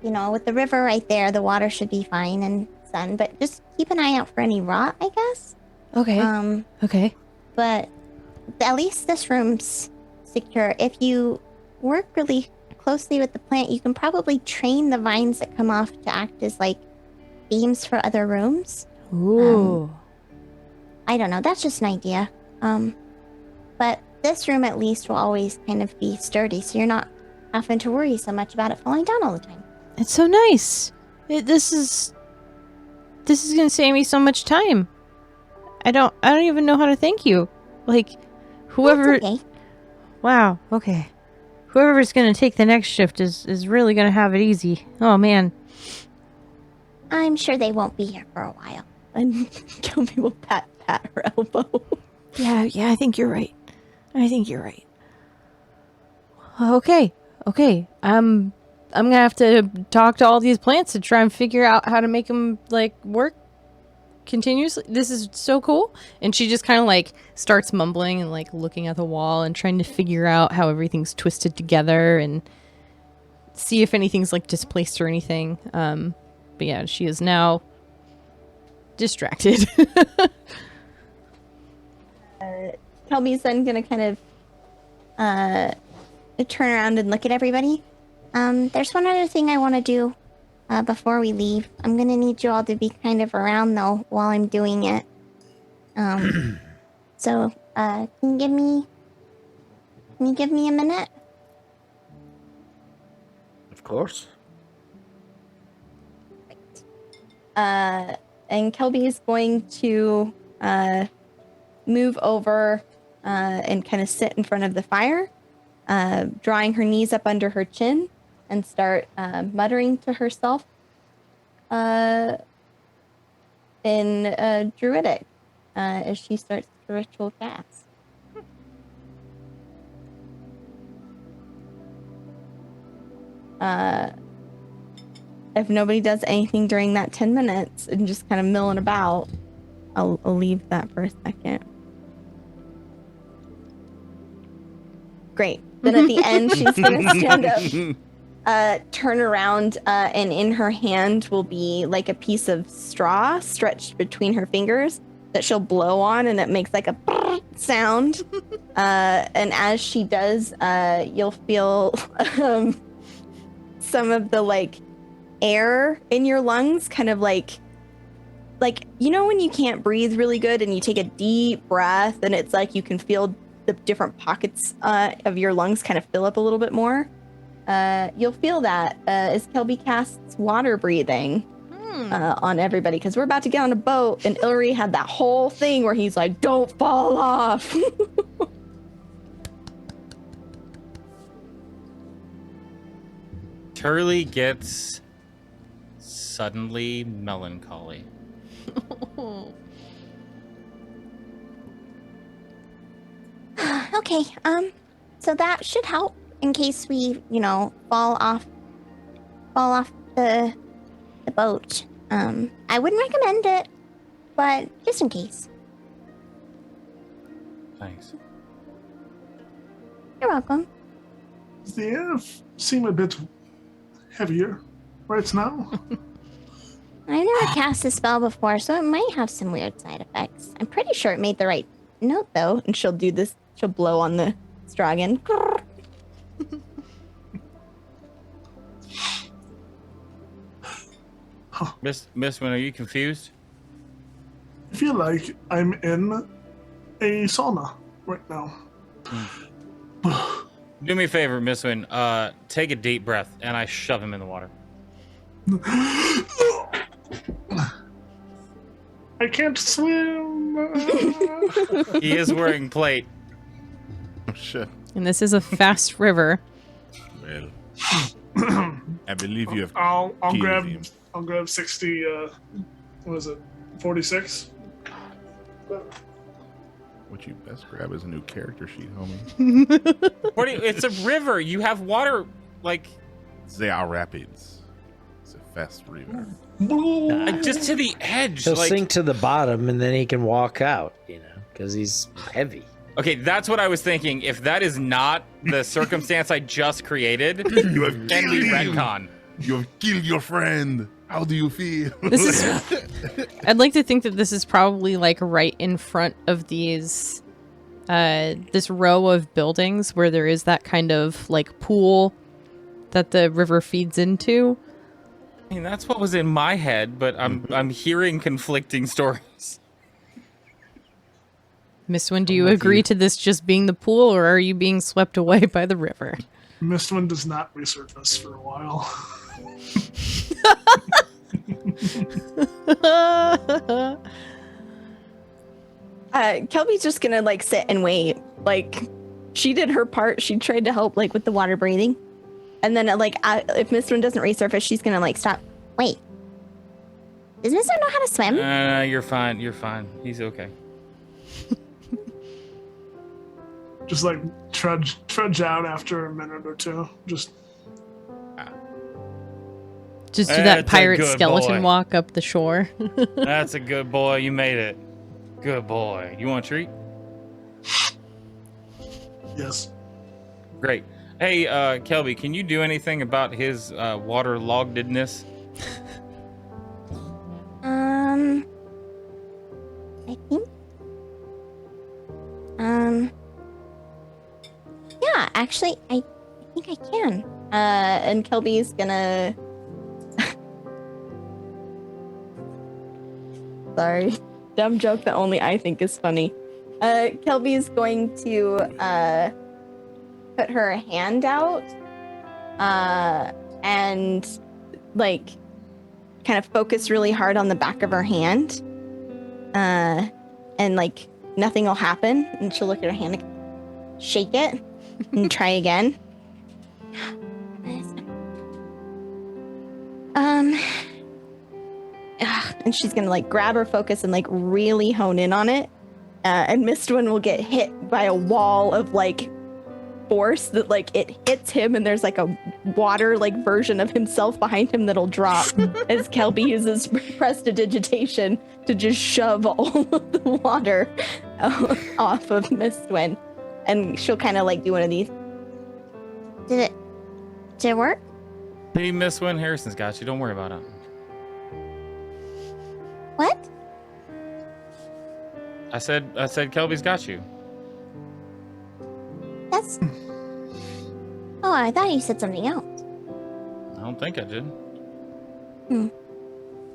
with the river right there, the water should be fine and sun, but just keep an eye out for any rot, I guess.
Okay. Okay.
But at least this room's secure. If you work really closely with the plant, you can probably train the vines that come off to act as like beams for other rooms.
Ooh.
I don't know. That's just an idea. But this room at least will always kind of be sturdy, so you're not having to worry so much about it falling down all the time.
It's so nice. This is gonna save me so much time. I don't even know how to thank you. Like, whoever.
That's okay.
Wow. Okay. Whoever's gonna take the next shift is really gonna have it easy. Oh man.
I'm sure they won't be here for a while.
And Kelby will pat her elbow.
Yeah. I think you're right. Okay. I'm gonna have to talk to all these plants to try and figure out how to make them like work continuously. This is so cool. And she just kind of like starts mumbling and like looking at the wall and trying to figure out how everything's twisted together and see if anything's like displaced or anything. But yeah, she is now distracted.
Kelby's then gonna kind of turn around and look at everybody.
There's one other thing I want to do before we leave. I'm gonna need you all to be kind of around though while I'm doing it. So can you give me a minute?
Of course.
And Kelby is going to move over and kind of sit in front of the fire, drawing her knees up under her chin and start muttering to herself in Druidic as she starts the ritual cast. If nobody does anything during that 10 minutes and just kind of milling about, I'll leave that for a second. Great. Then at the end, she's going to stand up, turn around, and in her hand will be like a piece of straw stretched between her fingers that she'll blow on, and it makes like a sound. And as she does, you'll feel some of the like air in your lungs kind of like when you can't breathe really good and you take a deep breath and it's like you can feel the different pockets of your lungs kind of fill up a little bit more. You'll feel that as Kelby casts water breathing on everybody, because we're about to get on a boat and Ilri had that whole thing where he's like, don't fall off.
Turley gets suddenly melancholy.
Okay, so that should help in case we, fall off the boat. I wouldn't recommend it, but just in case.
Thanks.
You're welcome.
Does the air seem a bit heavier right now?
I never cast a spell before, so it might have some weird side effects. I'm pretty sure it made the right note, though.
And she'll do this. She'll blow on the straw again.
Miss Wynn, are you confused?
I feel like I'm in a sauna right now.
Do me a favor, Miss Wynn. Take a deep breath, and I shove him in the water.
I can't swim.
He is wearing plate.
Oh, shit.
And this is a fast river.
Well,
I believe you have.
I'll
killed
grab
him.
60. What is it? 46.
What you best grab is a new character sheet, homie.
It's a river. You have water, like
They are rapids. It's a fast river.
just to the edge.
He'll
like,
sink to the bottom and then he can walk out, you know, because he's heavy.
Okay, that's what I was thinking. If that is not the circumstance I just created,
You have
then
killed
we
him.
retcon.
You have killed your friend. How do you feel?
This is. I'd like to think that this is probably like right in front of these, this row of buildings where there is that kind of like pool that the river feeds into.
I mean, that's what was in my head, but I'm hearing conflicting stories.
Miss Wynn, do you agree to this just being the pool, or are you being swept away by the river?
Mistwind does not resurface for a while.
Kelby's just gonna like sit and wait. Like, she did her part. She tried to help like with the water breathing, and then if Mistwind doesn't resurface, she's gonna like stop.
Wait. Does Mister know how to swim?
You're fine. You're fine. He's okay.
Just like trudge out after a minute or two. Just
Do
That's a
that pirate
good
skeleton
boy.
walk up the shore.
That's a good boy. You made it. Good boy. You want a treat?
yes.
Great. Hey, Kelby, can you do anything about his waterloggedness?
I think. Yeah, actually, I think I can.
And Kelby's gonna. Sorry, dumb joke that only I think is funny. Kelby's going to put her hand out, and like kind of focus really hard on the back of her hand, and like nothing will happen, and she'll look at her hand, shake it, and try again. And she's gonna like grab her focus and like really hone in on it. And Mistwin will get hit by a wall of like force that like it hits him, and there's like a water like version of himself behind him that'll drop as Kelby uses prestidigitation to just shove all of the water off of Mistwin. And she'll kind of like do one of these.
Did it work?
Hey, Miss Wynn, Harrison's got you. Don't worry about it.
What?
I said Kelby's got you.
That's. Oh, I thought you said something else.
I don't think I did.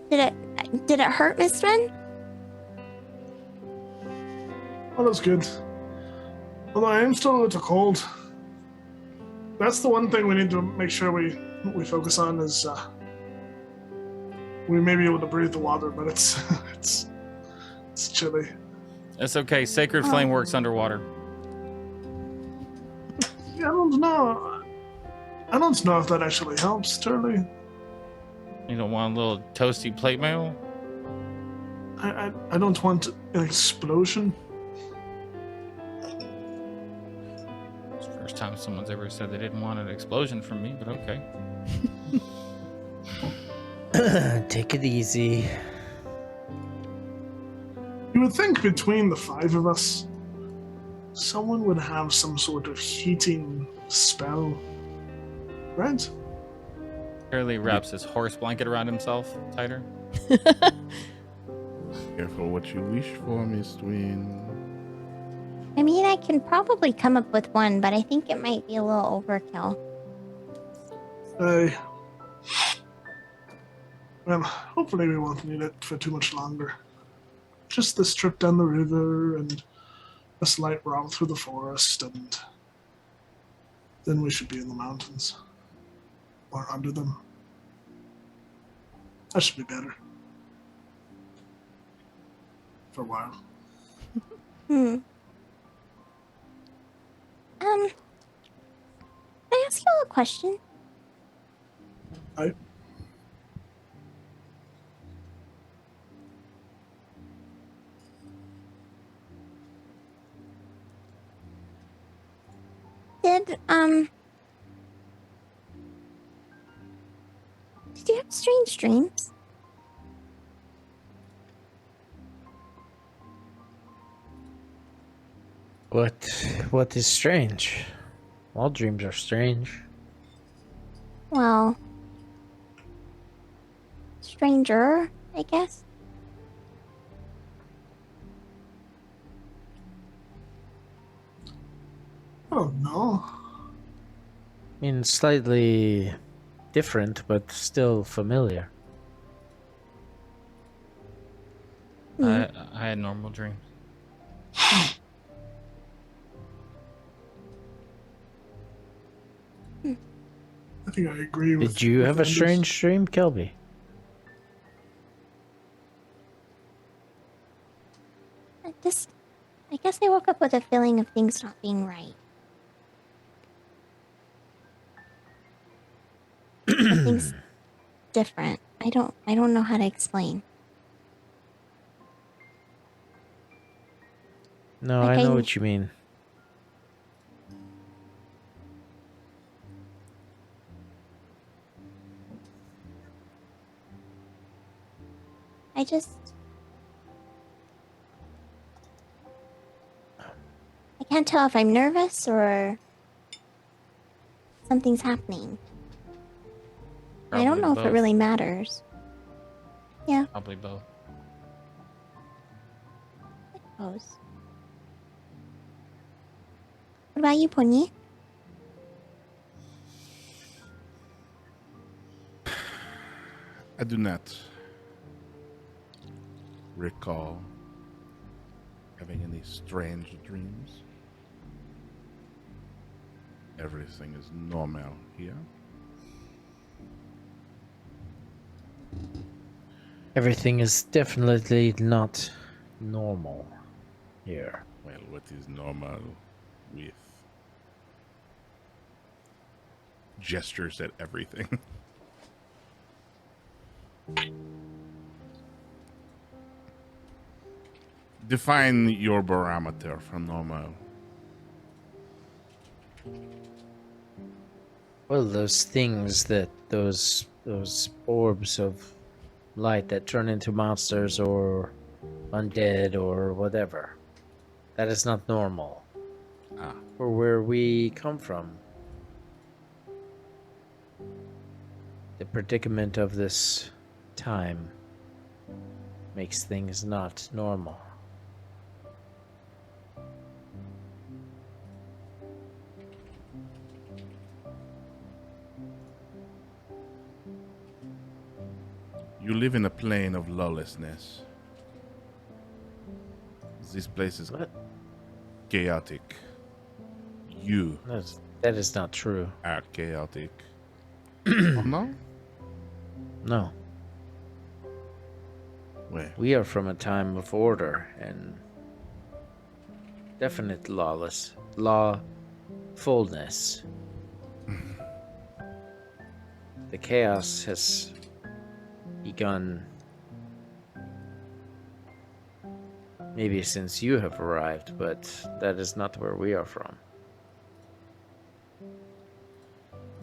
Did it hurt, Miss Wynn?
Oh, that's good. Although I am still a little cold. That's the one thing we need to make sure we focus on is we may be able to breathe the water, but it's chilly.
It's okay. Sacred Flame works underwater.
Yeah, I don't know. I don't know if that actually helps, Turley.
You don't want a little toasty plate mail?
I don't want an explosion.
It's the first time someone's ever said they didn't want an explosion from me, but okay.
Take it easy.
You would think between the five of us, someone would have some sort of heating spell, right?
Curly wraps his horse blanket around himself tighter.
Careful what you wish for, Miss Twin.
I mean, I can probably come up with one, but I think it might be a little overkill.
Well, hopefully we won't need it for too much longer. Just this trip down the river and a slight romp through the forest, and then we should be in the mountains. Or under them. That should be better. For a while.
Can I ask you a question?
I
Did you have strange dreams?
What is strange? All dreams are strange.
Well, stranger, I guess.
don't know.
I mean, slightly different, but still familiar.
I had normal dreams.
I think I agree with.
Did you
with
have a
Anders.
strange dream, Kelby?
I guess I woke up with a feeling of things not being right. Things different. I don't know how to explain.
No,
Like
I know
I-
what you mean.
I can't tell if I'm nervous or something's happening. I don't
Probably
know if it
both.
really matters. Yeah,
Probably both.
I suppose. What about you, Pony?
I do not recall having any strange dreams. Everything is normal here.
Everything is definitely not normal here.
Well, what is normal with gestures at everything? Define your barometer for normal.
Well, those things that those orbs of light that turn into monsters or undead or whatever. That is not normal.
Ah,
For where we come from. The predicament of this time makes things not normal.
you live in a plane of lawlessness. This place is
What?
chaotic. You
That is not true.
are chaotic. Oh no?
No.
Where?
We are from a time of order and definite lawfulness. The chaos has begun maybe since you have arrived, but that is not where we are from.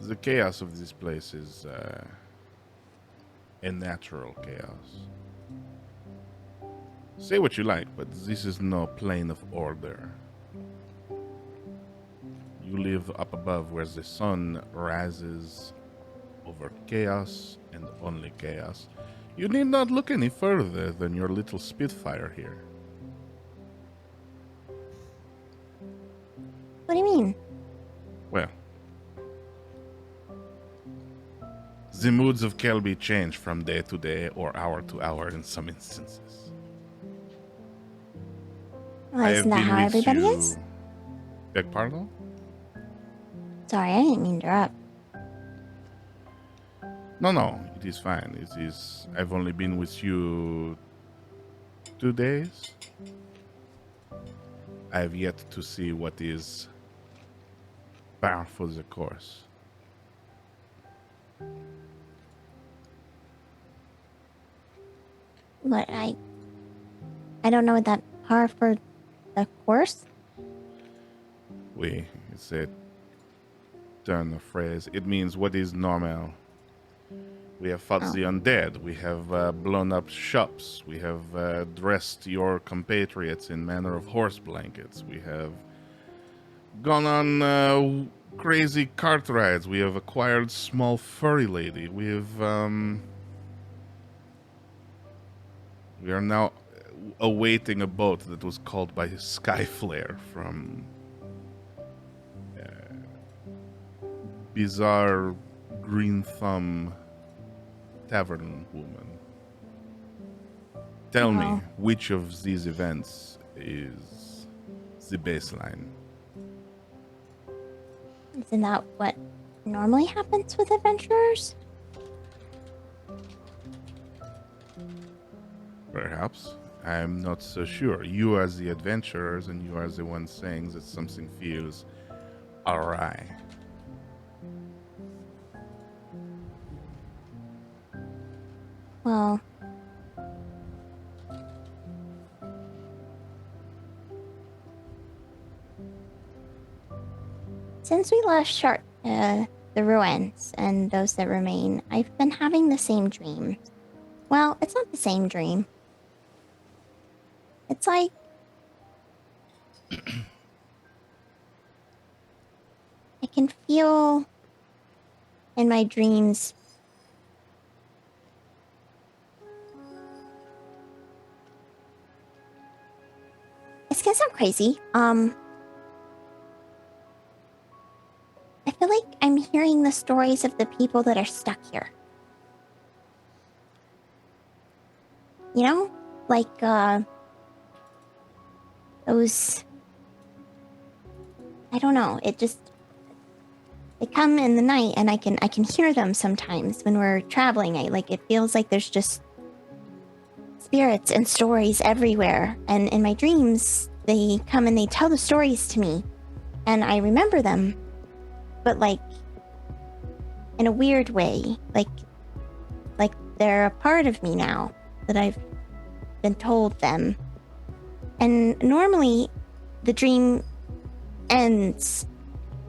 The chaos of this place is a natural chaos. Say what you like, but this is no plane of order. You live up above where the sun rises over chaos and only chaos. You need not look any further than your little Spitfire here.
What do you mean?
Well, the moods of Kelby change from day to day or hour to hour in some instances.
Well, isn't that how everybody is?
Beg pardon?
Sorry, I didn't mean to interrupt.
No, it is fine. It is. I've only been with you 2 days. I have yet to see what is par for the course.
What I don't know that par for the course.
We said turn the phrase. It means what is normal. We have fought the undead. We have blown up shops. We have dressed your compatriots in manner of horse blankets. We have gone on crazy cart rides. We have acquired small furry lady. We are now awaiting a boat that was called by Skyflare from bizarre green thumb tavern woman. Tell me, which of these events is the baseline?
Isn't that what normally happens with adventurers?
Perhaps. I'm not so sure. You are the adventurers, and you are the one saying that something feels awry.
Well, since we left the ruins and those that remain, I've been having the same dream. Well, it's not the same dream. It's like I can feel in my dreams it's gonna sound crazy. I feel like I'm hearing the stories of the people that are stuck here. You know? Like, those... I don't know, they come in the night and I can hear them sometimes when we're traveling. It feels like there's just spirits and stories everywhere. And in my dreams, they come and they tell the stories to me. And I remember them. But in a weird way. Like they're a part of me now that I've been told them. And normally the dream ends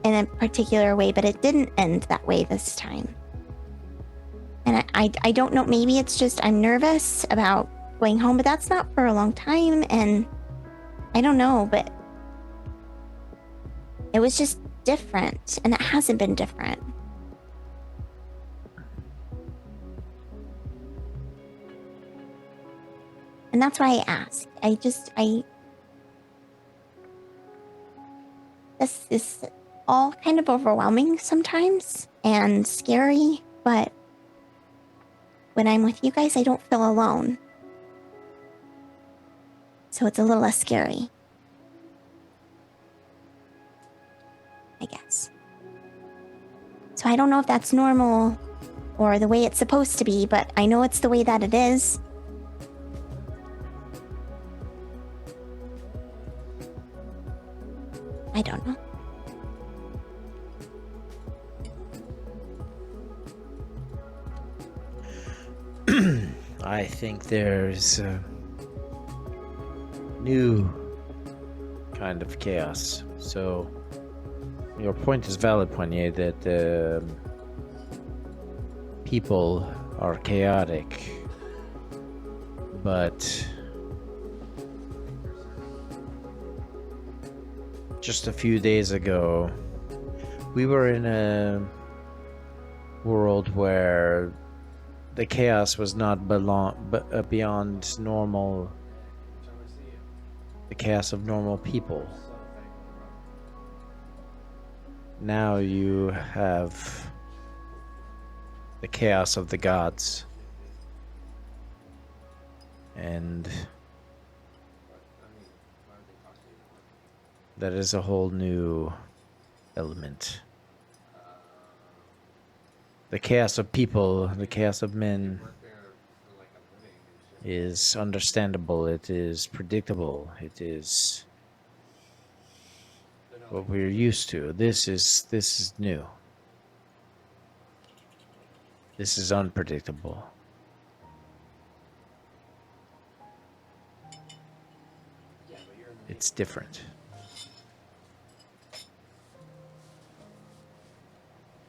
in a particular way, but it didn't end that way this time. And I don't know, maybe it's just I'm nervous about going home, but that's not for a long time, and I don't know, but it was just different, and it hasn't been different. And that's why I asked. This is all kind of overwhelming sometimes and scary, but when I'm with you guys, I don't feel alone. So it's a little less scary, I guess. So I don't know if that's normal or the way it's supposed to be, but I know it's the way that it is. I don't know.
I think there's a new kind of chaos. So, your point is valid, Poignet, that people are chaotic, but just a few days ago, we were in a world where the chaos was not beyond normal, the chaos of normal people. Now you have the chaos of the gods. And that is a whole new element. The chaos of people, the chaos of men is understandable, it is predictable, it is what we're used to. This is new. This is unpredictable. It's different.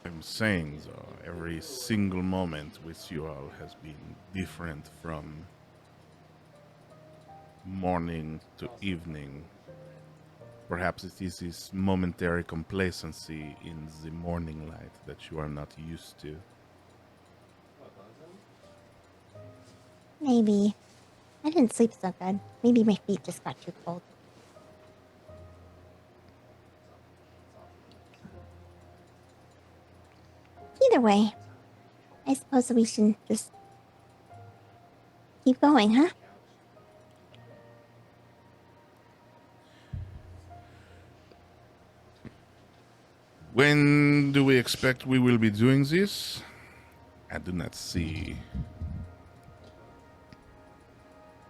I'm saying, though, every single moment with you all has been different from morning to evening. Perhaps it is this momentary complacency in the morning light that you are not used to.
Maybe. I didn't sleep so good. Maybe my feet just got too cold. Either way, I suppose we should just keep going, huh?
When do we expect we will be doing this? I do not see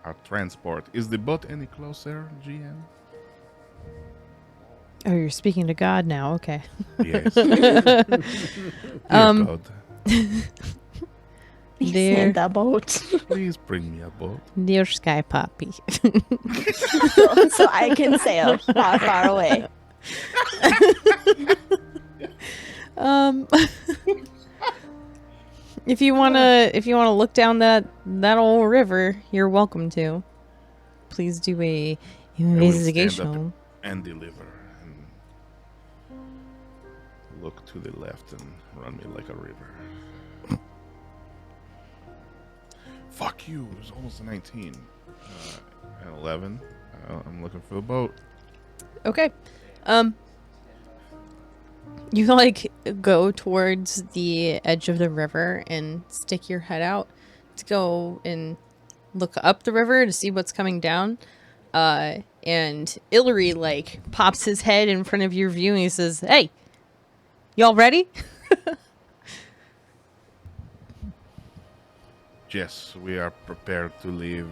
our transport. Is the boat any closer, GM?
Oh, you're speaking to God now. Okay.
Yes. Dear God,
Dear,
Send the boat.
please bring me a boat.
dear Sky Poppy.
So I can sail far, far away.
If you wanna look down that old river, you're welcome to. Please do a
will stand
investigation.
And deliver. And look to the left and run me like a river. Fuck you. It was almost a 19. An 11. I'm looking for the boat.
Okay. You like go towards the edge of the river and stick your head out to go and look up the river to see what's coming down. And Illyri like pops his head in front of your view and he says, "Hey, y'all ready?"
Yes, we are prepared to leave.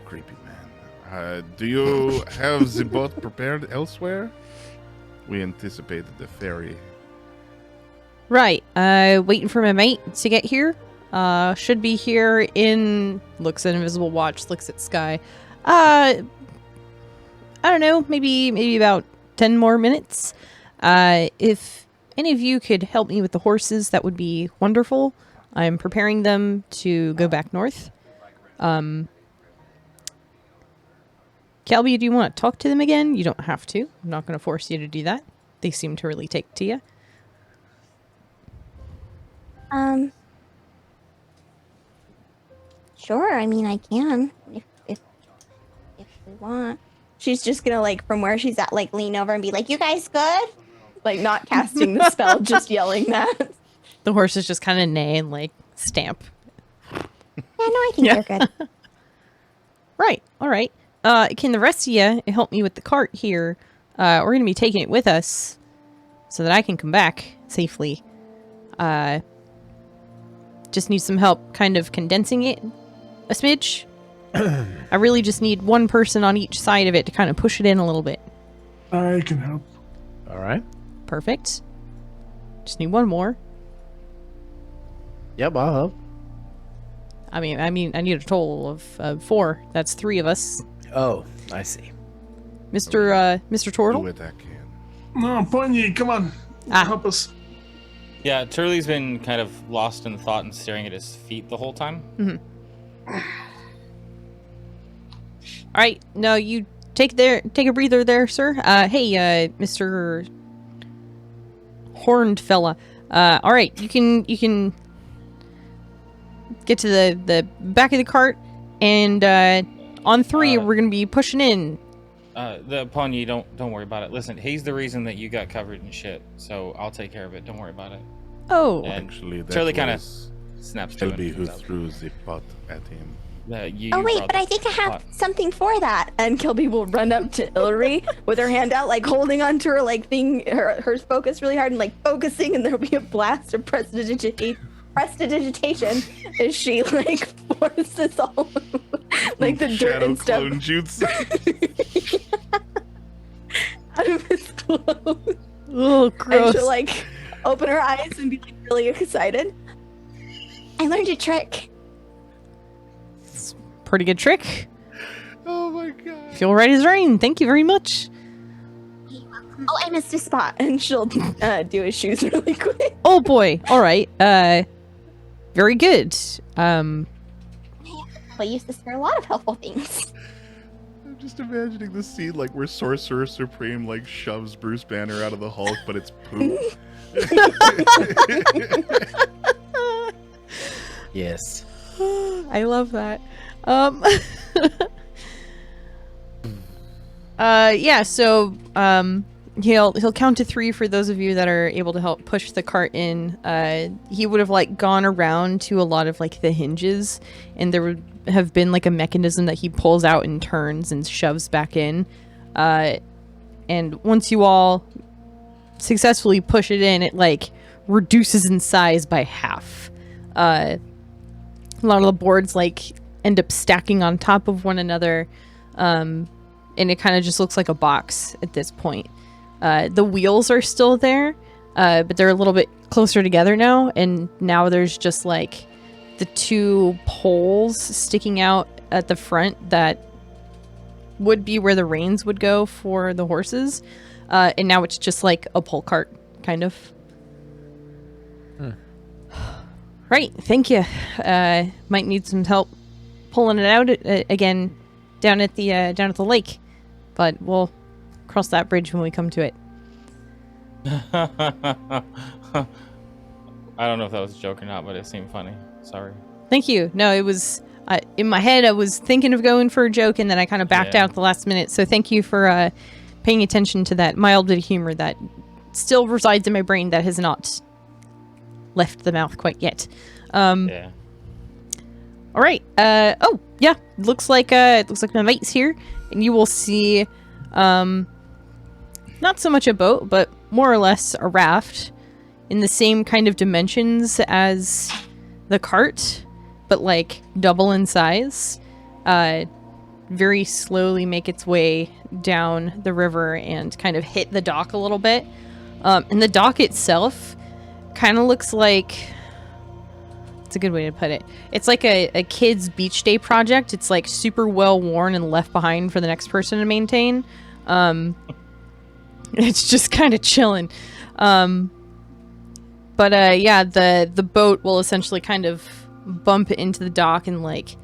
Creepy man. Do you have the boat prepared elsewhere? We anticipated the ferry.
Right. Waiting for my mate to get here. Should be here in... Looks at invisible watch, looks at sky. I don't know, maybe about 10 more minutes. If any of you could help me with the horses, that would be wonderful. I'm preparing them to go back north. Kelby, do you want to talk to them again? You don't have to. I'm not going to force you to do that. They seem to really take to you.
Sure. I mean, I can if we want.
She's just gonna like from where she's at, like lean over and be like, "You guys good?" Like not casting the spell, just yelling that.
The horses just kind of neigh and like stamp.
Yeah, no, I think
Yeah.
you're good.
Right. All right. Can the rest of you help me with the cart here? We're going to be taking it with us so that I can come back safely. Just need some help kind of condensing it a smidge. I really just need one person on each side of it to kind of push it in a little bit.
I can help.
All right.
Perfect. Just need one more.
Yep, I'll help.
I mean, I need a total of 4. That's 3 of us.
Oh, I see.
Mr.
Do
Turtle?
it, I can.
No, Pointy, come on. Help us.
Yeah, Turley's been kind of lost in thought and staring at his feet the whole time.
All right, no, you take a breather there, sir. Hey, Mr. Horned fella. All right, you can get to the back of the cart, and on 3 we're gonna be pushing in.
The Pawnee, don't worry about it. Listen, he's the reason that you got covered in shit, so I'll take care of it. Don't worry about it.
Oh,
And
Actually, that
Turley kind of
was
snaps to it.
Shelby
and
who
comes out.
threw the pot at him.
You
Oh wait,
brought
but I
the
think I have
pot.
Something for that. And Kilby will run up to Illyri with her hand out, like holding onto her like thing, her focus really hard and like focusing, and there'll be a blast of prestidigitation as she like forces all like the dirt
Shadow
and stuff
clone jutsu.
out of his clothes.
oh,
And
gross.
she'll like open her eyes and be like really excited.
I learned a trick.
Pretty good trick.
Oh my God.
Feel right as rain. Thank you very much.
Oh, I missed a spot, and she'll do his shoes really quick.
Oh boy. All right. Very good.
But used to spare a lot of helpful things.
I'm just imagining the scene like where Sorcerer Supreme like shoves Bruce Banner out of the Hulk, but it's poop.
Yes.
I love that. Yeah, so he'll count to 3 for those of you that are able to help push the cart in. He would have like gone around to a lot of like the hinges, and there would have been like a mechanism that he pulls out and turns and shoves back in. And once you all successfully push it in, it like reduces in size by half. A lot of the boards like end up stacking on top of one another, and it kind of just looks like a box at this point. The wheels are still there, but they're a little bit closer together now, and now there's just like the 2 poles sticking out at the front that would be where the reins would go for the horses, and now it's just like a pole cart, kind of. Right, thank you. Might need some help pulling it out again down at the lake, but we'll cross that bridge when we come to it.
I don't know if that was a joke or not, but it seemed funny. Sorry.
Thank you. No, it was in my head. I was thinking of going for a joke, and then I kind of backed out at the last minute. So thank you for paying attention to that mild bit of humor that still resides in my brain that has not left the mouth quite yet.
Yeah.
All right. Oh, yeah. Looks like my mate's here, and you will see, not so much a boat, but more or less a raft in the same kind of dimensions as the cart, but like double in size. Very slowly make its way down the river and kind of hit the dock a little bit. And the dock itself kind of looks like, it's a good way to put it. It's like a kid's beach day project. It's like super well worn and left behind for the next person to maintain. It's just kind of chilling. But yeah, the boat will essentially kind of bump into the dock and like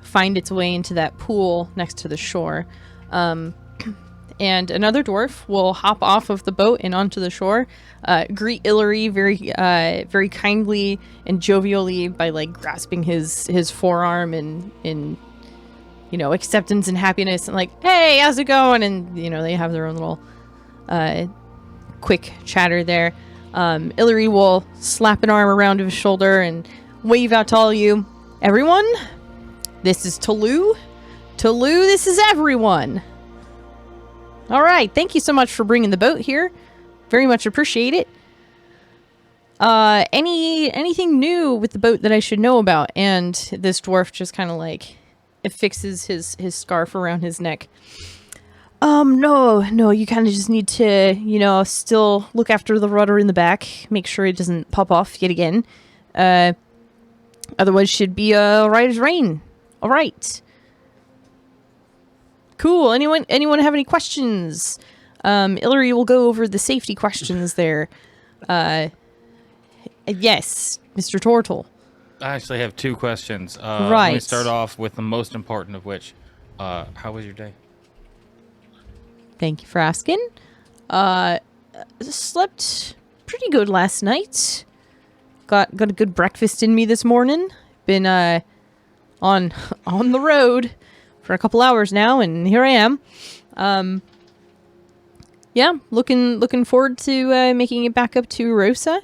find its way into that pool next to the shore. And another dwarf will hop off of the boat and onto the shore, greet Illyri very kindly and jovially by like grasping his forearm and in acceptance and happiness, and like, hey, how's it going? And they have their own little quick chatter there. Illyri will slap an arm around his shoulder and wave out to all you, everyone, this is Tolu. Tolu, this is everyone. All right, thank you so much for bringing the boat here. Very much appreciate it. Anything new with the boat that I should know about? And this dwarf just kind of like affixes his scarf around his neck. No, you kind of just need to, still look after the rudder in the back, make sure it doesn't pop off yet again. Otherwise should be right as rain. All right. Cool. Anyone have any questions? Illyri will go over the safety questions there. Yes, Mr. Tortle.
I actually have 2 questions.
Right.
Let me start off with the most important of which. How was your day?
Thank you for asking. Slept pretty good last night. Got a good breakfast in me this morning. Been on the road for a couple hours now, and here I am. Yeah, looking forward to making it back up to Rosa,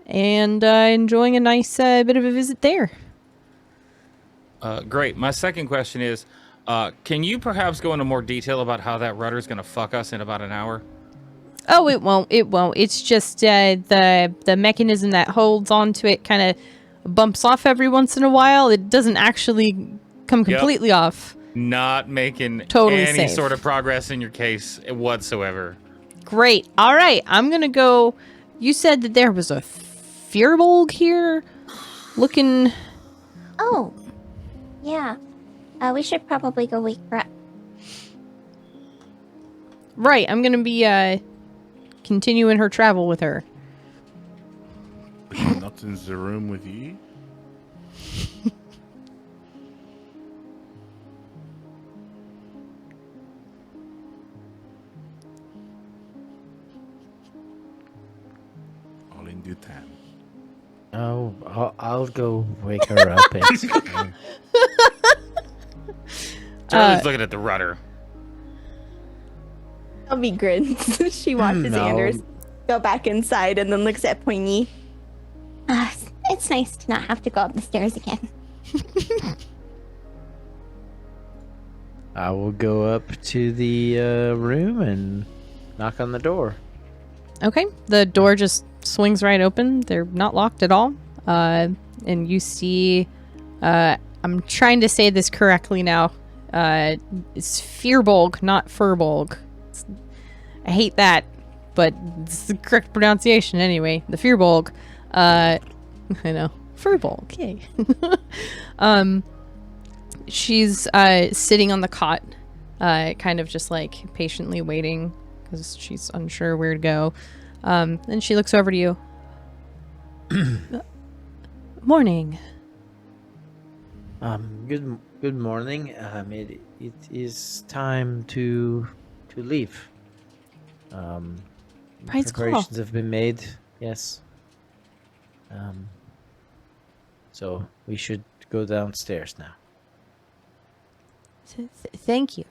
and enjoying a nice bit of a visit there.
Great. My second question is, can you perhaps go into more detail about how that rudder is going to fuck us in about an hour?
Oh, it won't. It's just the mechanism that holds onto it kind of bumps off every once in a while. It doesn't actually come completely off.
Not making
Totally
any
safe.
sort of progress in your case whatsoever.
Great. All right. I'm going to go. You said that there was a Firbolg here looking.
Oh, yeah. We should probably go wake
Right, I'm gonna be continuing her travel with her.
Is she not in the room with you? All in due time.
Oh, I'll go wake her up. It's fine.
Charlie's looking at the rudder.
Shelby grins. She watches
No.
Anders go back inside and then looks at Pointy.
It's nice to not have to go up the stairs again.
I will go up to the room and knock on the door.
Okay, the door just swings right open. They're not locked at all. And you see, I'm trying to say this correctly now. It's Firbolg, not Firbolg. I hate that, but it's the correct pronunciation anyway. The Firbolg. I know. Firbolg, yay. She's sitting on the cot, kind of just like patiently waiting because she's unsure where to go. Then she looks over to you. Morning.
Good morning. It is time to leave.
Pride's call.
Preparations have been made. Yes. So we should go downstairs now.
Thank you.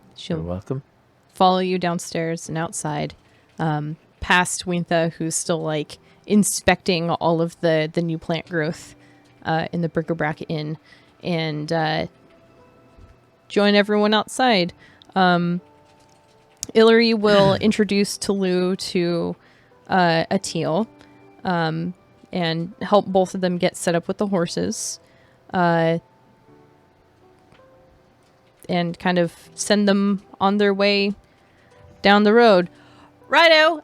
You're
She'll
welcome.
follow you downstairs and outside, past Wintha, who's still like inspecting all of the new plant growth in the Bricka-Brack Inn, and join everyone outside. Illyri will introduce Tulu to Atil, and help both of them get set up with the horses, and kind of send them on their way down the road. Righto,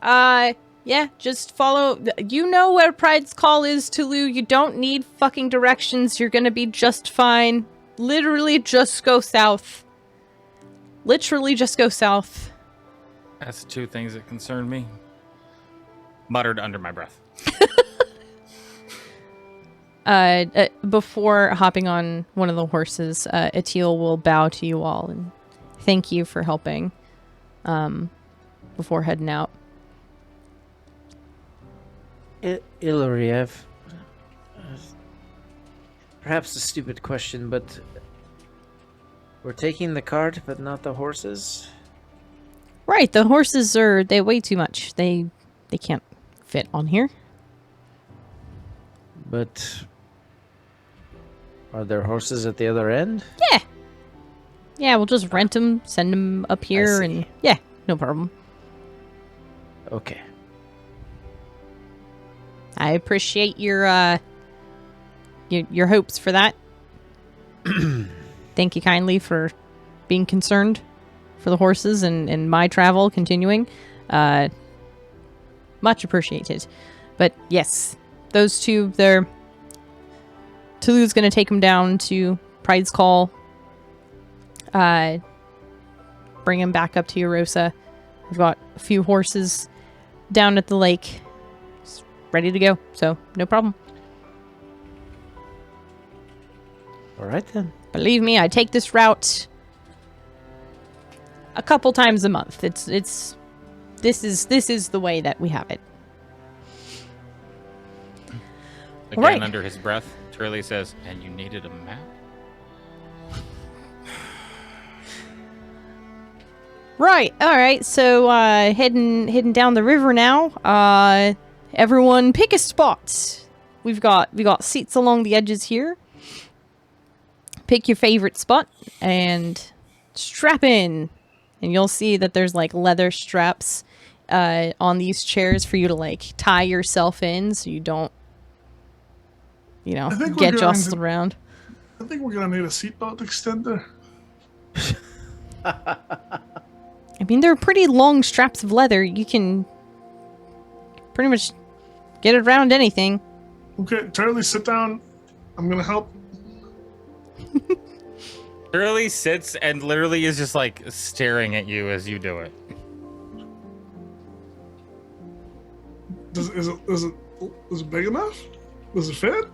yeah, just follow. You know where Pride's Call is, Tulu. You don't need fucking directions. You're gonna be just fine. Literally just go south. Literally just go south.
That's the two things that concern me. Muttered under my breath.
Before hopping on one of the horses, Atil will bow to you all and thank you for helping, before heading out.
Illyri, I've perhaps a stupid question, but we're taking the cart, but not the horses.
Right, the horses they weigh too much. They can't fit on here.
But are there horses at the other end?
Yeah, we'll just rent them, send them up here,
see.
and yeah, no problem.
Okay.
I appreciate your hopes for that. Thank you kindly for being concerned for the horses and my travel continuing. Much appreciated. But yes, those two, Tulu's going to take them down to Pride's Call. Bring him back up to Eurosa. We've got a few horses down at the lake, just ready to go. So no problem.
All right then.
Believe me, I take this route a couple times a month. This is the way that we have it.
Again,
Right.
under his breath, Turley says, "And you needed a map?"
Right. All right. So heading down the river now. Everyone pick a spot. We got seats along the edges here. Pick your favorite spot and strap in. And you'll see that there's like leather straps on these chairs for you to like tie yourself in so you don't
I think we're
get
going
jostled
to-
around.
I think we're gonna need a seatbelt extender.
I mean, they're pretty long straps of leather. You can pretty much get it around anything.
Okay, Charlie, sit down. I'm gonna help.
Literally sits and literally is just like staring at you as you do it.
Is it big enough? Does it fit?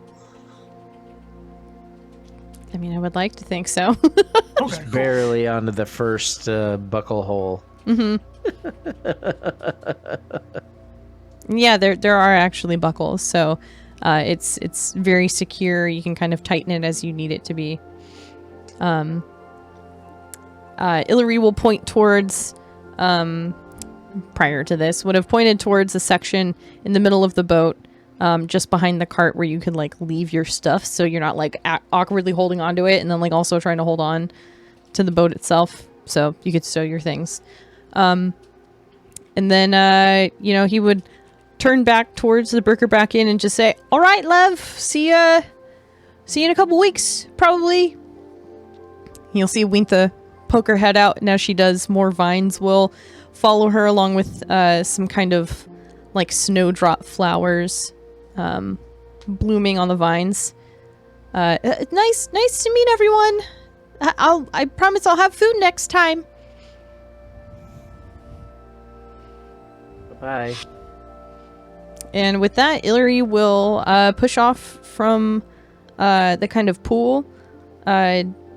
I mean, I would like to think so.
Okay, cool.
Barely onto the first buckle hole.
Yeah, there are actually buckles, so it's very secure. You can kind of tighten it as you need it to be. Illyri will point towards, prior to this, would have pointed towards a section in the middle of the boat, just behind the cart where you could like leave your stuff, so you're not like awkwardly holding onto it and then like also trying to hold on to the boat itself, so you could stow your things. And then he would turn back towards the Bricka-Brack Inn and just say, "All right, love, see you in a couple weeks, probably." You'll see Wintha poke her head out, and as she does, more vines will follow her along with some kind of like snowdrop flowers blooming on the vines. Nice to meet everyone. I promise I'll have food next time.
Bye.
And with that, Illyri will push off from the kind of pool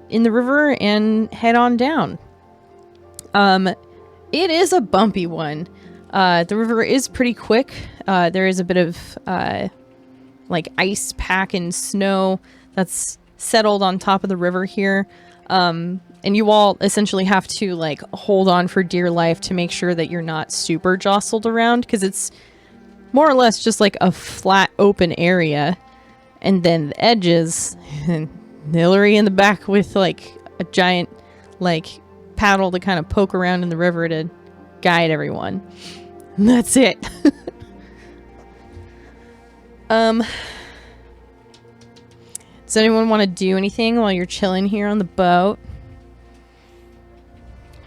in the river and head on down. It is a bumpy one. The river is pretty quick. There is a bit of like ice pack and snow that's settled on top of the river here. And you all essentially have to like hold on for dear life to make sure that you're not super jostled around, because it's more or less just like a flat open area, and then the edges, and Illyri in the back with like a giant like paddle to kind of poke around in the river to guide everyone. And that's it. Does anyone want to do anything while you're chilling here on the boat?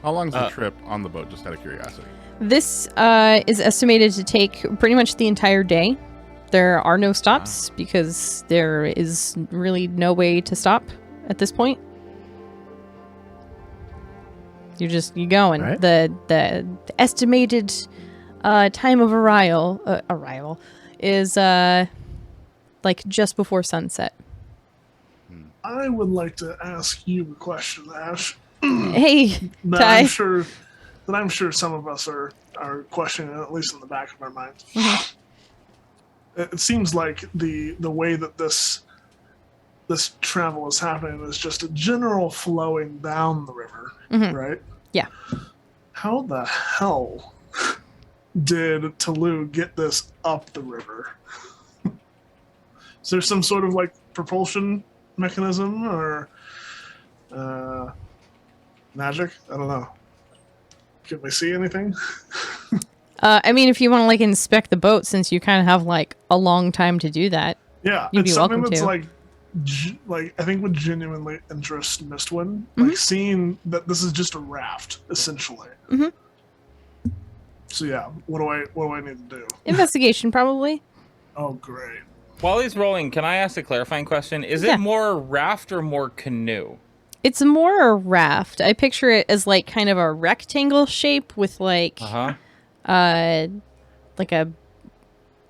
How long's the trip on the boat, just out of curiosity?
This is estimated to take pretty much the entire day. There are no stops because there is really no way to stop at this point. You going.
Right.
The estimated time of arrival is like just before sunset.
I would like to ask you a question, Ash.
Hey,
that
Ty.
I'm sure some of us are questioning, at least in the back of our minds. It seems like the way that this travel is happening is just a general flowing down the river, right?
Yeah.
How the hell did Talou get this up the river? Is there some sort of like propulsion mechanism or magic? I don't know. Can we see anything?
I mean, if you want to like inspect the boat, since you kind of have like a long time to do that.
Yeah,
You'd
it's
be
something
welcome
that's
to.
like I think would genuinely interest Mistwin, like seeing that this is just a raft essentially. So yeah, what do I need to do?
Investigation, probably.
Oh great.
While he's rolling, can I ask a clarifying question? Is
Yeah.
it more raft or more canoe?
It's more a raft. I picture it as like kind of a rectangle shape with like like a,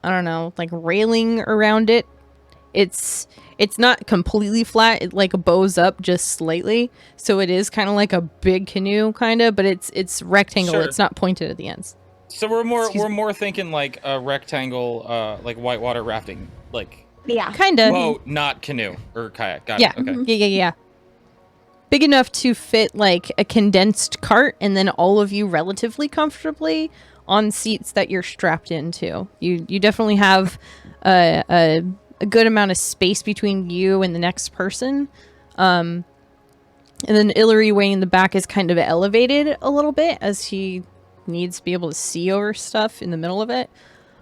I don't know, like railing around it. It's not completely flat. It like bows up just slightly, so it is kind of like a big canoe, kind of, but it's rectangle.
Sure.
It's not pointed at the ends.
So we're more thinking like a rectangle, like whitewater rafting, like
Yeah.
Kind of.
boat, not canoe or kayak. Got
Yeah.
it. Okay.
Yeah. Big enough to fit like a condensed cart, and then all of you relatively comfortably on seats that you're strapped into. You definitely have a good amount of space between you and the next person. And then Illyri way in the back is kind of elevated a little bit as he needs to be able to see over stuff in the middle of it.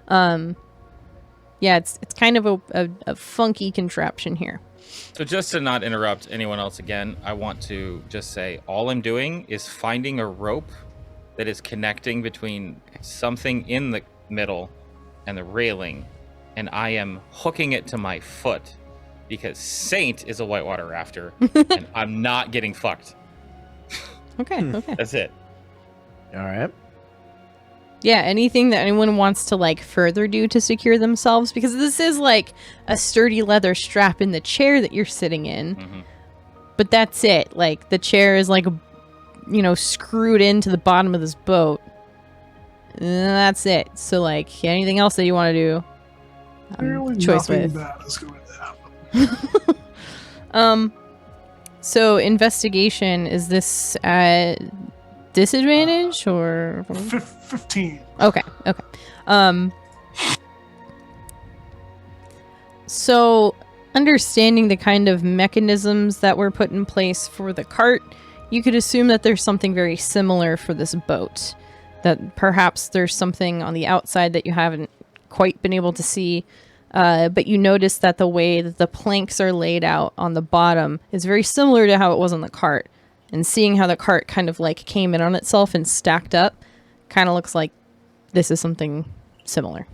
Yeah, it's kind of a funky contraption here.
So just to not interrupt anyone else again, I want to just say all I'm doing is finding a rope that is connecting between something in the middle and the railing, and I am hooking it to my foot because Saint is a whitewater rafter, and I'm not getting fucked.
Okay, okay.
That's it.
All right.
Yeah, anything that anyone wants to like further do to secure themselves, because this is like a sturdy leather strap in the chair that you're sitting in.
Mm-hmm.
But that's it. Like the chair is like, you know, screwed into the bottom of this boat. And that's it. So like anything else that you want to do,
Really
choice
nothing
with.
bad is going to happen.
So investigation, is this at disadvantage or
15.
okay. So understanding the kind of mechanisms that were put in place for the cart, you could assume that there's something very similar for this boat. That perhaps there's something on the outside that you haven't quite been able to see. But you notice that the way that the planks are laid out on the bottom is very similar to how it was on the cart. And seeing how the cart kind of like came in on itself and stacked up kind of looks like this is something similar.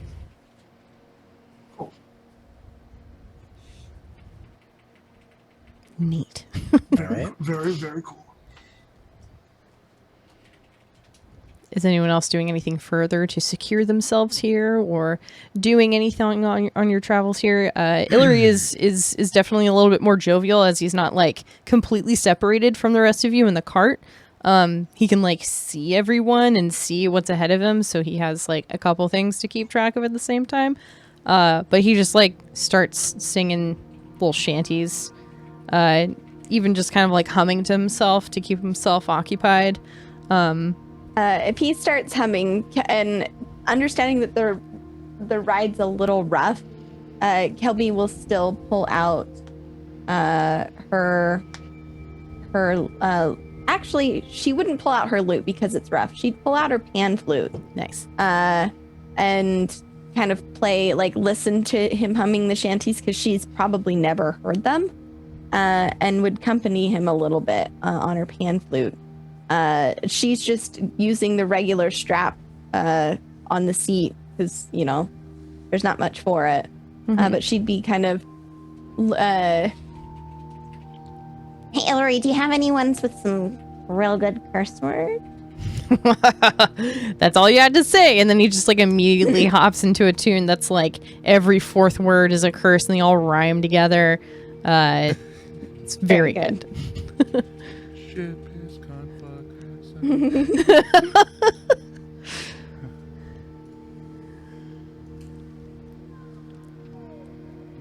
Neat.
Very,
Right.
very, very cool.
Is anyone else doing anything further to secure themselves here, or doing anything on your travels here? Illyri is definitely a little bit more jovial, as he's not like completely separated from the rest of you in the cart. He can like see everyone and see what's ahead of him, so he has like a couple things to keep track of at the same time. But he just like starts singing little shanties, even just kind of like humming to himself to keep himself occupied.
If he starts humming and understanding that the ride's a little rough, Kelby will still pull out her actually, she wouldn't pull out her lute because it's rough. She'd pull out her pan flute.
Nice.
And kind of play, like listen to him humming the shanties because she's probably never heard them, and would accompany him a little bit on her pan flute. She's just using the regular strap on the seat because, you know, there's not much for it. But she'd be kind of...
Hey, Illyri, do you have any ones with some real good curse words?
That's all you had to say, and then he just like immediately hops into a tune that's like every fourth word is a curse and they all rhyme together. It's very good.
Ship is conflict.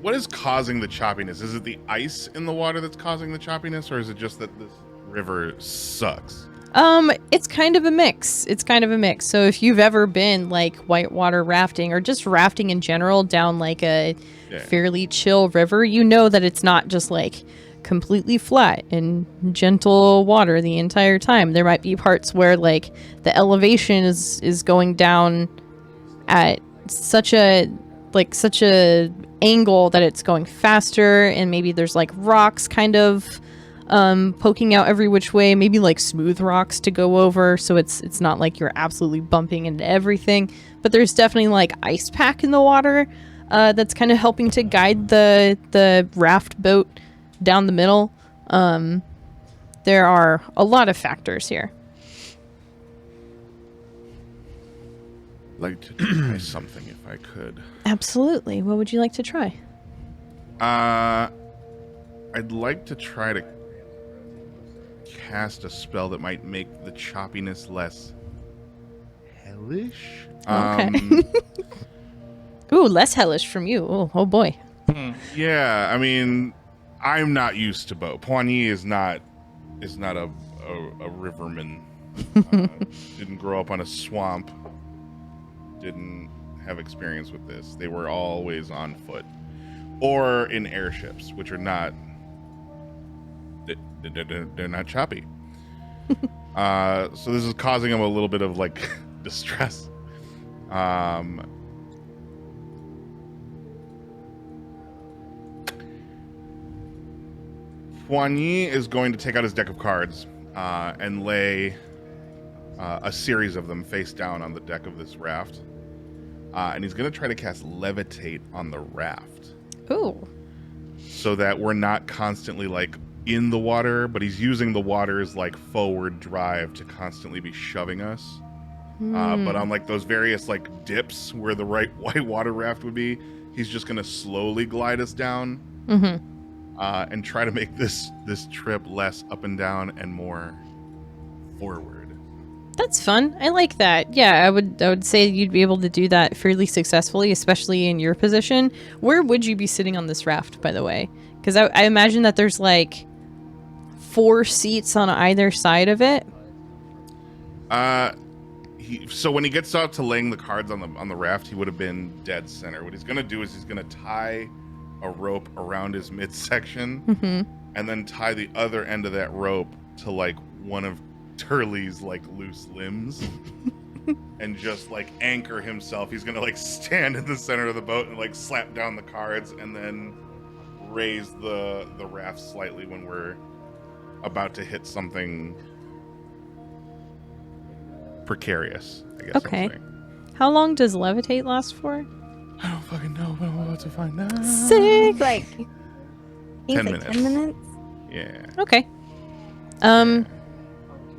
What is causing the choppiness? Is it the ice in the water that's causing the choppiness, or is it just that this river sucks?
It's kind of a mix. So if you've ever been like whitewater rafting or just rafting in general down like a fairly chill river, you know that it's not just like completely flat and gentle water the entire time. There might be parts where like the elevation is going down at such a angle that it's going faster, and maybe there's like rocks kind of poking out every which way, maybe like smooth rocks to go over, so it's not like you're absolutely bumping into everything, but there's definitely like ice pack in the water that's kind of helping to guide the raft boat down the middle. There are a lot of factors here.
I'd like to try something if I could.
Absolutely. What would you like to try?
I'd like to try to cast a spell that might make the choppiness less hellish.
Okay. Ooh, less hellish from you. Oh boy.
Yeah, I mean, I'm not used to boat. Poigny is not a riverman. Didn't grow up on a swamp. Didn't have experience with this. They were always on foot or in airships, which are not. They're not choppy. So this is causing them a little bit of like distress. Poigny is going to take out his deck of cards and lay a series of them face down on the deck of this raft. And he's going to try to cast Levitate on the raft.
Ooh.
so that we're not constantly like in the water, but he's using the water's like forward drive to constantly be shoving us. But on like those various like dips where the right white water raft would be, he's just gonna slowly glide us down and try to make this trip less up and down and more forward.
That's fun. I like that. Yeah, I would say you'd be able to do that fairly successfully, especially in your position. Where would you be sitting on this raft, by the way? Because I imagine that there's like 4 seats on either side of it.
So when he gets out to laying the cards on the raft, he would have been dead center. What he's gonna do is he's gonna tie a rope around his midsection and then tie the other end of that rope to like one of Turley's like loose limbs and just like anchor himself. He's gonna like stand in the center of the boat and like slap down the cards and then raise the raft slightly when we're about to hit something precarious, I guess.
Okay. How long does levitate last for?
I don't fucking know, but I'm about to find out.
Sick.
Like
10
like
minutes.
10 minutes.
Yeah.
Okay.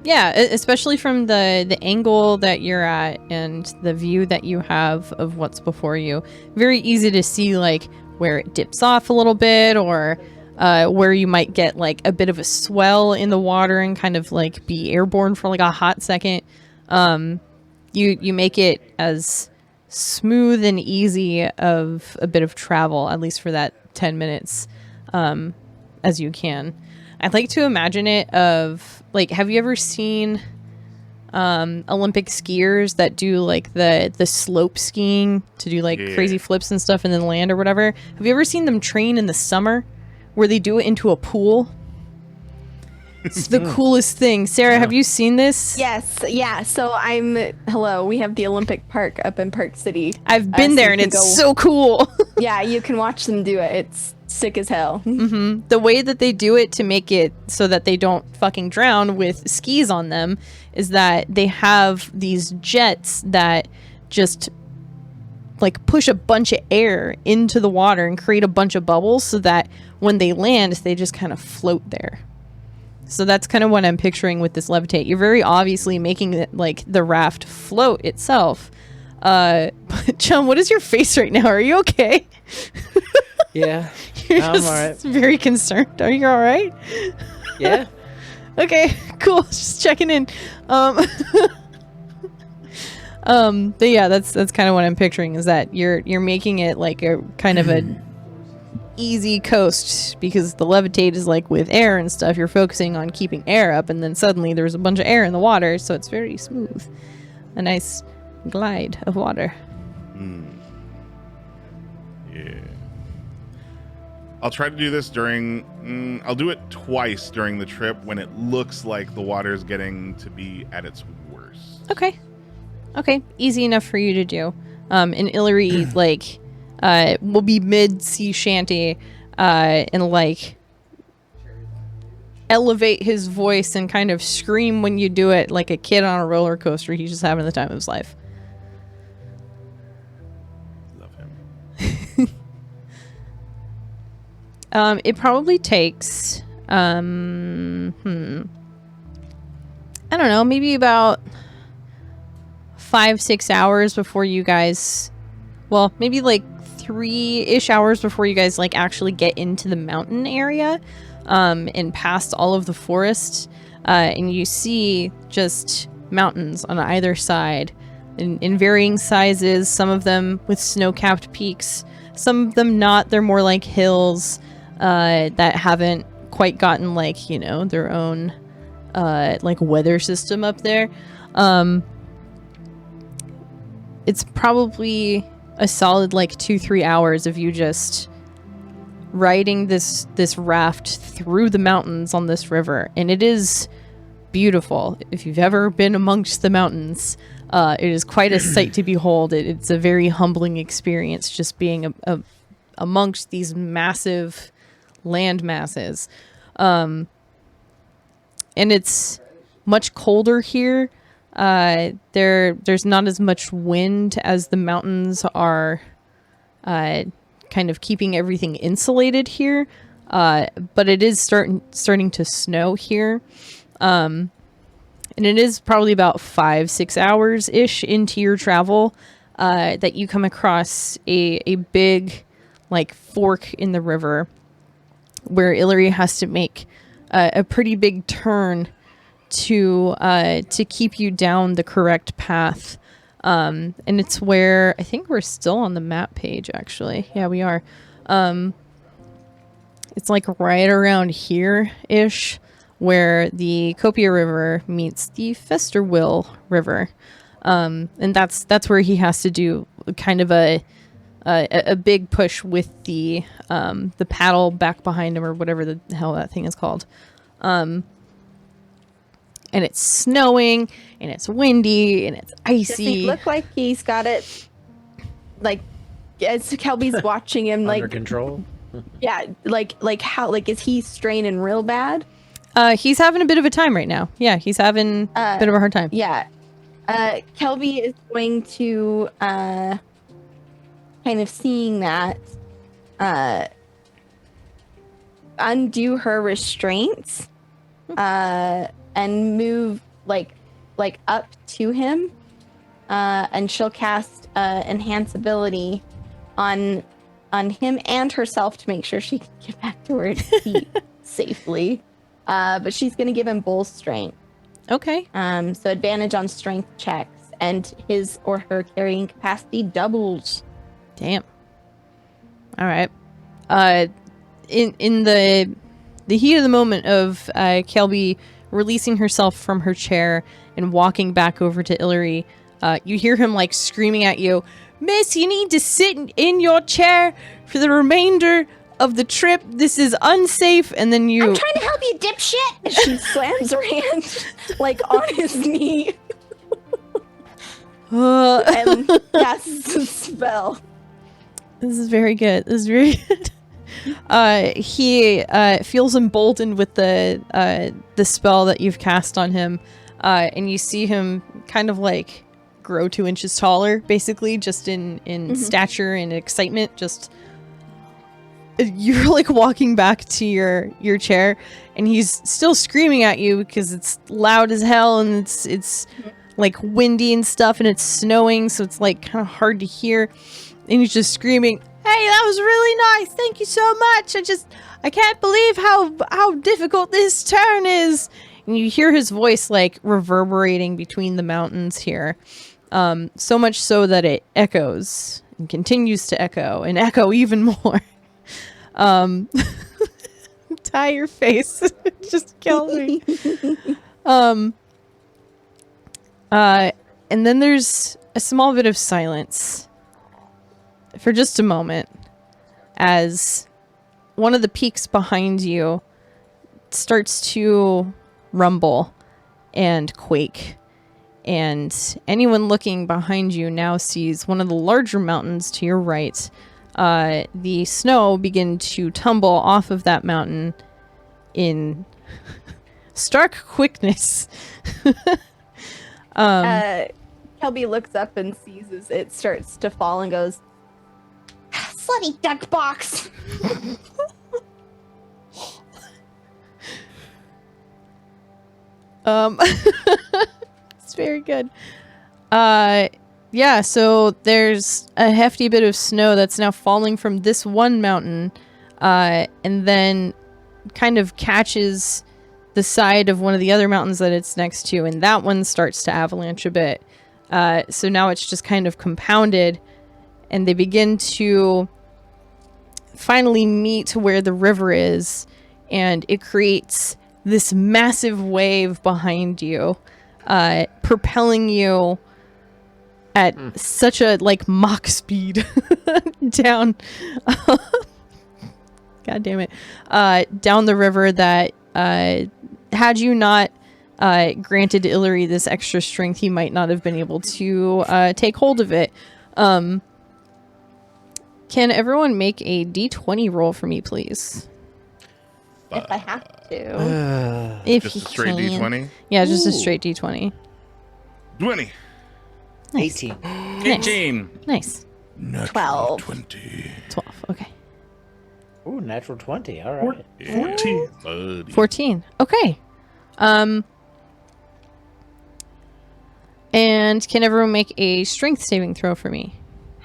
Yeah, especially from the angle that you're at and the view that you have of what's before you. Very easy to see like where it dips off a little bit, or where you might get like a bit of a swell in the water and kind of like be airborne for like a hot second. You make it as smooth and easy of a bit of travel, at least for that 10 minutes, as you can. I'd like to imagine it of like, have you ever seen Olympic skiers that do like the slope skiing to do like crazy flips and stuff and then land or whatever? Have you ever seen them train in the summer where they do it into a pool? It's the coolest thing. Sarah, have you seen this?
Yes, yeah. So we have the Olympic Park up in Park City.
I've been there and it's so cool.
Yeah, you can watch them do it. It's sick as hell.
The way that they do it to make it so that they don't fucking drown with skis on them is that they have these jets that just like push a bunch of air into the water and create a bunch of bubbles so that when they land, they just kind of float there. So that's kind of what I'm picturing with this levitate. You're very obviously making it like the raft float itself. But Chum, what is your face right now? Are you okay?
Yeah,
You're
I'm
just
all right.
very concerned. Are you all right?
Yeah.
Okay, cool. Just checking in. But yeah, that's kind of what I'm picturing, is that you're making it like a kind of a easy coast, because the levitate is like with air and stuff. You're focusing on keeping air up, and then suddenly there's a bunch of air in the water, so it's very smooth. A nice glide of water.
Yeah. I'll try to do this during I'll do it twice during the trip when it looks like the water is getting to be at its worst.
Okay, easy enough for you to do. And Illyri like will be mid sea shanty and like elevate his voice and kind of scream when you do it like a kid on a roller coaster. He's just having the time of his life.
Love him.
It probably takes I don't know, maybe about 5-6 hours before you guys, well, maybe like 3-ish hours before you guys like actually get into the mountain area and past all of the forest, and you see just mountains on either side in varying sizes, some of them with snow-capped peaks, some of them not. They're more like hills that haven't quite gotten like, you know, their own like weather system up there. It's probably a solid like 2-3 hours of you just riding this raft through the mountains on this river, and it is beautiful. If you've ever been amongst the mountains, it is quite a sight to behold. It's a very humbling experience just being amongst these massive land masses, and it's much colder here. There's not as much wind as the mountains are kind kind of keeping everything insulated here. But it is starting to snow here. And it is probably about 5-6 hours ish into your travel that you come across a big like fork in the river where Illyri has to make a pretty big turn to keep you down the correct path. And it's where I think we're still on the map page, actually. Yeah, we are. It's like right around here ish, where the Copia River meets the Festerwill River, and that's where he has to do kind of a big push with the paddle back behind him, or whatever the hell that thing is called. And it's snowing, and it's windy, and it's icy.
Does he look like he's got it, like, as Kelby's watching him, like,
Under control?
yeah, like how, like, is he straining real bad?
He's having a bit of a time right now. Yeah, he's having a bit of a hard time.
Yeah. Kelby is going to, kind of seeing that, undo her restraints, and move like up to him, and she'll cast enhance ability on him and herself to make sure she can get back to her feet safely. But she's gonna give him bull strength.
Okay.
So advantage on strength checks, and his or her carrying capacity doubles.
Damn. All right. In the heat of the moment of Kelby releasing herself from her chair and walking back over to Illyri, you hear him like screaming at you, "Miss, you need to sit in your chair for the remainder of the trip. This is unsafe." And then you...
I'm trying to help you, dipshit!
And she slams her hand like on his knee and casts a spell.
This is very good. This is very good. He feels emboldened with the spell that you've cast on him, and you see him kind of like grow 2 inches taller, basically, just in stature and excitement. Just you're like walking back to your chair, and he's still screaming at you because it's loud as hell, and it's like windy and stuff, and it's snowing, so it's like kind of hard to hear. And he's just screaming, "Hey, that was really nice. Thank you so much. I can't believe how difficult this turn is." And you hear his voice like reverberating between the mountains here. So much so that it echoes and continues to echo and echo even more. Tie your face. Just kill me. And then there's a small bit of silence for just a moment as one of the peaks behind you starts to rumble and quake, and anyone looking behind you now sees one of the larger mountains to your right. The snow begin to tumble off of that mountain in stark quickness.
Kelby looks up and sees as it starts to fall and goes, "Slutty duck box."
It's very good. Yeah, so there's a hefty bit of snow that's now falling from this one mountain, and then kind of catches the side of one of the other mountains that it's next to, and that one starts to avalanche a bit. So now it's just kind of compounded, and they begin to finally meet where the river is, and it creates this massive wave behind you, propelling you at such a like Mach speed down God damn it, down the river that had you not granted Illyri this extra strength, he might not have been able to take hold of it. Can everyone make a d20 roll for me, please?
If I have to.
If
Just
you
a straight
can.
D20?
Yeah, just a straight d20.
20.
Nice.
18.
Nice.
18.
Nice.
Natural
12.
20.
12. Okay.
Ooh, natural 20. All right.
14.
Buddy.
14. Okay. And can everyone make a strength saving throw for me?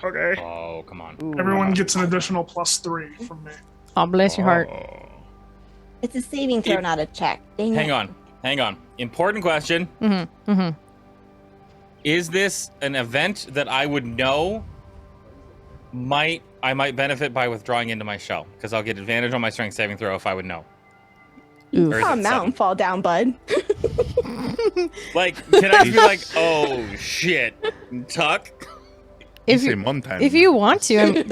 Okay.
Oh, come on.
Everyone gets an additional +3 from me.
Oh, bless your heart.
It's a saving throw, not a check. Dang
Hang
it.
on. Important question.
Mm-hmm. Mm-hmm.
Is this an event that I would know I might benefit by withdrawing into my shell? Because I'll get advantage on my strength saving throw if I would know.
Ooh.
Or is
Saw a
it
mountain
7?
fall down, bud.
Like, can I just be like, oh shit, tuck?
If
Say
you,
montagne.
if you want to,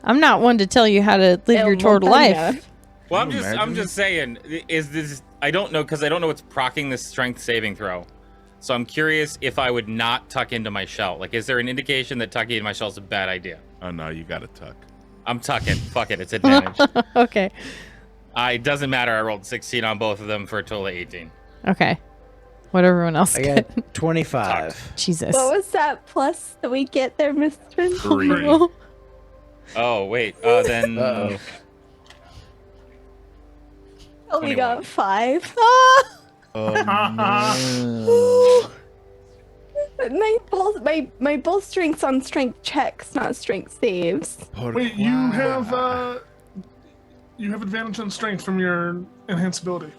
I'm not one to tell you how to live
El
your total
montaña.
life.
Well,
Can you
I'm
imagine?
just saying, is this? I don't know because I don't know what's proccing this strength saving throw. So I'm curious if I would not tuck into my shell. Like, is there an indication that tucking into my shell is a bad idea?
Oh, no, you got to tuck.
I'm tucking. Fuck it, it's advantage.
Okay.
It doesn't matter. I rolled 16 on both of them for a total of 18.
Okay. What everyone else
I
get?
got 25.
Jesus.
What was that plus that we get there, Mr.
3.
Oh wait, then
Uh-oh.
Oh, we
21.
got 5.
Oh,
My bull strength's on strength checks, not strength saves.
Wait, you have advantage on strength from your enhanced ability.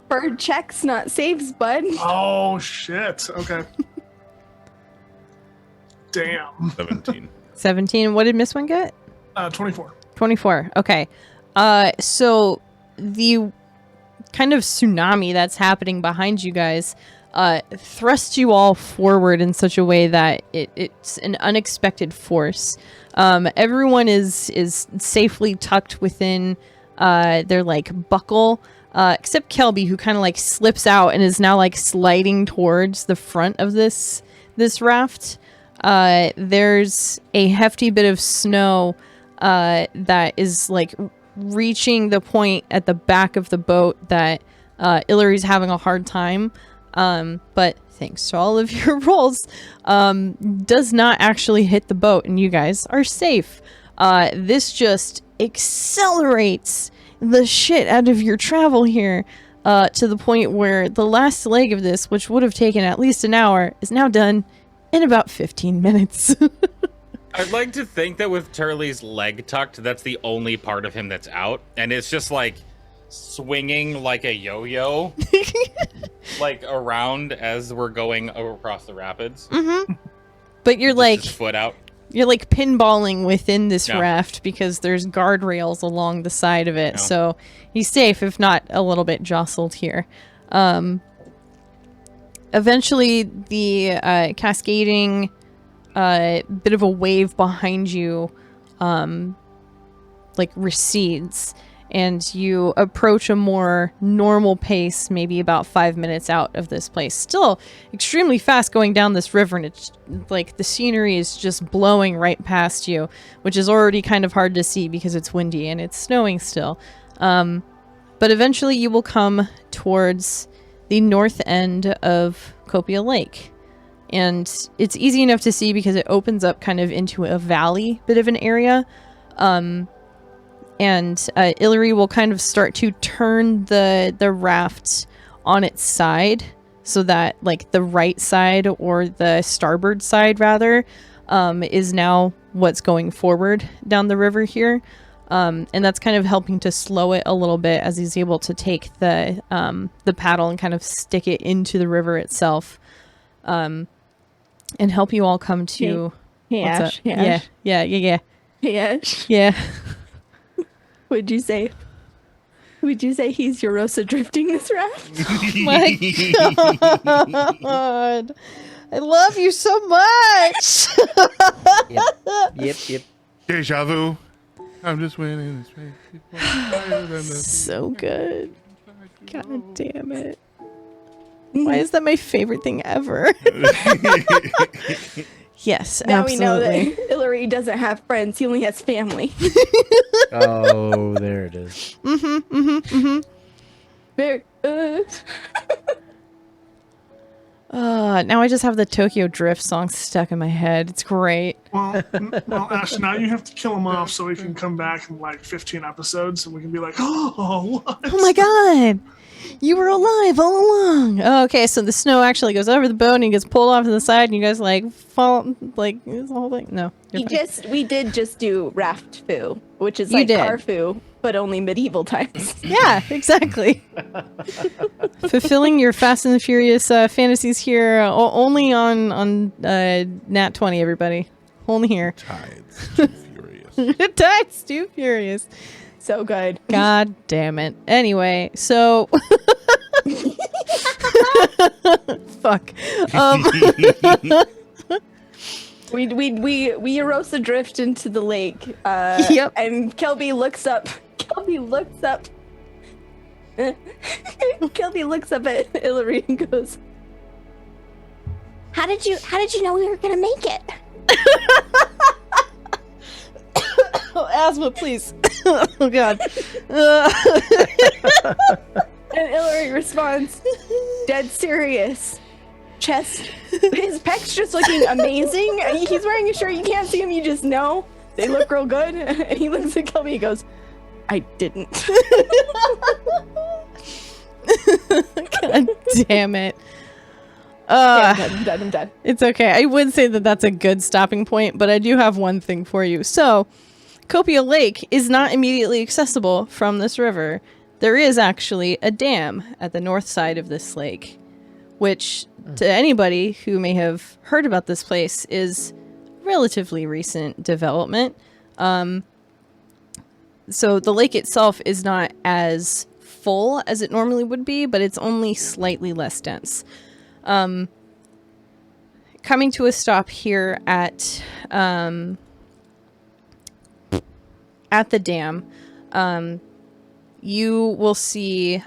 Bird checks, not saves, bud.
Oh shit. Okay. Damn.
17.
17. What did Miss One get?
24.
24. Okay. So the kind of tsunami that's happening behind you guys thrusts you all forward in such a way that it's an unexpected force. Everyone is safely tucked within their like buckle, except Kelby, who kind of like slips out and is now like sliding towards the front of this raft. There's a hefty bit of snow that is like reaching the point at the back of the boat that Ilary's having a hard time. But thanks to all of your rolls, does not actually hit the boat, and you guys are safe. This just accelerates the shit out of your travel here, to the point where the last leg of this, which would have taken at least an hour, is now done in about 15 minutes.
I'd like to think that with Turley's leg tucked, that's the only part of him that's out, and it's just like swinging like a yo-yo, like around as we're going across the rapids.
Mm-hmm. But you're
Just
like
his foot out.
you're like pinballing within this
Yeah.
raft because there's guardrails along the side of it,
Yeah.
so he's safe, if not a little bit jostled here. Eventually, the cascading bit of a wave behind you like recedes, and you approach a more normal pace, maybe about 5 minutes out of this place. Still extremely fast going down this river, and it's like the scenery is just blowing right past you, which is already kind of hard to see because it's windy and it's snowing still. But eventually you will come towards the north end of Copia Lake. And it's easy enough to see because it opens up kind of into a valley bit of an area. And Ilary will kind of start to turn the raft on its side so that like the right side, or the starboard side rather, is now what's going forward down the river here. And that's kind of helping to slow it a little bit as he's able to take the paddle and kind of stick it into the river itself. And help you all come to...
Hey,
what's
Ash.
up?
Hey, Ash.
Yeah.
Hey, Ash.
Yeah.
Would you say he's Yorosa drifting this raft?
My God. I love you so much.
Yep.
Deja vu. I'm just winning this race.
So good. God damn it. Why is that my favorite thing ever? Yes,
Now
absolutely.
we know that Ilary doesn't have friends. He only has family.
Oh, there it is.
Very good.
God, now I just have the Tokyo Drift song stuck in my head. It's great.
Well, Ash, now you have to kill him off so we can come back in like 15 episodes and we can be like, oh, what?
Oh my God! You were alive all along! Oh, okay, so the snow actually goes over the boat and he gets pulled off to the side and you guys like fall, like, is the whole thing? No.
We did just do raft foo, which is
You
like
did.
Carfu, but only medieval times.
Yeah, exactly. Fulfilling your Fast and the Furious fantasies here only on Nat 20, everybody. Only here.
Tides too furious.
Tides too furious.
So good.
God damn it. Anyway, so fuck.
We Eros adrift into the lake.
Yep.
And Kelby looks up. Kelby looks up. Kelby looks up at Hillary and goes,
How did you know we were gonna make it?
Oh, asthma, please. Oh God.
and Hillary responds, dead serious. Chest, his pecs just looking amazing. He's wearing a shirt, you can't see him, you just know. They look real good. And he looks at Kelby, he goes, I didn't.
God damn it.
I'm done.
It's okay. I would say that that's a good stopping point, but I do have one thing for you. So, Copia Lake is not immediately accessible from this river. There is actually a dam at the north side of this lake, which to anybody who may have heard about this place is relatively recent development. So the lake itself is not as full as it normally would be, but it's only slightly less dense. Coming to a stop here at the dam, you will see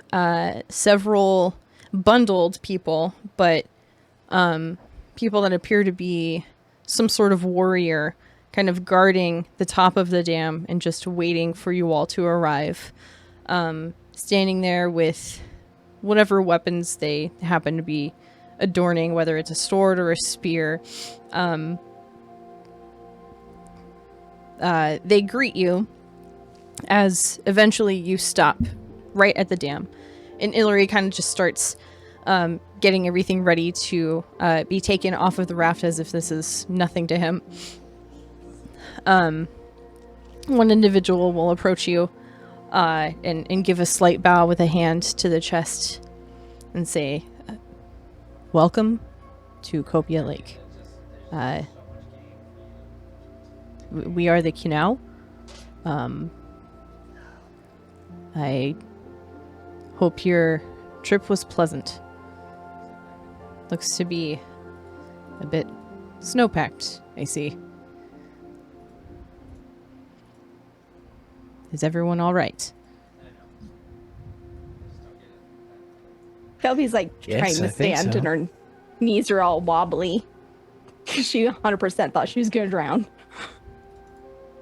several bundled people, but people that appear to be some sort of warrior kind of guarding the top of the dam and just waiting for you all to arrive. Standing there with whatever weapons they happen to be adorning, whether it's a sword or a spear. They greet you as eventually you stop right at the dam. And Illyri kind of just starts getting everything ready to be taken off of the raft as if this is nothing to him. One individual will approach you and give a slight bow with a hand to the chest and say, welcome to Copia Lake. We are the Kinau. I hope your trip was pleasant. Looks to be a bit snow-packed, I see. Is everyone all right?
Kelby's like
Yes,
trying to
I think
stand
so.
and her knees are all wobbly. She 100% thought she was gonna drown.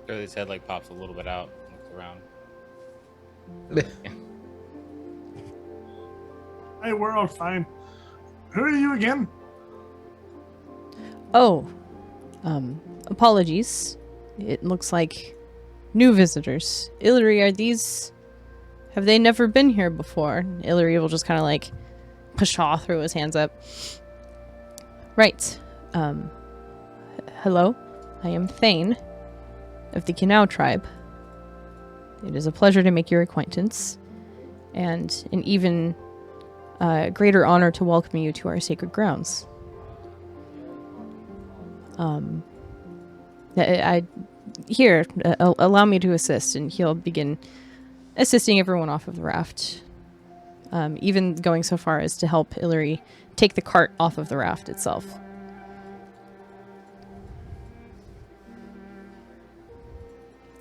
His head like pops a little bit out, looks around.
Hey, we're all fine. Who are you again?
Oh, apologies. It looks like new visitors. Illyri, are these... Have they never been here before? Illyri will just kind of like pshaw, throw his hands up. Right. Hello. I am Thane of the Kinau tribe. It is a pleasure to make your acquaintance, and an even greater honor to welcome you to our sacred grounds. Here, allow me to assist, and he'll begin assisting everyone off of the raft. Even going so far as to help Illyri take the cart off of the raft itself.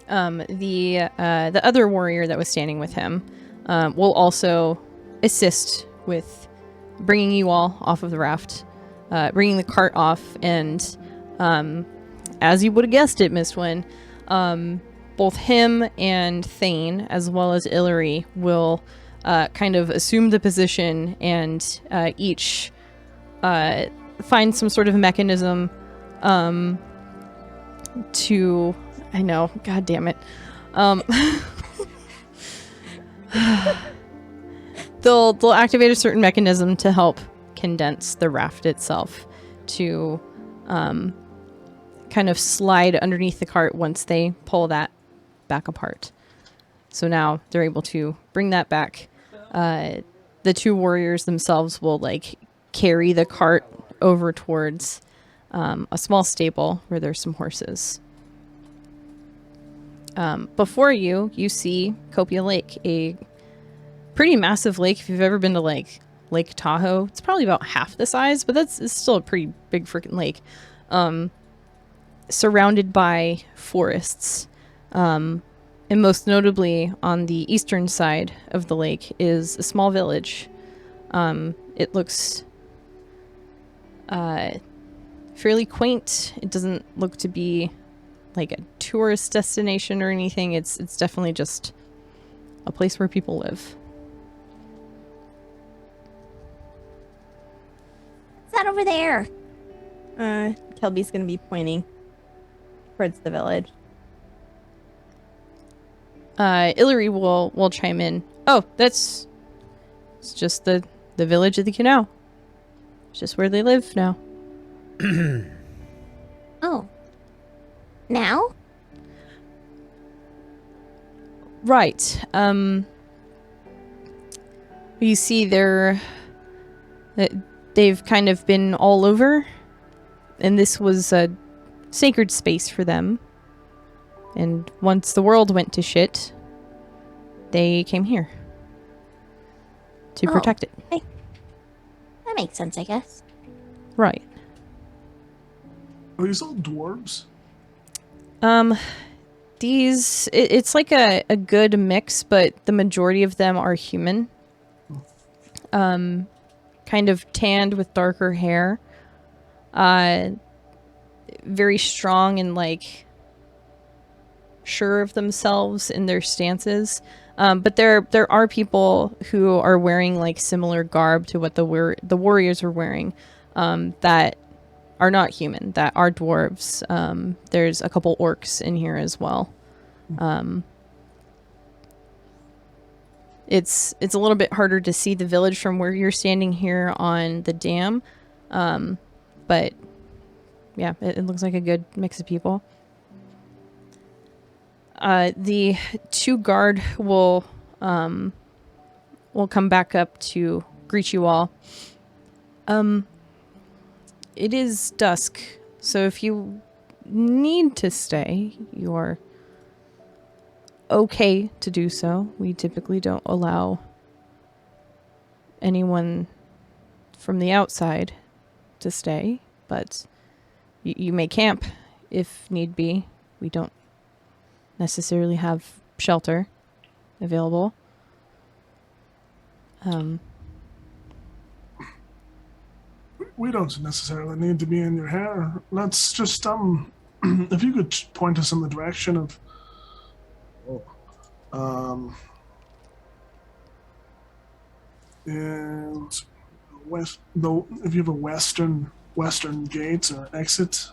The other warrior that was standing with him will also assist with bringing you all off of the raft, bringing the cart off, and as you would have guessed it, Mistwin, both him and Thane, as well as Illyri, will kind of assume the position and each find some sort of mechanism to... I know, god damn it. They'll activate a certain mechanism to help condense the raft itself to kind of slide underneath the cart once they pull that back apart. So now they're able to bring that back. The two warriors themselves will like carry the cart over towards a small stable where there's some horses. Before you see Copia Lake, a pretty massive lake. If you've ever been to like Lake Tahoe, it's probably about half the size, but it's still a pretty big freaking lake. Surrounded by forests. And most notably on the eastern side of the lake is a small village. It looks fairly quaint. It doesn't look to be like a tourist destination or anything. It's definitely just a place where people live.
What's that over there?
Kelby's gonna be pointing towards the village.
Illyri will chime in. Oh, it's just the village of the canal. It's just where they live now.
Oh. Now?
Right. You see they've kind of been all over, and this was a sacred space for them. And once the world went to shit, they came here to protect it.
That makes sense, I guess.
Right.
Are these all dwarves?
It's like a good mix, but the majority of them are human. Kind of tanned with darker hair. Very strong and like sure of themselves in their stances. But there are people who are wearing like similar garb to what the warriors are wearing, that are not human, that are dwarves. There's a couple orcs in here as well. It's a little bit harder to see the village from where you're standing here on the dam. But yeah, it looks like a good mix of people. The two guard will come back up to greet you all. It is dusk, so if you need to stay, you are okay to do so. We typically don't allow anyone from the outside to stay, but you may camp if need be. We don't necessarily have shelter available.
We don't necessarily need to be in your hair. Let's just if you could point us in the direction of and west, though, if you have a western gate or exit,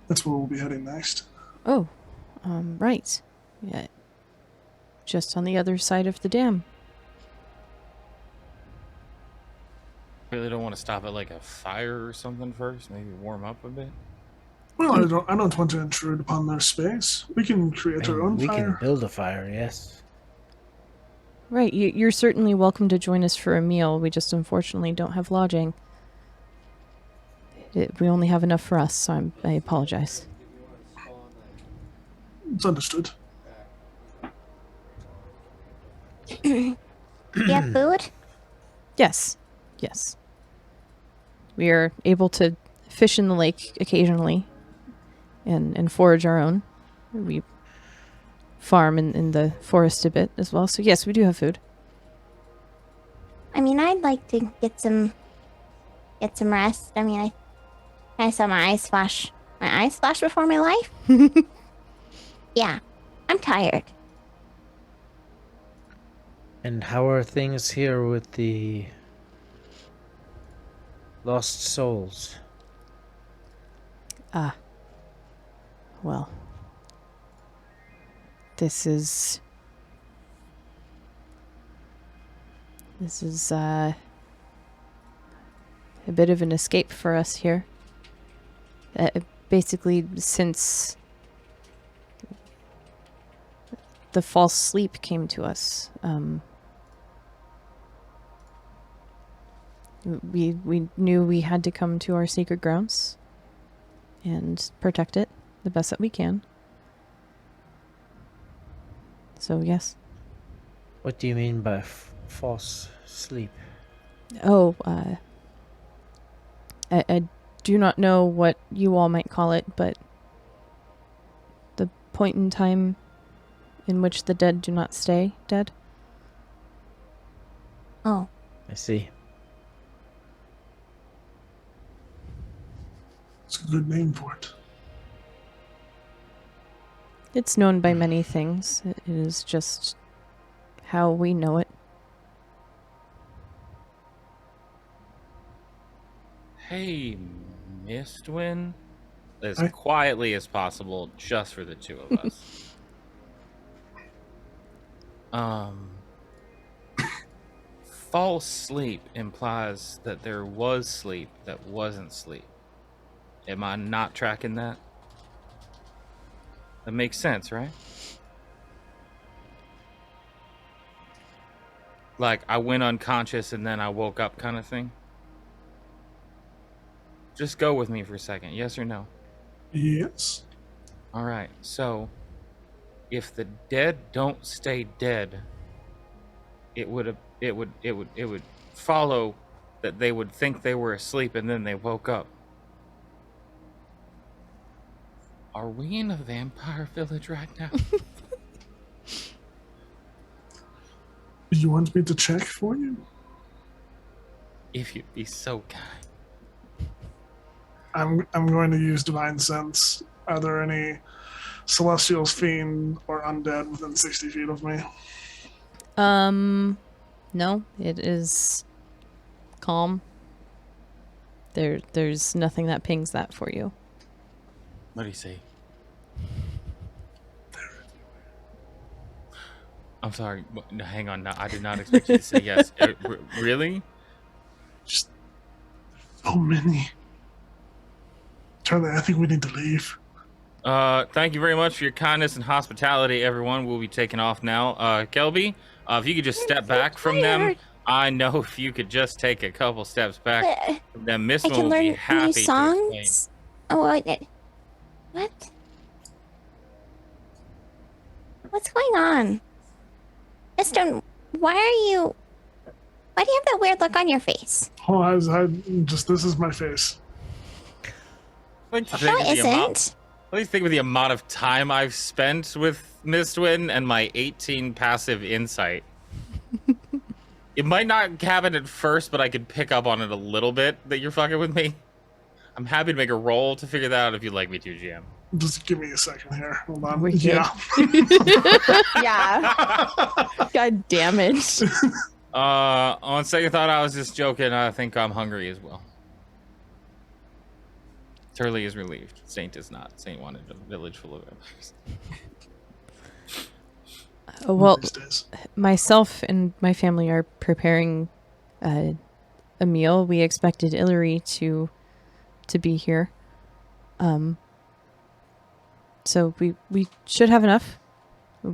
that's where we'll be heading next.
Oh, right. Yeah. Just on the other side of the dam.
Really don't want to stop at like a fire or something first. Maybe warm up a bit.
Well, I don't want to intrude upon their space. We can create our own
We
fire.
can build a fire, yes.
Right, you're certainly welcome to join us for a meal. We just unfortunately don't have lodging. We only have enough for us, so I apologize.
It's understood.
You have food?
Yes. We are able to fish in the lake occasionally and forage our own. We farm in the forest a bit as well. So yes, we do have food.
I mean, I'd like to get some rest. I mean, I saw my eyes flash before my life. Yeah, I'm tired.
And how are things here with the Lost souls.
Ah. Well. This is a bit of an escape for us here. Basically, since the false sleep came to us, we knew we had to come to our sacred grounds and protect it the best that we can. So yes.
What do you mean by false sleep?
Oh, I do not know what you all might call it, but the point in time in which the dead do not stay dead.
Oh,
I see.
It's a good name for it.
It's known by many things. It is just how we know it.
Hey, Mistwin. As
Hi.
quietly as possible, just for the two of us. False sleep implies that there was sleep that wasn't sleep. Am I not tracking that? That makes sense, right? Like, I went unconscious and then I woke up kind of thing? Just go with me for a second, yes or no?
Yes.
All right, so if the dead don't stay dead, it would follow that they would think they were asleep and then they woke up. Are we in a vampire village right now?
Do you want me to check for you?
If you'd be so kind.
I'm going to use divine sense. Are there any celestials, fiend, or undead within 60 feet of me?
No, it is calm. There's nothing that pings that for you.
What do you say? I'm sorry. No, hang on. No, I did not expect you to say yes. Really?
Just so many. Charlie, I think we need to leave.
Thank you very much for your kindness and hospitality, everyone. We'll be taking off now. Kelby, if you could just step back from them. I know if you could just take a couple steps back from them, Miss
I
Moon
can
will be
learn
happy
new
to explain.
songs. Oh, what? What's going on? Mister, why do you have that weird look on your face?
Oh, this is my face.
Like to
No,
think
it
of the amount,
isn't.
at least think of the amount of time I've spent with Mistwin and my 18 passive insight. It might not happen at first, but I could pick up on it a little bit that you're fucking with me. I'm happy to make a roll to figure that out if you'd like me to, GM.
Just give me a second here. Hold on.
We're good.
Yeah.
Yeah. God damn it.
On second thought, I was just joking. I think I'm hungry as well. Turley is relieved. Saint is not. Saint wanted a village full of vampires.
Well,
These days.
myself and my family are preparing a meal. We expected Illyri to be here. So we should have enough.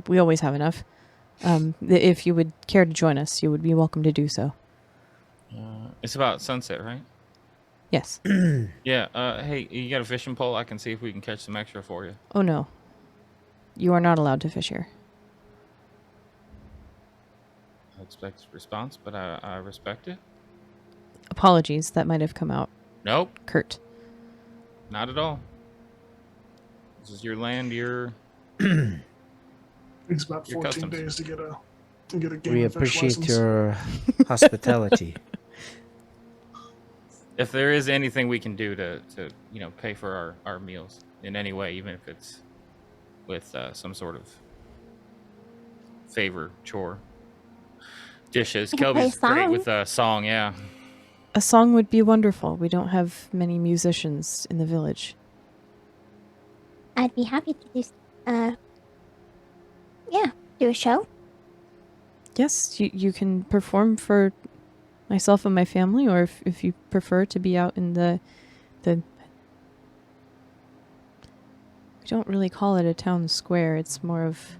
We always have enough. If you would care to join us, you would be welcome to do so.
It's about sunset, right?
Yes.
Yeah. Hey, you got a fishing pole? I can see if we can catch some extra for you.
Oh no. You are not allowed to fish here.
I expect a response, but I respect it.
Apologies, that might have come out
Nope,
curt.
not at all. This is your land.
It's about
Your
14
customs.
days to get a game
We
of fish
appreciate
license.
your hospitality.
If there is anything we can do to pay for our meals in any way, even if it's with some sort of favor, chore, dishes.
I can play
Kelby's great
song.
with song, yeah.
A song would be wonderful. We don't have many musicians in the village.
I'd be happy to do, do a show.
Yes, you can perform for myself and my family, or if you prefer to be out in the we don't really call it a town square. It's more of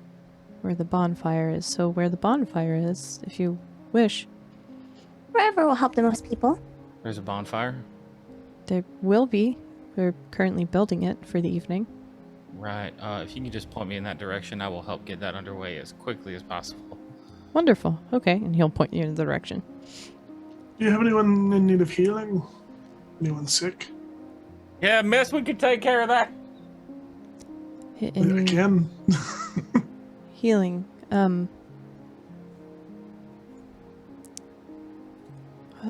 where the bonfire is. So where the bonfire is, if you wish.
Wherever will help the most people.
There's a bonfire.
There will be. We're currently building it for the evening.
Right. If you can just point me in that direction, I will help get that underway as quickly as possible.
Wonderful. Okay, and he'll point you in the direction.
Do you have anyone in need of healing? Anyone sick?
Yeah, miss, we can take care of that.
I can.
Healing.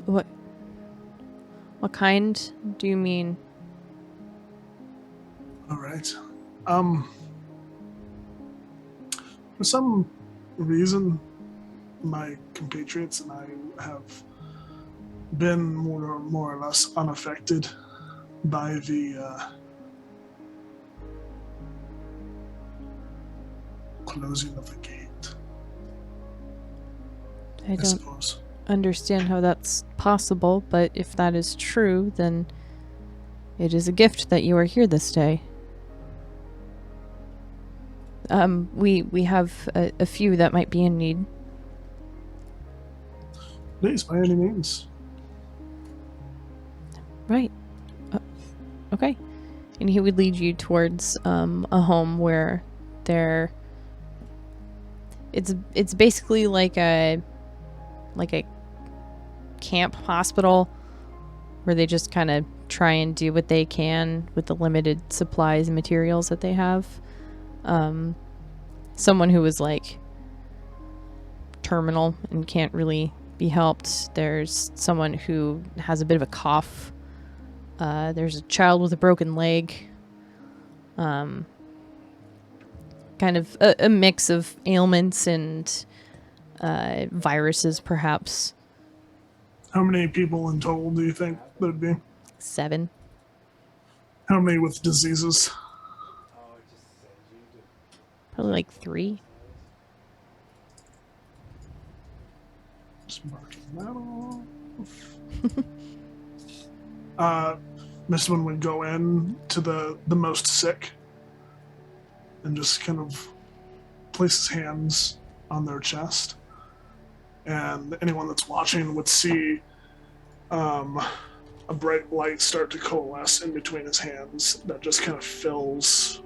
What kind do you mean?
All right. For some reason, my compatriots and I have been more or less unaffected by the closing of the gate.
I don't
suppose.
understand how that's possible, but if that is true, then it is a gift that you are here this day. We have a few that might be in need.
Please, by any means.
Right. Okay. And he would lead you towards a home where it's basically like a camp hospital where they just kind of try and do what they can with the limited supplies and materials that they have. Someone who is like terminal and can't really be helped. There's someone who has a bit of a cough. There's a child with a broken leg. Kind of a mix of ailments and viruses, perhaps.
How many people in total do you think there'd be?
7.
How many with diseases?
Probably like 3.
Just marking that off. This one would go in to the most sick and just kind of place his hands on their chest. And anyone that's watching would see a bright light start to coalesce in between his hands that just kind of fills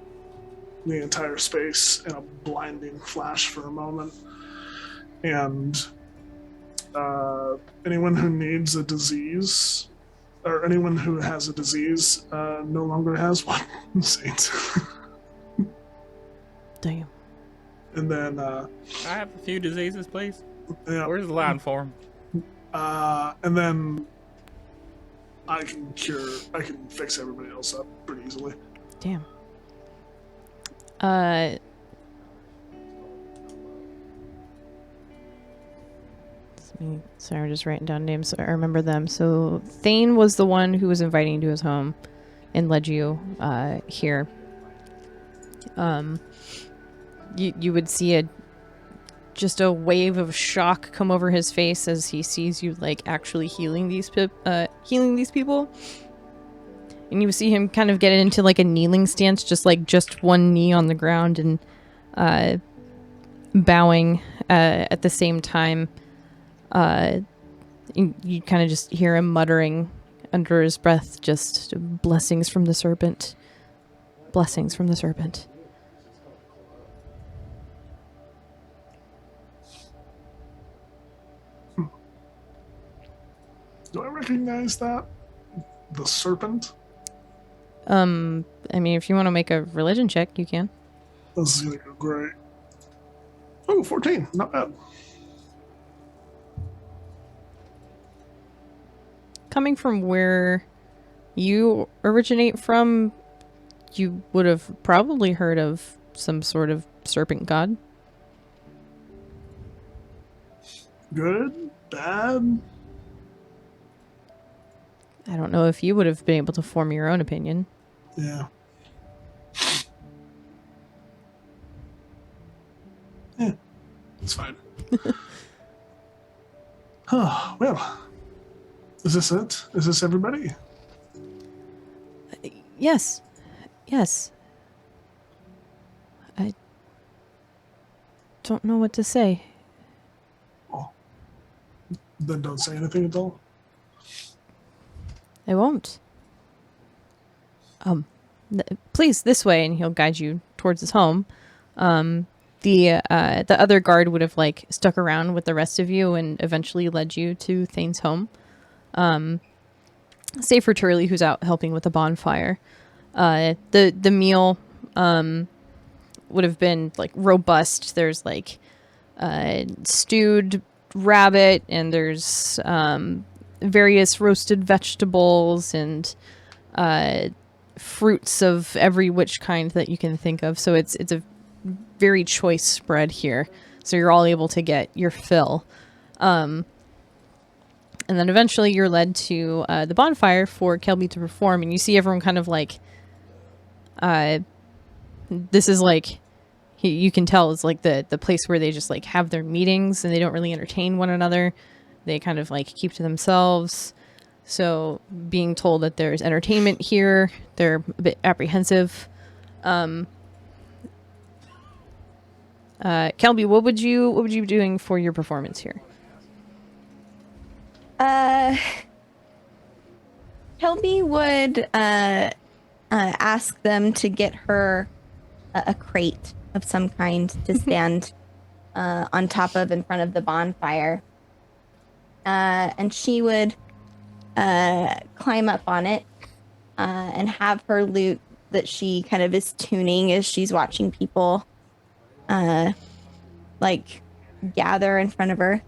the entire space in a blinding flash for a moment. And anyone who needs a disease, or anyone who has a disease, no longer has one. Saint.
Damn.
And then
I have a few diseases, please.
yeah,
Where's the line for them?
and then I can fix everybody else up pretty easily.
Damn. Sorry, I'm just writing down names so I remember them. So Thane was the one who was inviting you to his home and led you here. You would see just a wave of shock come over his face as he sees you like actually healing these people. And you see him kind of get into like a kneeling stance, just one knee on the ground and bowing at the same time. You kind of just hear him muttering under his breath, just blessings from the serpent. Blessings from the serpent.
Do I recognize that? The serpent?
I mean, if you want to make a religion check, you can.
This is gonna go great. Oh, 14. Not bad.
Coming from where you originate from, you would have probably heard of some sort of serpent god.
Good? Bad?
I don't know if you would have been able to form your own opinion.
Yeah. Yeah, it's fine. Oh, well, is this it? Is this everybody?
Yes. Yes. I don't know what to say.
Oh, then don't say anything at all.
I won't. Please, this way, and he'll guide you towards his home. The other guard would have like stuck around with the rest of you and eventually led you to Thane's home. Save for Turley, who's out helping with the bonfire. The meal would have been like robust. There's like stewed rabbit, and there's various roasted vegetables and fruits of every which kind that you can think of. So it's a very choice spread here. So you're all able to get your fill. And then eventually you're led to the bonfire for Kelby to perform, and you see everyone kind of like this is like you can tell it's like the place where they just like have their meetings and they don't really entertain one another. They kind of like keep to themselves. So being told that there's entertainment here, they're a bit apprehensive. Kelby, what would you be doing for your performance here?
Kelby would ask them to get her a crate of some kind to stand on top of in front of the bonfire. And she would climb up on it and have her lute that she kind of is tuning as she's watching people like gather in front of her.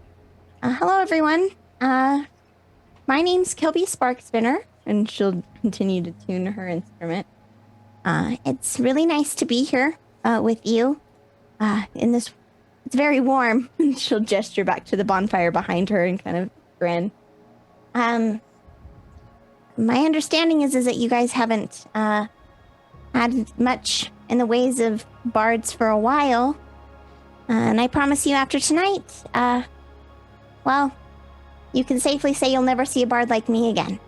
Hello, everyone. My name's Kelby Sparkspinner, and she'll continue to tune her instrument. It's really nice to be here with you in this. It's very warm. She'll gesture back to the bonfire behind her and kind of grin. My understanding is that you guys haven't had much in the ways of bards for a while. And I promise you after tonight, well, you can safely say you'll never see a bard like me again.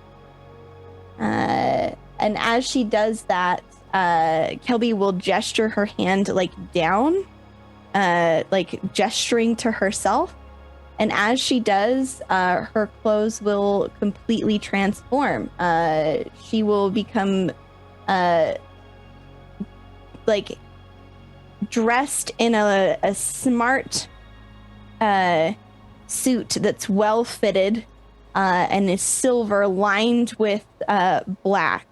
And as she does that, Kelby will gesture her hand like down, like gesturing to herself. And as she does, her clothes will completely transform. She will become like dressed in a smart suit that's well fitted and is silver lined with black.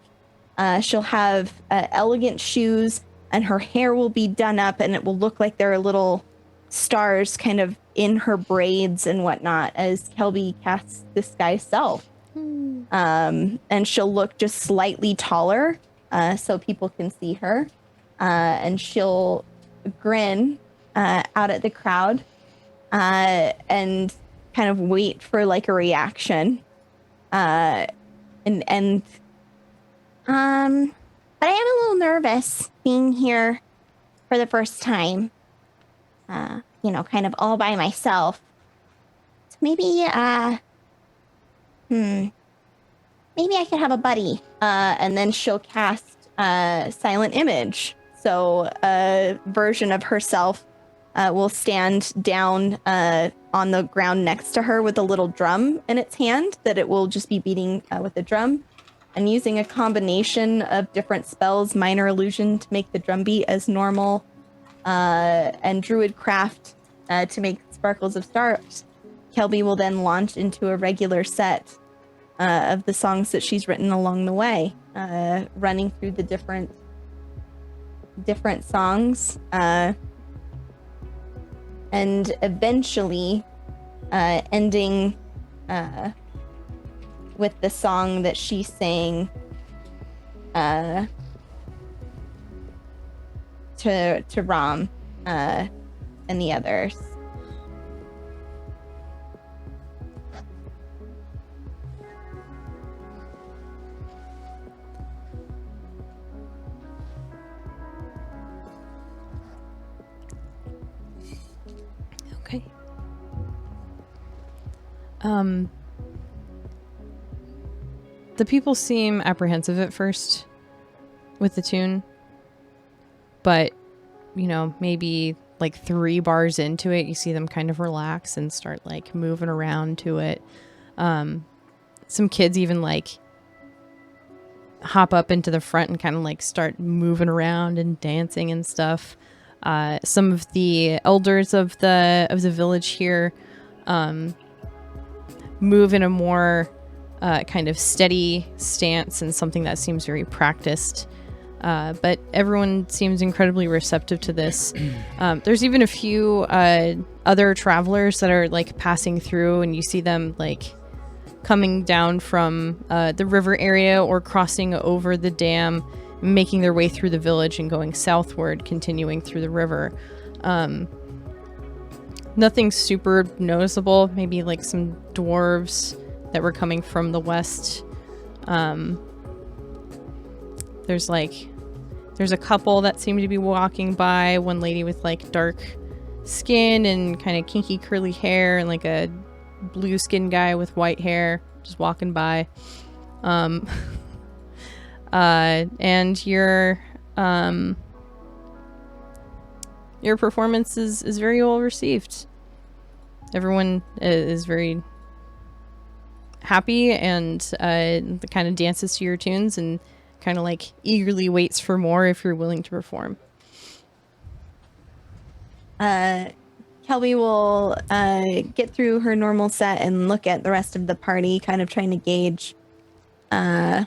She'll have elegant shoes, and her hair will be done up, and it will look like there are little stars kind of in her braids and whatnot as Kelby casts Disguise Self. And she'll look just slightly taller so people can see her. And she'll grin out at the crowd and kind of wait for like a reaction. But I am a little nervous being here for the first time. Kind of all by myself. So maybe maybe I could have a buddy. And then she'll cast Silent Image. So a version of herself will stand down on the ground next to her with a little drum in its hand that it will just be beating with a drum. And using a combination of different spells, Minor Illusion to make the drum beat as normal, and Druid Craft to make Sparkles of Stars, Kelby will then launch into a regular set of the songs that she's written along the way, running through the different songs, and eventually ending with the song that she sang to Ram and the others.
The people seem apprehensive at first with the tune, but, you know, maybe like 3 bars into it, you see them kind of relax and start like moving around to it. Some kids even like hop up into the front and kind of like start moving around and dancing and stuff. Some of the elders of the village here move in a more kind of steady stance and something that seems very practiced. But everyone seems incredibly receptive to this. There's even a few other travelers that are like passing through, and you see them like coming down from the river area or crossing over the dam, making their way through the village and going southward, continuing through the river. Nothing super noticeable, maybe like some dwarves that were coming from the west. There's a couple that seem to be walking by, one lady with like dark skin and kind of kinky curly hair, and like a blue skinned guy with white hair just walking by. And your performance is very well received. Everyone is very happy and kind of dances to your tunes and kind of like eagerly waits for more if you're willing to perform.
Kelby will get through her normal set and look at the rest of the party, kind of trying to gauge how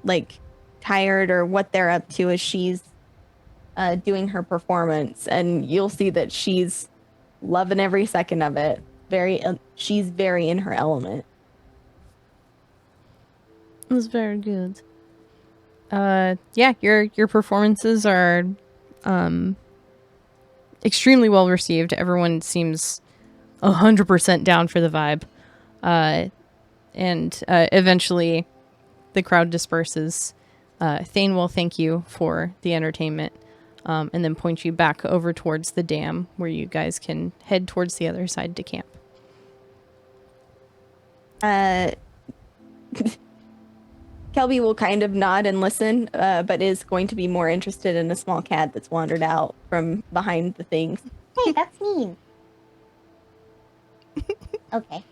like tired or what they're up to as she's doing her performance. And you'll see that she's loving every second of it. She's very in her element.
It was very good. Yeah, your performances are extremely well received. Everyone seems 100% down for the vibe. And eventually the crowd disperses. Thane will thank you for the entertainment, and then point you back over towards the dam where you guys can head towards the other side to camp.
Kelby will kind of nod and listen, but is going to be more interested in a small cat that's wandered out from behind the things.
Hey, that's mean. Okay.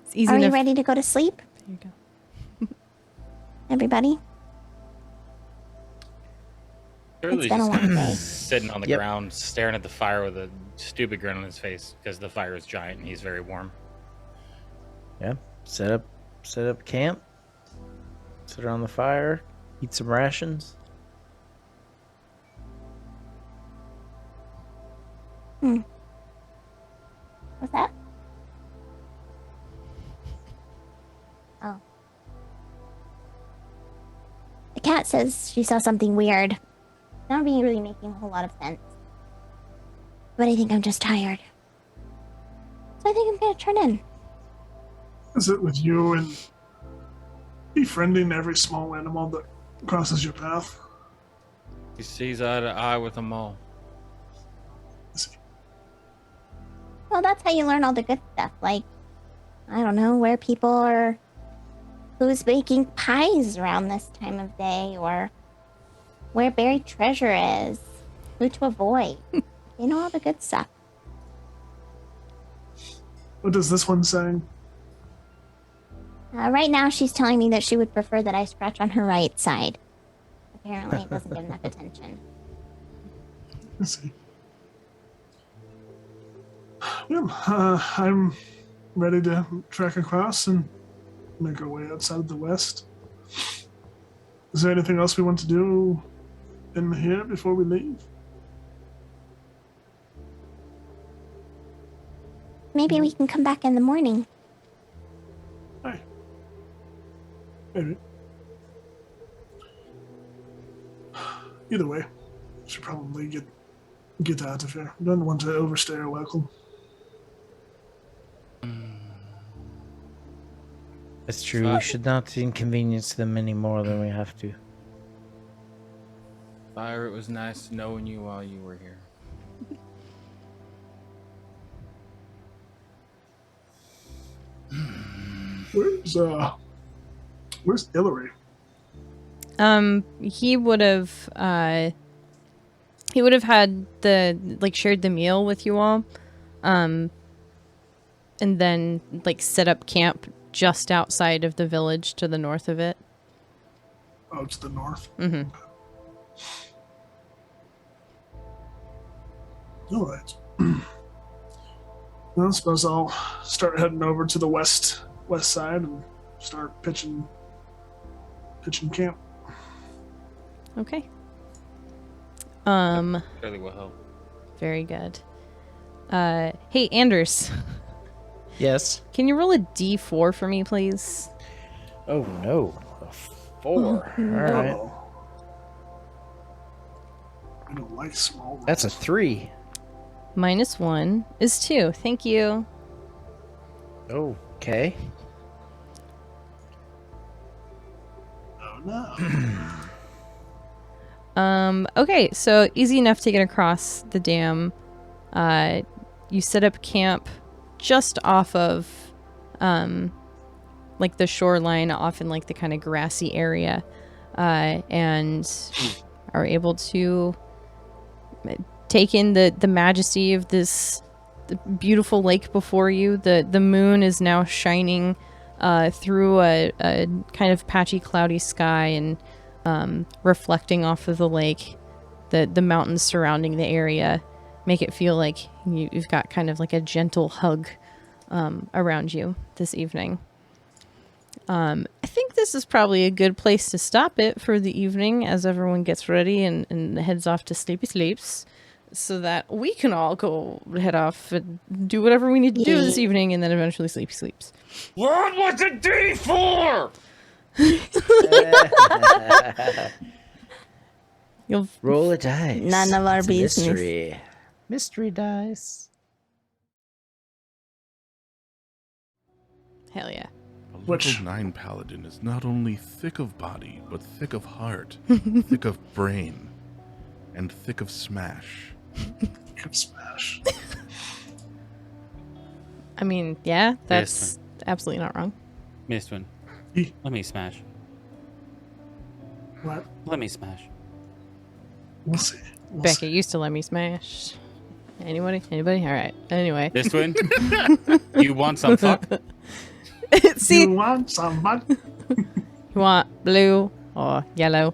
It's easy
Are we
enough.
ready to go to sleep,
There you go.
everybody?
Shirley's
been a
just
long
kind of
day.
sitting on the
Yep.
ground, staring at the fire with a stupid grin on his face because the fire is giant and he's very warm.
Yeah. Set up camp. Sit around the fire. Eat some rations.
What's that? Oh. The cat says she saw something weird. It's not really making a whole lot of sense. But I think I'm just tired. So I think I'm gonna turn in.
Is it with you and befriending every small animal that crosses your path?
He sees eye to eye with them all.
Is it-
Well, that's how you learn all the good stuff. Like, I don't know, where people are... Who's baking pies around this time of day, or where buried treasure is, who to avoid. You know, all the good stuff.
What does this one say?
Right now, she's telling me that she would prefer that I scratch on her right side. Apparently, it doesn't get enough attention.
Let's see. Well, I'm ready to trek across and make our way outside of the west. Is there anything else we want to do in here before we leave?
Maybe we can come back in the morning.
Hi. Maybe. Either way, we should probably get out of here. We don't want to overstay our welcome.
It's true. We should not inconvenience them any more than we have to.
Fire, it was nice knowing you while you were here.
Where's Hillary?
He would have had shared the meal with you all, and then set up camp just outside of the village to the north of it.
Oh, to the north.
Mm-hmm.
All right. Well, I suppose I'll start heading over to the west side and start pitching camp.
Okay.
Surely will help.
Very good. Hey, Anders,
Yes.
can you roll a d4 for me, please?
Oh no. A 4. All right.
Oh. I don't like small rolls.
That's a 3.
-1 is 2. Thank you.
Okay.
Oh no.
Okay, so easy enough to get across the dam. You set up camp just off of, the shoreline, off in, the kind of grassy area, and are able to take in the majesty of this beautiful lake before you. The moon is now shining through a kind of patchy, cloudy sky and reflecting off of the lake. The mountains surrounding the area make it feel like you've got kind of like a gentle hug around you this evening. I think this is probably a good place to stop it for the evening as everyone gets ready and heads off to sleepy sleeps, so that we can all go head off and do whatever we need to do this evening, and then eventually sleepy sleeps.
What was a D4?
You'll
Roll a dice.
None of our
It's a
business.
Mystery. Mystery dice.
hell yeah.
A
Which-
level 9 paladin is not only thick of body, but thick of heart, thick of brain, and thick of smash.
Can smash.
I mean, yeah, that's absolutely not wrong.
Missed one.
E.
Let me smash.
What?
Let me smash.
We'll see. We'll
Becca
see.
used to let me smash. Anybody? All right. Anyway.
This one? You want some fuck?
See,
You want somebody?
you want blue or yellow?